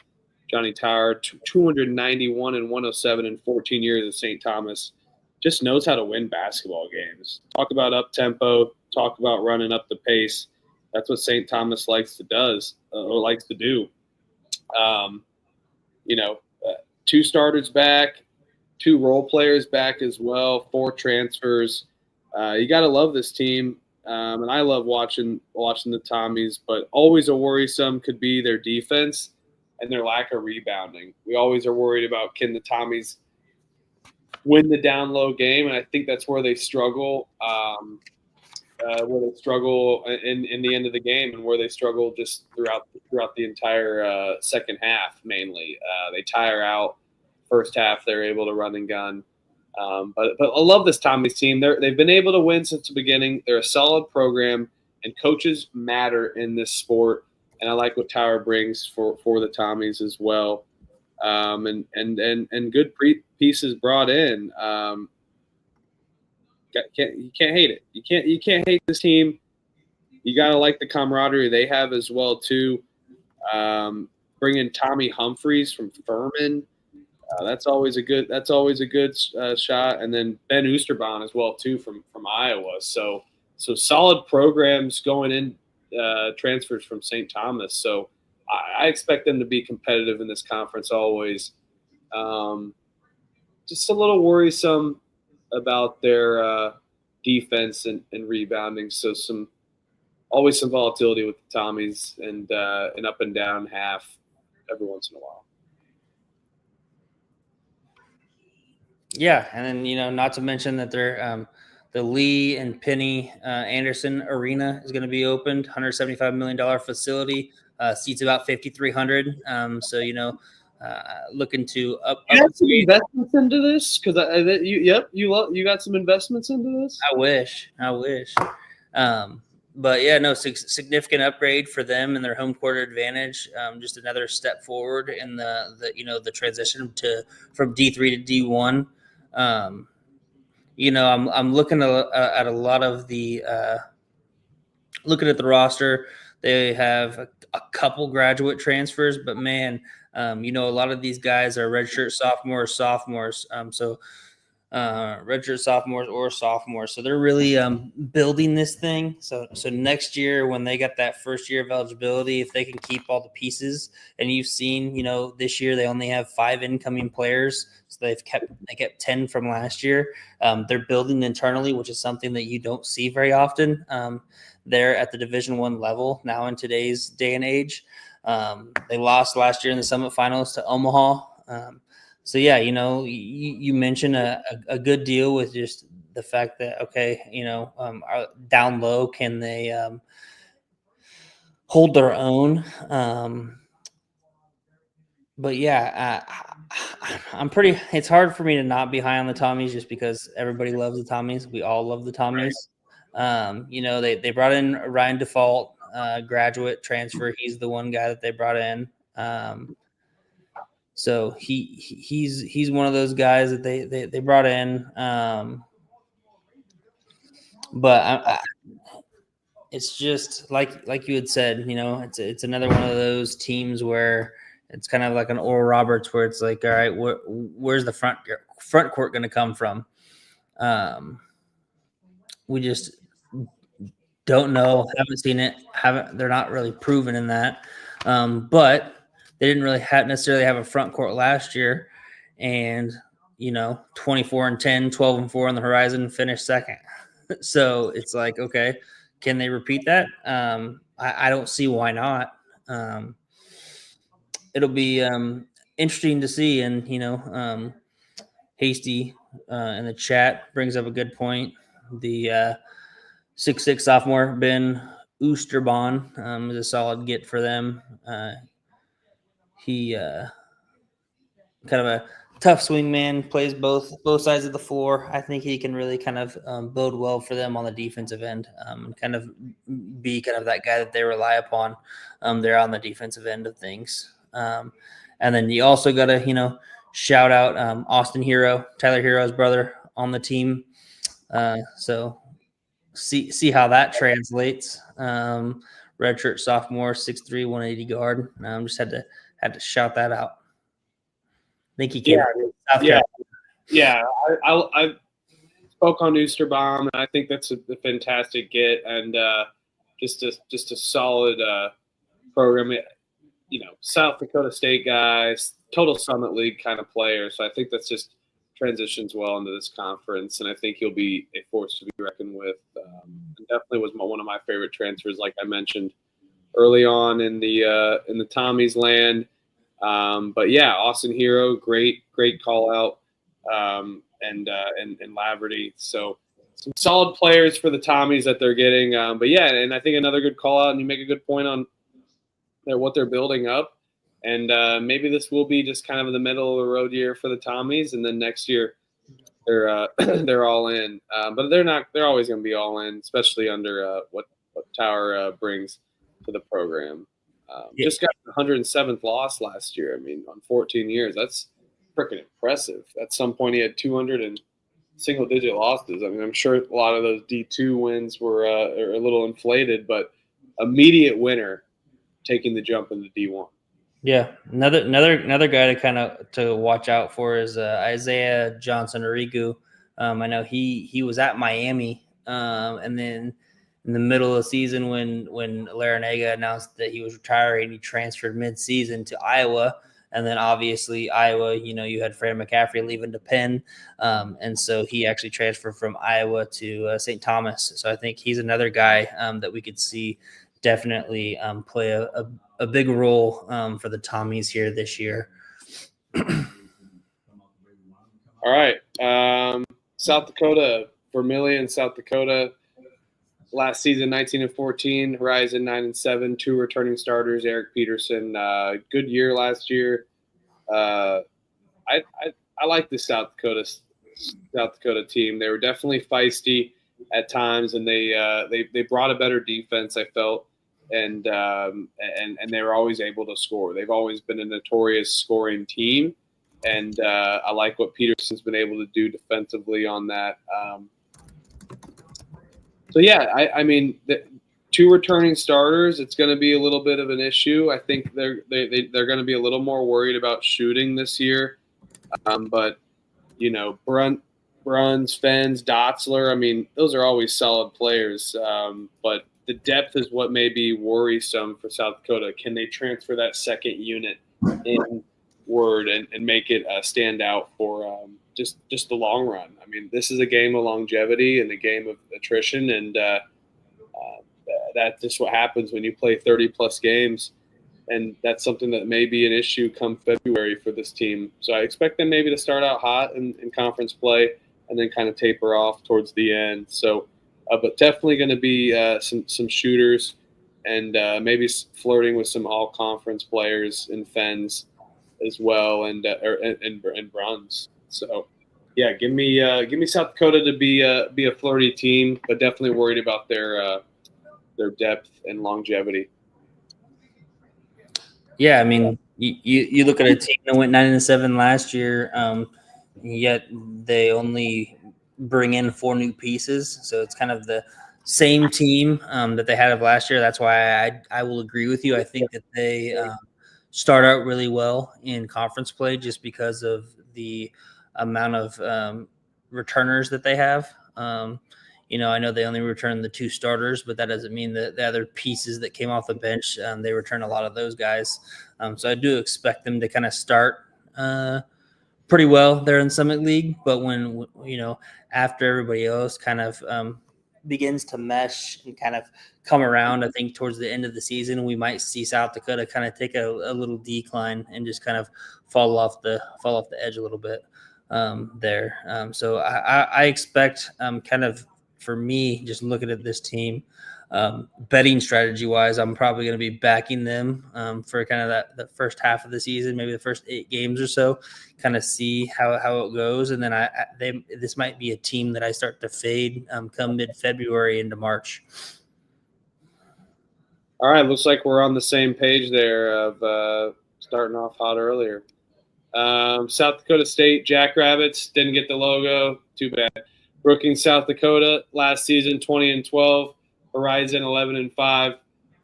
Johnny Tower, 291 and 107 in 14 years of St. Thomas. Just knows how to win basketball games. Talk about up-tempo. Talk about running up the pace. That's what St. Thomas likes to do. 2 starters back, 2 role players back as well, 4 transfers. You got to love this team. And I love watching the Tommies, but always a worrisome could be their defense and their lack of rebounding. We always are worried about, can the Tommies win the down low game? And I think that's where they struggle, in the end of the game, and where they struggle just throughout the entire second half mainly. They tire out. First half, they're able to run and gun. But I love this Tommies team. They've been able to win since the beginning. They're a solid program, and coaches matter in this sport. And I like what Tower brings for the Tommies as well. And good pieces brought in. You can't hate it. You can't hate this team. You gotta like the camaraderie they have as well too. Bring in Tommy Humphreys from Furman. That's always a good shot. And then Ben Oosterbaan as well too from Iowa. So solid programs going in, transfers from St. Thomas. So I expect them to be competitive in this conference always. Just a little worrisome about their defense and rebounding. So always some volatility with the Tommies and an up and down half every once in a while. Yeah, and then not to mention that they're the Lee and Penny Anderson Arena is going to be opened, $175 million facility, seats about 5,300. So looking to up. You got some investments into this because you got some investments into this. I wish. But yeah, no, significant upgrade for them and their home court advantage. Just another step forward in the transition from D3 to D1. I'm looking at a lot of the looking at the roster. They have a couple graduate transfers, but man, a lot of these guys are redshirt sophomores. Redshirt sophomores or sophomores. So they're really building this thing. So next year when they got that first year of eligibility, if they can keep all the pieces, and you've seen, this year they only have 5 incoming players. So they kept 10 from last year. They're building internally, which is something that you don't see very often. They're at the Division I level now in today's day and age. They lost last year in the Summit Finals to Omaha. So yeah, you mentioned a good deal with just the fact that, okay, down low, can they hold their own? But yeah, it's hard for me to not be high on the Tommies just because everybody loves the Tommies. We all love the Tommies. They brought in Ryan Default, graduate transfer. He's the one guy that they brought in. So he's one of those guys that they brought in. But it's just like you had said, it's another one of those teams where it's kind of like an Oral Roberts, where it's like, all right, where's the front court going to come from? We just don't know. Haven't seen it. They're not really proven in that. But they didn't really necessarily have a front court last year, and 24-10, 12-4 on the horizon, finished second. So it's like, okay, can they repeat that? I don't see why not. It'll be interesting to see. And Hasty in the chat brings up a good point. The 6'6" sophomore Ben Oosterbaan is a solid get for them. He kind of a tough swing man, plays both sides of the floor. I think he can really kind of bode well for them on the defensive end, kind of be kind of that guy that they rely upon. They're on the defensive end of things. And then you also got to, shout out Austin Hero, Tyler Hero's brother, on the team. So see how that translates. Redshirt sophomore, 6'3", 180 guard. Just had to shout that out. I think he came from South Carolina. Yeah. I spoke on Oosterbaan, and I think that's a fantastic get, and just a solid program. South Dakota State guys, total Summit League kind of player. So I think that's just transitions well into this conference, and I think he'll be a force to be reckoned with. Definitely was one of my favorite transfers, like I mentioned early on in the Tommy's land. But yeah, Austin Hero, great call out, and Laverty. So some solid players for the Tommies that they're getting. But yeah, and I think another good call out, and you make a good point on what they're building up. And maybe this will be just kind of in the middle of the road year for the Tommies, and then next year they're all in. But they're always going to be all in, especially under what Tower brings to the program. Just got the 107th loss last year. I mean, on 14 years, that's freaking impressive. At some point, he had 200 and single-digit losses. I mean, I'm sure a lot of those D2 wins were a little inflated, but immediate winner taking the jump into D1. Yeah, another guy to watch out for is Isaiah Johnson-Arigu. I know he was at Miami, and then in the middle of the season when Larinaga announced that he was retiring, he transferred mid-season to Iowa. And then obviously Iowa, you had Fran McCaffrey leaving to Penn. And so he actually transferred from Iowa to St. Thomas. So I think he's another guy that we could see definitely play a big role for the Tommies here this year. All right. South Dakota, Vermilion, South Dakota. Last season, 19-14, Horizon 9-7, 2 returning starters. Eric Peterson, good year last year. I like the South Dakota team. They were definitely feisty at times, and they brought a better defense, I felt, and they were always able to score. They've always been a notorious scoring team, and I like what Peterson's been able to do defensively on that. So yeah, I mean, the 2 returning starters, it's going to be a little bit of an issue. I think they're going to be a little more worried about shooting this year. But Bruns, Fens, Dotzler, I mean, those are always solid players. But the depth is what may be worrisome for South Dakota. Can they transfer that second unit inward and make it stand out for just the long run? I mean, this is a game of longevity and a game of attrition, and that's just what happens when you play 30-plus games, and that's something that may be an issue come February for this team. So I expect them maybe to start out hot in conference play, and then kind of taper off towards the end. So, but definitely going to be some shooters, and maybe flirting with some all-conference players in Fens as well, and Bruns. So, yeah, give me South Dakota to be a flirty team, but definitely worried about their depth and longevity. Yeah, I mean, you look at a team that went 9-7 last year, yet they only bring in 4 new pieces, so it's kind of the same team that they had of last year. That's why I will agree with you. I think that they start out really well in conference play just because of the amount of returners that they have. I know they only return the 2 starters, but that doesn't mean that the other pieces that came off the bench, they return a lot of those guys. So I do expect them to kind of start pretty well there in Summit League. But when, after everybody else kind of begins to mesh and kind of come around, I think towards the end of the season, we might see South Dakota kind of take a little decline and just kind of fall off the edge a little bit there. So I expect kind of, for me, just looking at this team, betting strategy wise, I'm probably going to be backing them for kind of that first half of the season, maybe the first 8 games or so, kind of see how it goes. And then this might be a team that I start to fade come mid-February into March. All right, looks like we're on the same page there of starting off hot earlier. South Dakota State Jackrabbits didn't get the logo. Too bad. Brookings, South Dakota last season 20-12. Horizon 11-5.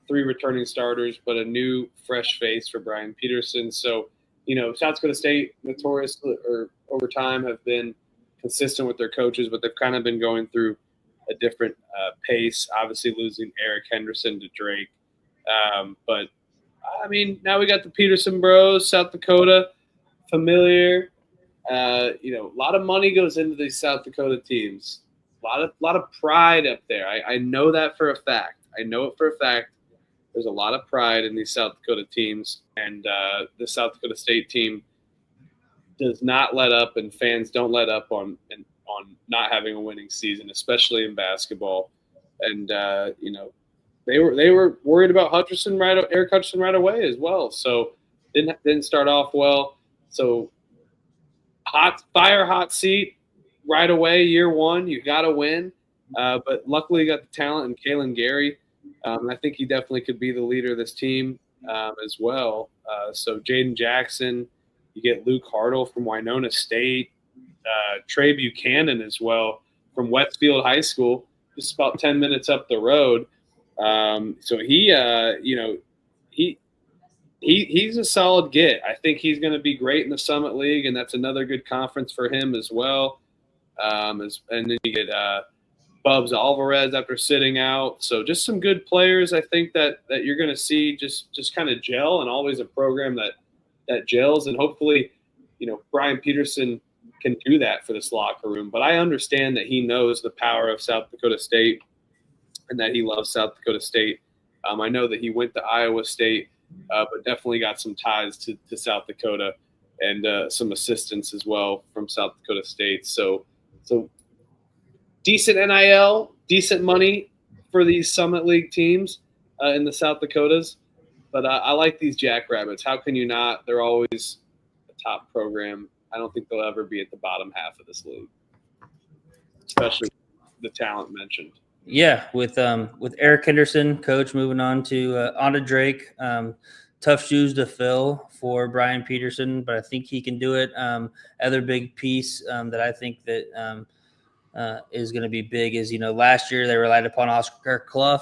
3 returning starters, but a new fresh face for Brian Peterson. So, South Dakota State notorious or over time have been consistent with their coaches, but they've kind of been going through a different pace. Obviously, losing Eric Henderson to Drake. But I mean, now we got the Peterson Bros, South Dakota, familiar. A lot of money goes into these South Dakota teams. A lot of pride up there. I know that for a fact. I know it for a fact. There's a lot of pride in these South Dakota teams, and the South Dakota State team does not let up, and fans don't let up on not having a winning season, especially in basketball. And they were worried about Eric Hutchinson right away as well. So didn't start off well. So hot seat right away, year one. You got to win. But luckily, you got the talent in Kalen Gary. I think he definitely could be the leader of this team as well. So Jaden Jackson, you get Luke Hartle from Winona State, Trey Buchanan as well from Westfield High School, just about 10 minutes up the road. So he's a solid get. I think he's going to be great in the Summit League, and that's another good conference for him as well. And then you get Bubs Alvarez after sitting out. So just some good players, I think, that you're going to see just kind of gel, and always a program that gels. And hopefully, Brian Peterson can do that for this locker room. But I understand that he knows the power of South Dakota State and that he loves South Dakota State. I know that he went to Iowa State, but definitely got some ties to South Dakota, and some assistance as well from South Dakota State. So decent NIL, decent money for these Summit League teams in the South Dakotas. But I like these Jackrabbits. How can you not? They're always a top program. I don't think they'll ever be at the bottom half of this league, especially the talent mentioned. Yeah, with Eric Henderson, coach, moving on to Drake. Tough shoes to fill for Brian Peterson, but I think he can do it. Other big piece that I think that is going to be big is, last year they relied upon Oscar Clough,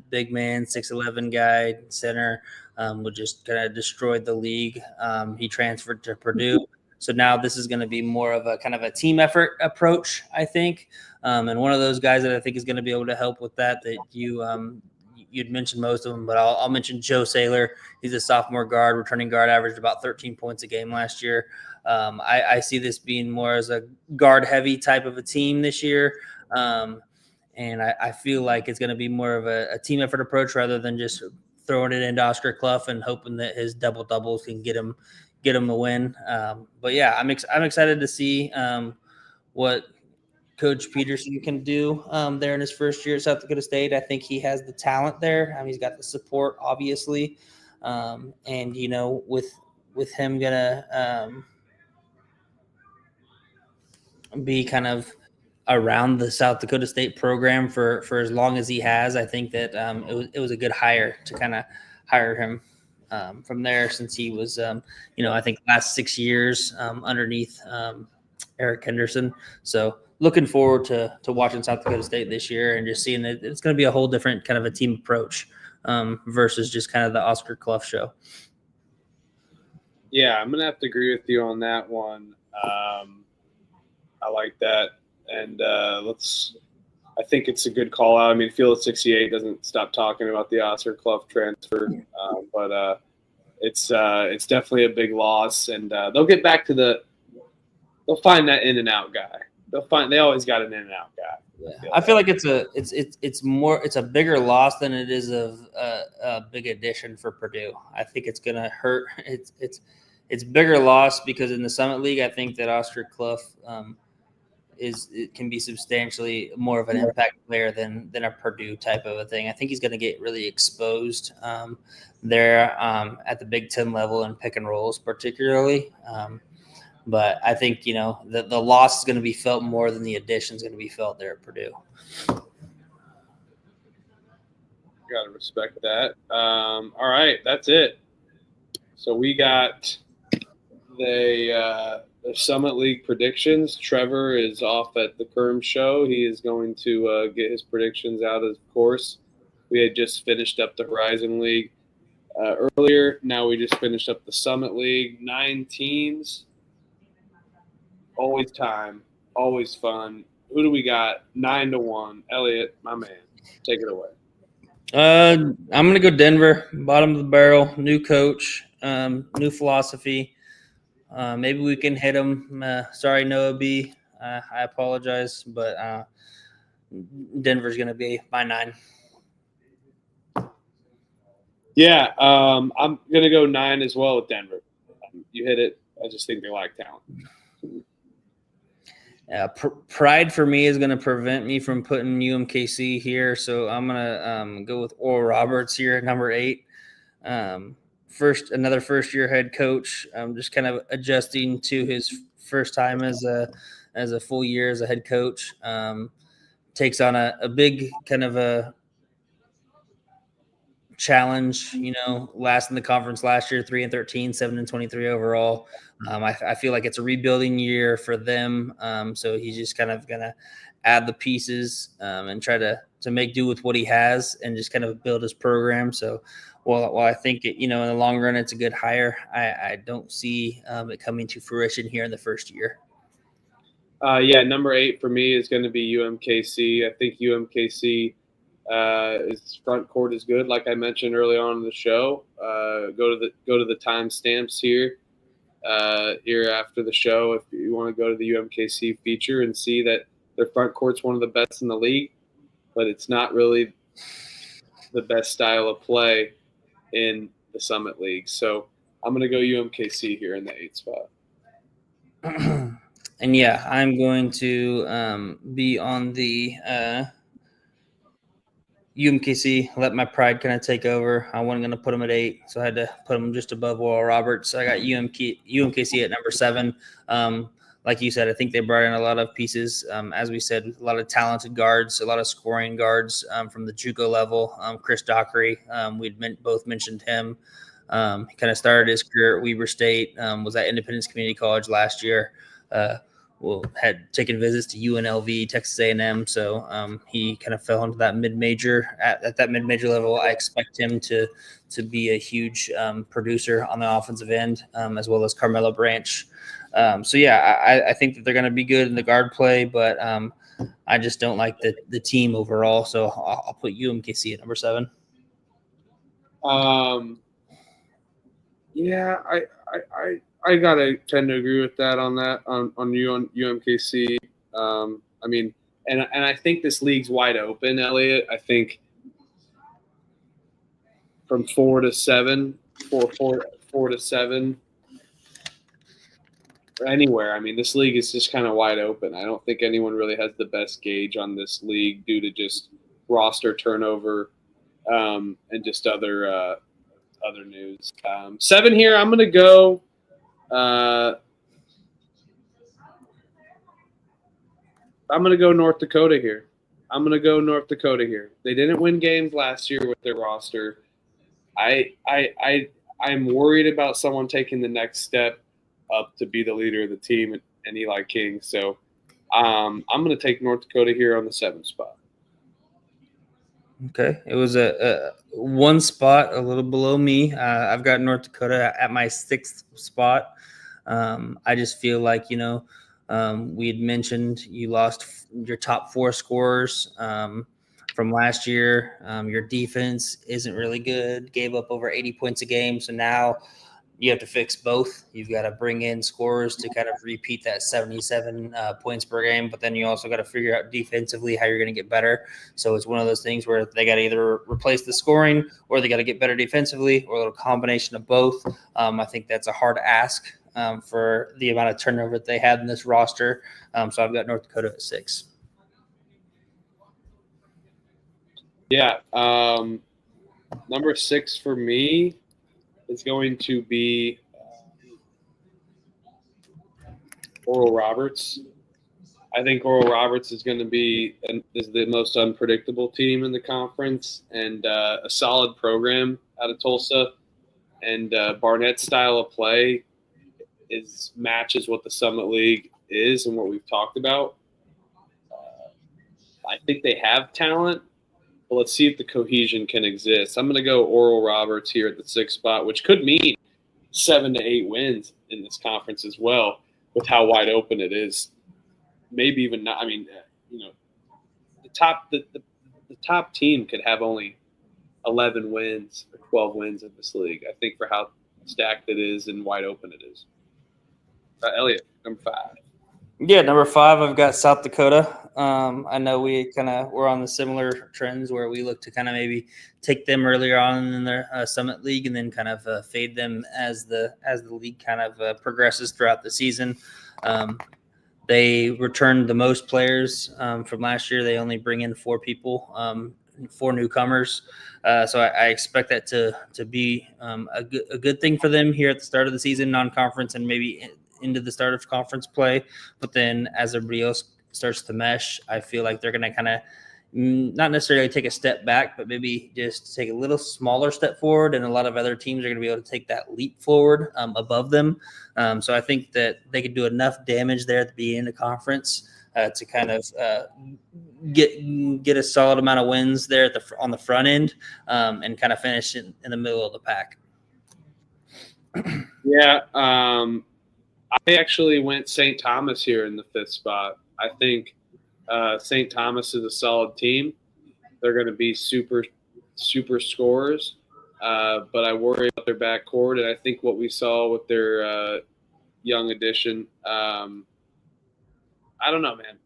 big man, 6'11" guy, center, would just kind of destroyed the league. He transferred to Purdue. So now this is going to be more of a kind of a team effort approach, I think. And one of those guys that I think is going to be able to help with that you'd mentioned most of them, but I'll mention Joe Saylor. He's a sophomore guard, returning guard, averaged about 13 points a game last year. I see this being more as a guard-heavy type of a team this year. And I feel like it's going to be more of a team effort approach rather than just throwing it into Oscar Clough and hoping that his double-doubles can get him a win. But yeah, I'm excited to see what Coach Peterson can do there in his first year at South Dakota State. I think he has the talent there. He's got the support, obviously, and with him gonna be kind of around the South Dakota State program for as long as he has, I think that it was a good hire to kind of hire him from there, since he was I think last 6 years underneath Eric Henderson. So looking forward to watching South Dakota State this year and just seeing it. It's going to be a whole different kind of a team approach versus just kind of the Oscar Clough show. Yeah, I'm going to have to agree with you on that one. I like that. And I think it's a good call out. I mean, Field 68 doesn't stop talking about the Oscar Clough transfer, but it's definitely a big loss. And they'll get back to they'll find that in and out guy. They always got an in and out guy. Yeah. I feel like it's a bigger loss than it is a big addition for Purdue. I think it's gonna hurt. It's bigger loss because in the Summit League, I think that Oscar Clough it can be substantially more of an impact player than a Purdue type of a thing. I think he's going to get really exposed there at the Big Ten level and pick and rolls particularly. But I think, the loss is going to be felt more than the addition is going to be felt there at Purdue. Got to respect that. All right, that's it. So we got the Summit League predictions. Trevor is off at the Kerm show. He is going to get his predictions out, of course. We had just finished up the Horizon League earlier. Now we just finished up the Summit League. 9 teams. Always time. Always fun. Who do we got? 9-1. Elliot, my man. Take it away. I'm going to go Denver. Bottom of the barrel. New coach. New philosophy. Maybe we can hit him. Sorry, Noah B. I apologize, but Denver's going to be my 9. Yeah, I'm going to go 9 as well with Denver. You hit it. I just think they lack talent. Pride for me is going to prevent me from putting UMKC here, so I'm going to go with Oral Roberts here at number 8. Another first-year head coach, just kind of adjusting to his first time as a full year as a head coach. Takes on a big kind of a challenge, last in the conference last year, 3-13, 7-23 overall. I feel like it's a rebuilding year for them. So he's just kind of going to add the pieces and try to make do with what he has and just kind of build his program. So while I think in the long run it's a good hire, I don't see it coming to fruition here in the first year. Number 8 for me is going to be UMKC. I think UMKC his front court is good, like I mentioned early on in the show. Go to the timestamps here after the show if you want to go to the UMKC feature and see that their front court's one of the best in the league, but it's not really the best style of play in the Summit League. So I'm going to go UMKC here in the 8th spot. And I'm going to be on the UMKC, let my pride kind of take over. I wasn't going to put them at 8, so I had to put them just above Oral Roberts. So I got UMKC at number 7. Like you said, I think they brought in a lot of pieces. As we said, a lot of talented guards, a lot of scoring guards from the JUCO level. Chris Dockery, we'd both mentioned him. He kind of started his career at Weber State, was at Independence Community College last year. Had taken visits to UNLV, Texas A&M, so he kind of fell into that mid-major. At that mid-major level, I expect him to be a huge producer on the offensive end, as well as Carmelo Branch. I think that they're going to be good in the guard play, but I just don't like the team overall, so I'll put UMKC at number 7. I gotta tend to agree with that on UMKC. And I think this league's wide open, Elliot. I think from 4 to 7, 4 to 7. anywhere. I mean, this league is just kind of wide open. I don't think anyone really has the best gauge on this league due to just roster turnover and just other news. 7 here. I'm gonna go. I'm gonna go North Dakota here. They didn't win games last year with their roster. I'm worried about someone taking the next step up to be the leader of the team and Eli King. So I'm going to take North Dakota here on the 7th spot. Okay. It was a one spot a little below me. I've got North Dakota at my 6th spot. I just feel like, we had mentioned you lost your top 4 scorers from last year. Your defense isn't really good, gave up over 80 points a game. So now you have to fix both. You've got to bring in scorers to kind of repeat that 77 points per game, but then you also got to figure out defensively how you're going to get better. So it's one of those things where they got to either replace the scoring or they got to get better defensively, or a little combination of both. I think that's a hard ask for the amount of turnover that they had in this roster. So I've got North Dakota at 6. Yeah. Number 6 for me is going to be Oral Roberts. I think Oral Roberts is going to be is the most unpredictable team in the conference, and a solid program out of Tulsa. And Barnett's style of play matches what the Summit League is and what we've talked about. I think they have talent, but let's see if the cohesion can exist. I'm going to go Oral Roberts here at the 6th spot, which could mean 7 to 8 wins in this conference as well, with how wide open it is. Maybe even not. I mean, the top team could have only 11 wins or 12 wins in this league. I think for how stacked it is and wide open it is. Elliot, number 5. Yeah, number 5, I've got South Dakota. I know we kind of were on the similar trends where we look to kind of maybe take them earlier on in their Summit League and then kind of fade them as the league kind of progresses throughout the season. They returned the most players from last year. They only bring in 4 people, 4 newcomers. So I expect that to be a good thing for them here at the start of the season, non-conference, and maybe into the start of conference play. But then as everybody else starts to mesh, I feel like they're going to kind of not necessarily take a step back, but maybe just take a little smaller step forward. And a lot of other teams are going to be able to take that leap forward above them. So I think that they could do enough damage there at the beginning of the conference to kind of get a solid amount of wins there on the front end and kind of finish in the middle of the pack. Yeah. I actually went St. Thomas here in the 5th spot. I think St. Thomas is a solid team. They're going to be super scorers, but I worry about their backcourt. And I think what we saw with their young addition, I don't know, man.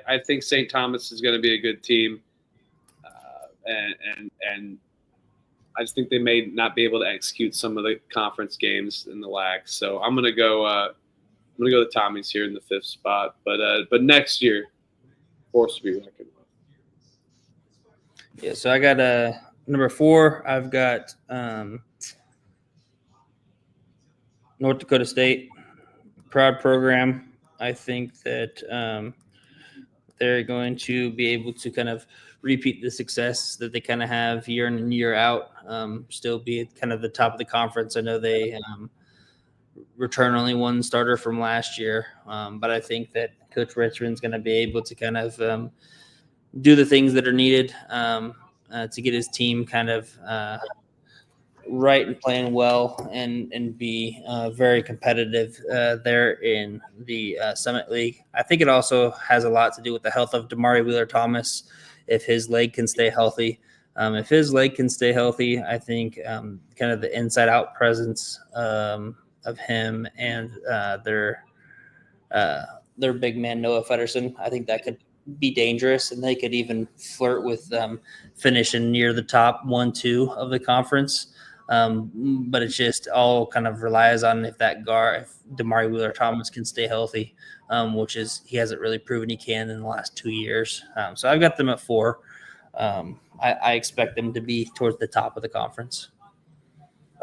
I think St. Thomas is going to be a good team, and I just think they may not be able to execute some of the conference games in the LAC. So I'm going to go. I'm going to go the Tommies here in the 5th spot, but next year, force to be reckoned with. Yeah, so I got number 4. I've got North Dakota State, proud program. I think that they're going to be able to kind of repeat the success that they kind of have year in and year out, still be at kind of the top of the conference. I know they return only 1 starter from last year, but I think that Coach Richmond's going to be able to kind of do the things that are needed to get his team kind of right and playing well and be very competitive there in the Summit League. I think it also has a lot to do with the health of Damari Wheeler-Thomas, if his leg can stay healthy. If his leg can stay healthy, I think kind of the inside-out presence of him and their big man Noah Feddersen, I think that could be dangerous, and they could even flirt with finishing near the top 1-2 of the conference. But it's just all kind of relies on if Damari Wheeler-Thomas can stay healthy, which is he hasn't really proven he can in the last 2 years. So I've got them at 4. I expect them to be towards the top of the conference.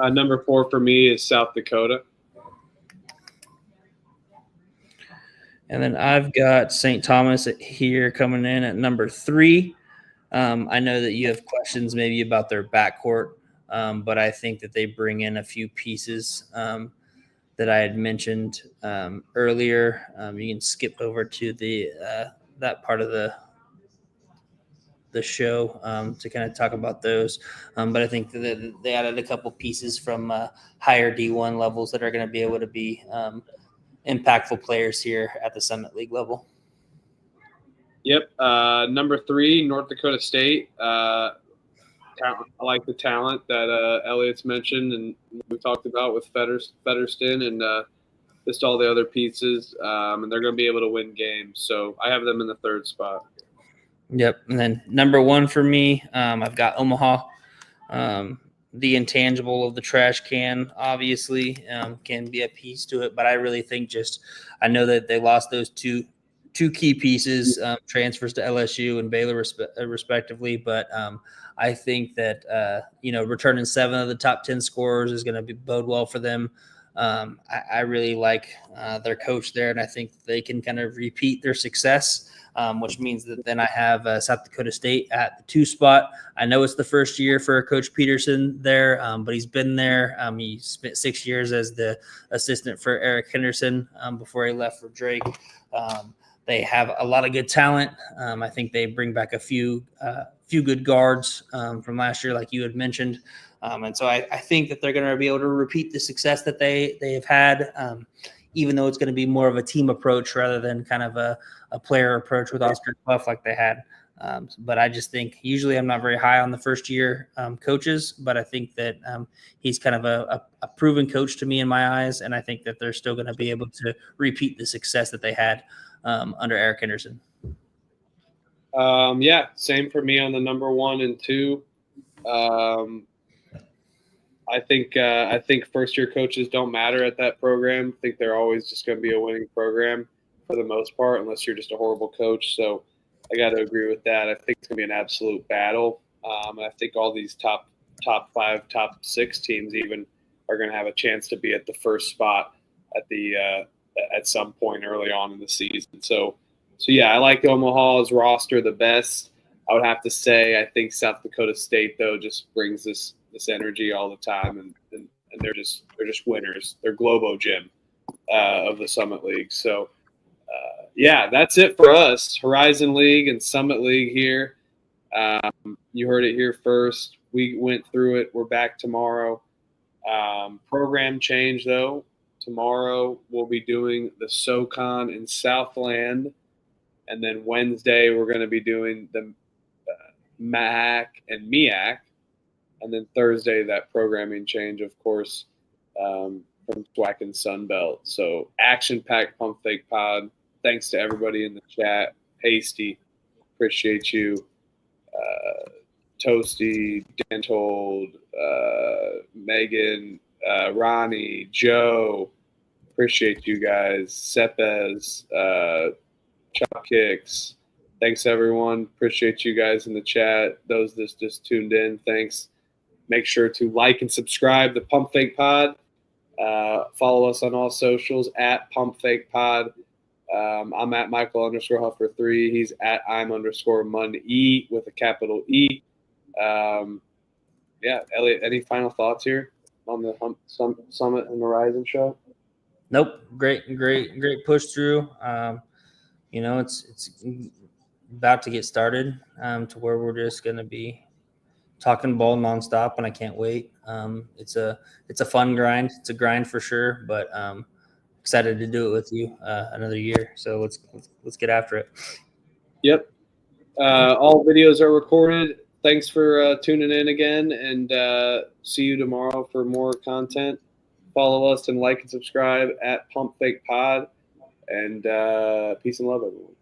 Number 4 for me is South Dakota. And then I've got St. Thomas here coming in at number 3. I know that you have questions maybe about their backcourt, but I think that they bring in a few pieces that I had mentioned earlier. You can skip over to that part of the show to kind of talk about those. But I think that they added a couple pieces from higher D1 levels that are going to be able to be impactful players here at the Summit League level. Yep. Number 3, North Dakota State. I like the talent that Elliot's mentioned and we talked about with Fetterston and just all the other pieces. And they're going to be able to win games. So I have them in the 3rd spot. Yep. And then number 1 for me, I've got Omaha. The intangible of the trash can, obviously, can be a piece to it. But I really think I know that they lost those two key pieces, transfers to LSU and Baylor respectively. But I think that, returning 7 of the top 10 scorers is going to bode well for them. I really like their coach there, and I think they can kind of repeat their success, which means that then I have South Dakota State at the 2 spot. I know it's the first year for Coach Peterson there, but he's been there. He spent 6 years as the assistant for Eric Henderson before he left for Drake. They have a lot of good talent. I think they bring back a few good guards from last year, like you had mentioned. And so I think that they're going to be able to repeat the success that they have had, even though it's going to be more of a team approach rather than kind of a player approach with Oscar Buff like they had. But I just think usually I'm not very high on the first-year coaches, but I think that he's kind of a proven coach to me in my eyes, and I think that they're still going to be able to repeat the success that they had under Eric Henderson. Yeah, same for me on the number 1 and 2. I think first-year coaches don't matter at that program. I think they're always just going to be a winning program for the most part, unless you're just a horrible coach. So I got to agree with that. I think it's going to be an absolute battle. And I think all these top 5, top 6 teams even are going to have a chance to be at the first spot at some point early on in the season. So yeah, I like Omaha's roster the best. I would have to say I think South Dakota State though just brings this energy all the time, and they're just winners. They're Globo Gym of the Summit League. So yeah, that's it for us. Horizon League and Summit League here. You heard it here first. We went through it. We're back tomorrow. Program change though. Tomorrow we'll be doing the SoCon in Southland, and then Wednesday we're going to be doing the MAC and MEAC. And then Thursday, that programming change, of course, from SWAC and Sunbelt. So action-packed Pump Fake Pod. Thanks to everybody in the chat. Hasty, appreciate you. Toasty, Dantold, Megan, Ronnie, Joe, appreciate you guys. Sepez, Chop Kicks. Thanks, everyone. Appreciate you guys in the chat. Those that just tuned in, thanks. Make sure to like and subscribe to Pump Fake Pod. Follow us on all socials at Pump Fake Pod. I'm at Michael_Huffer3. He's at I'm_Mun_E with a capital E. Yeah, Elliot, any final thoughts here on the Summit and Horizon show? Nope. Great push through. It's about to get started to where we're just going to be talking ball nonstop, and I can't wait. It's a fun grind. It's a grind for sure, but excited to do it with you another year. So let's get after it. Yep. All videos are recorded. Thanks for tuning in again, and see you tomorrow for more content. Follow us and like and subscribe at Pump Fake Pod, and peace and love, everyone.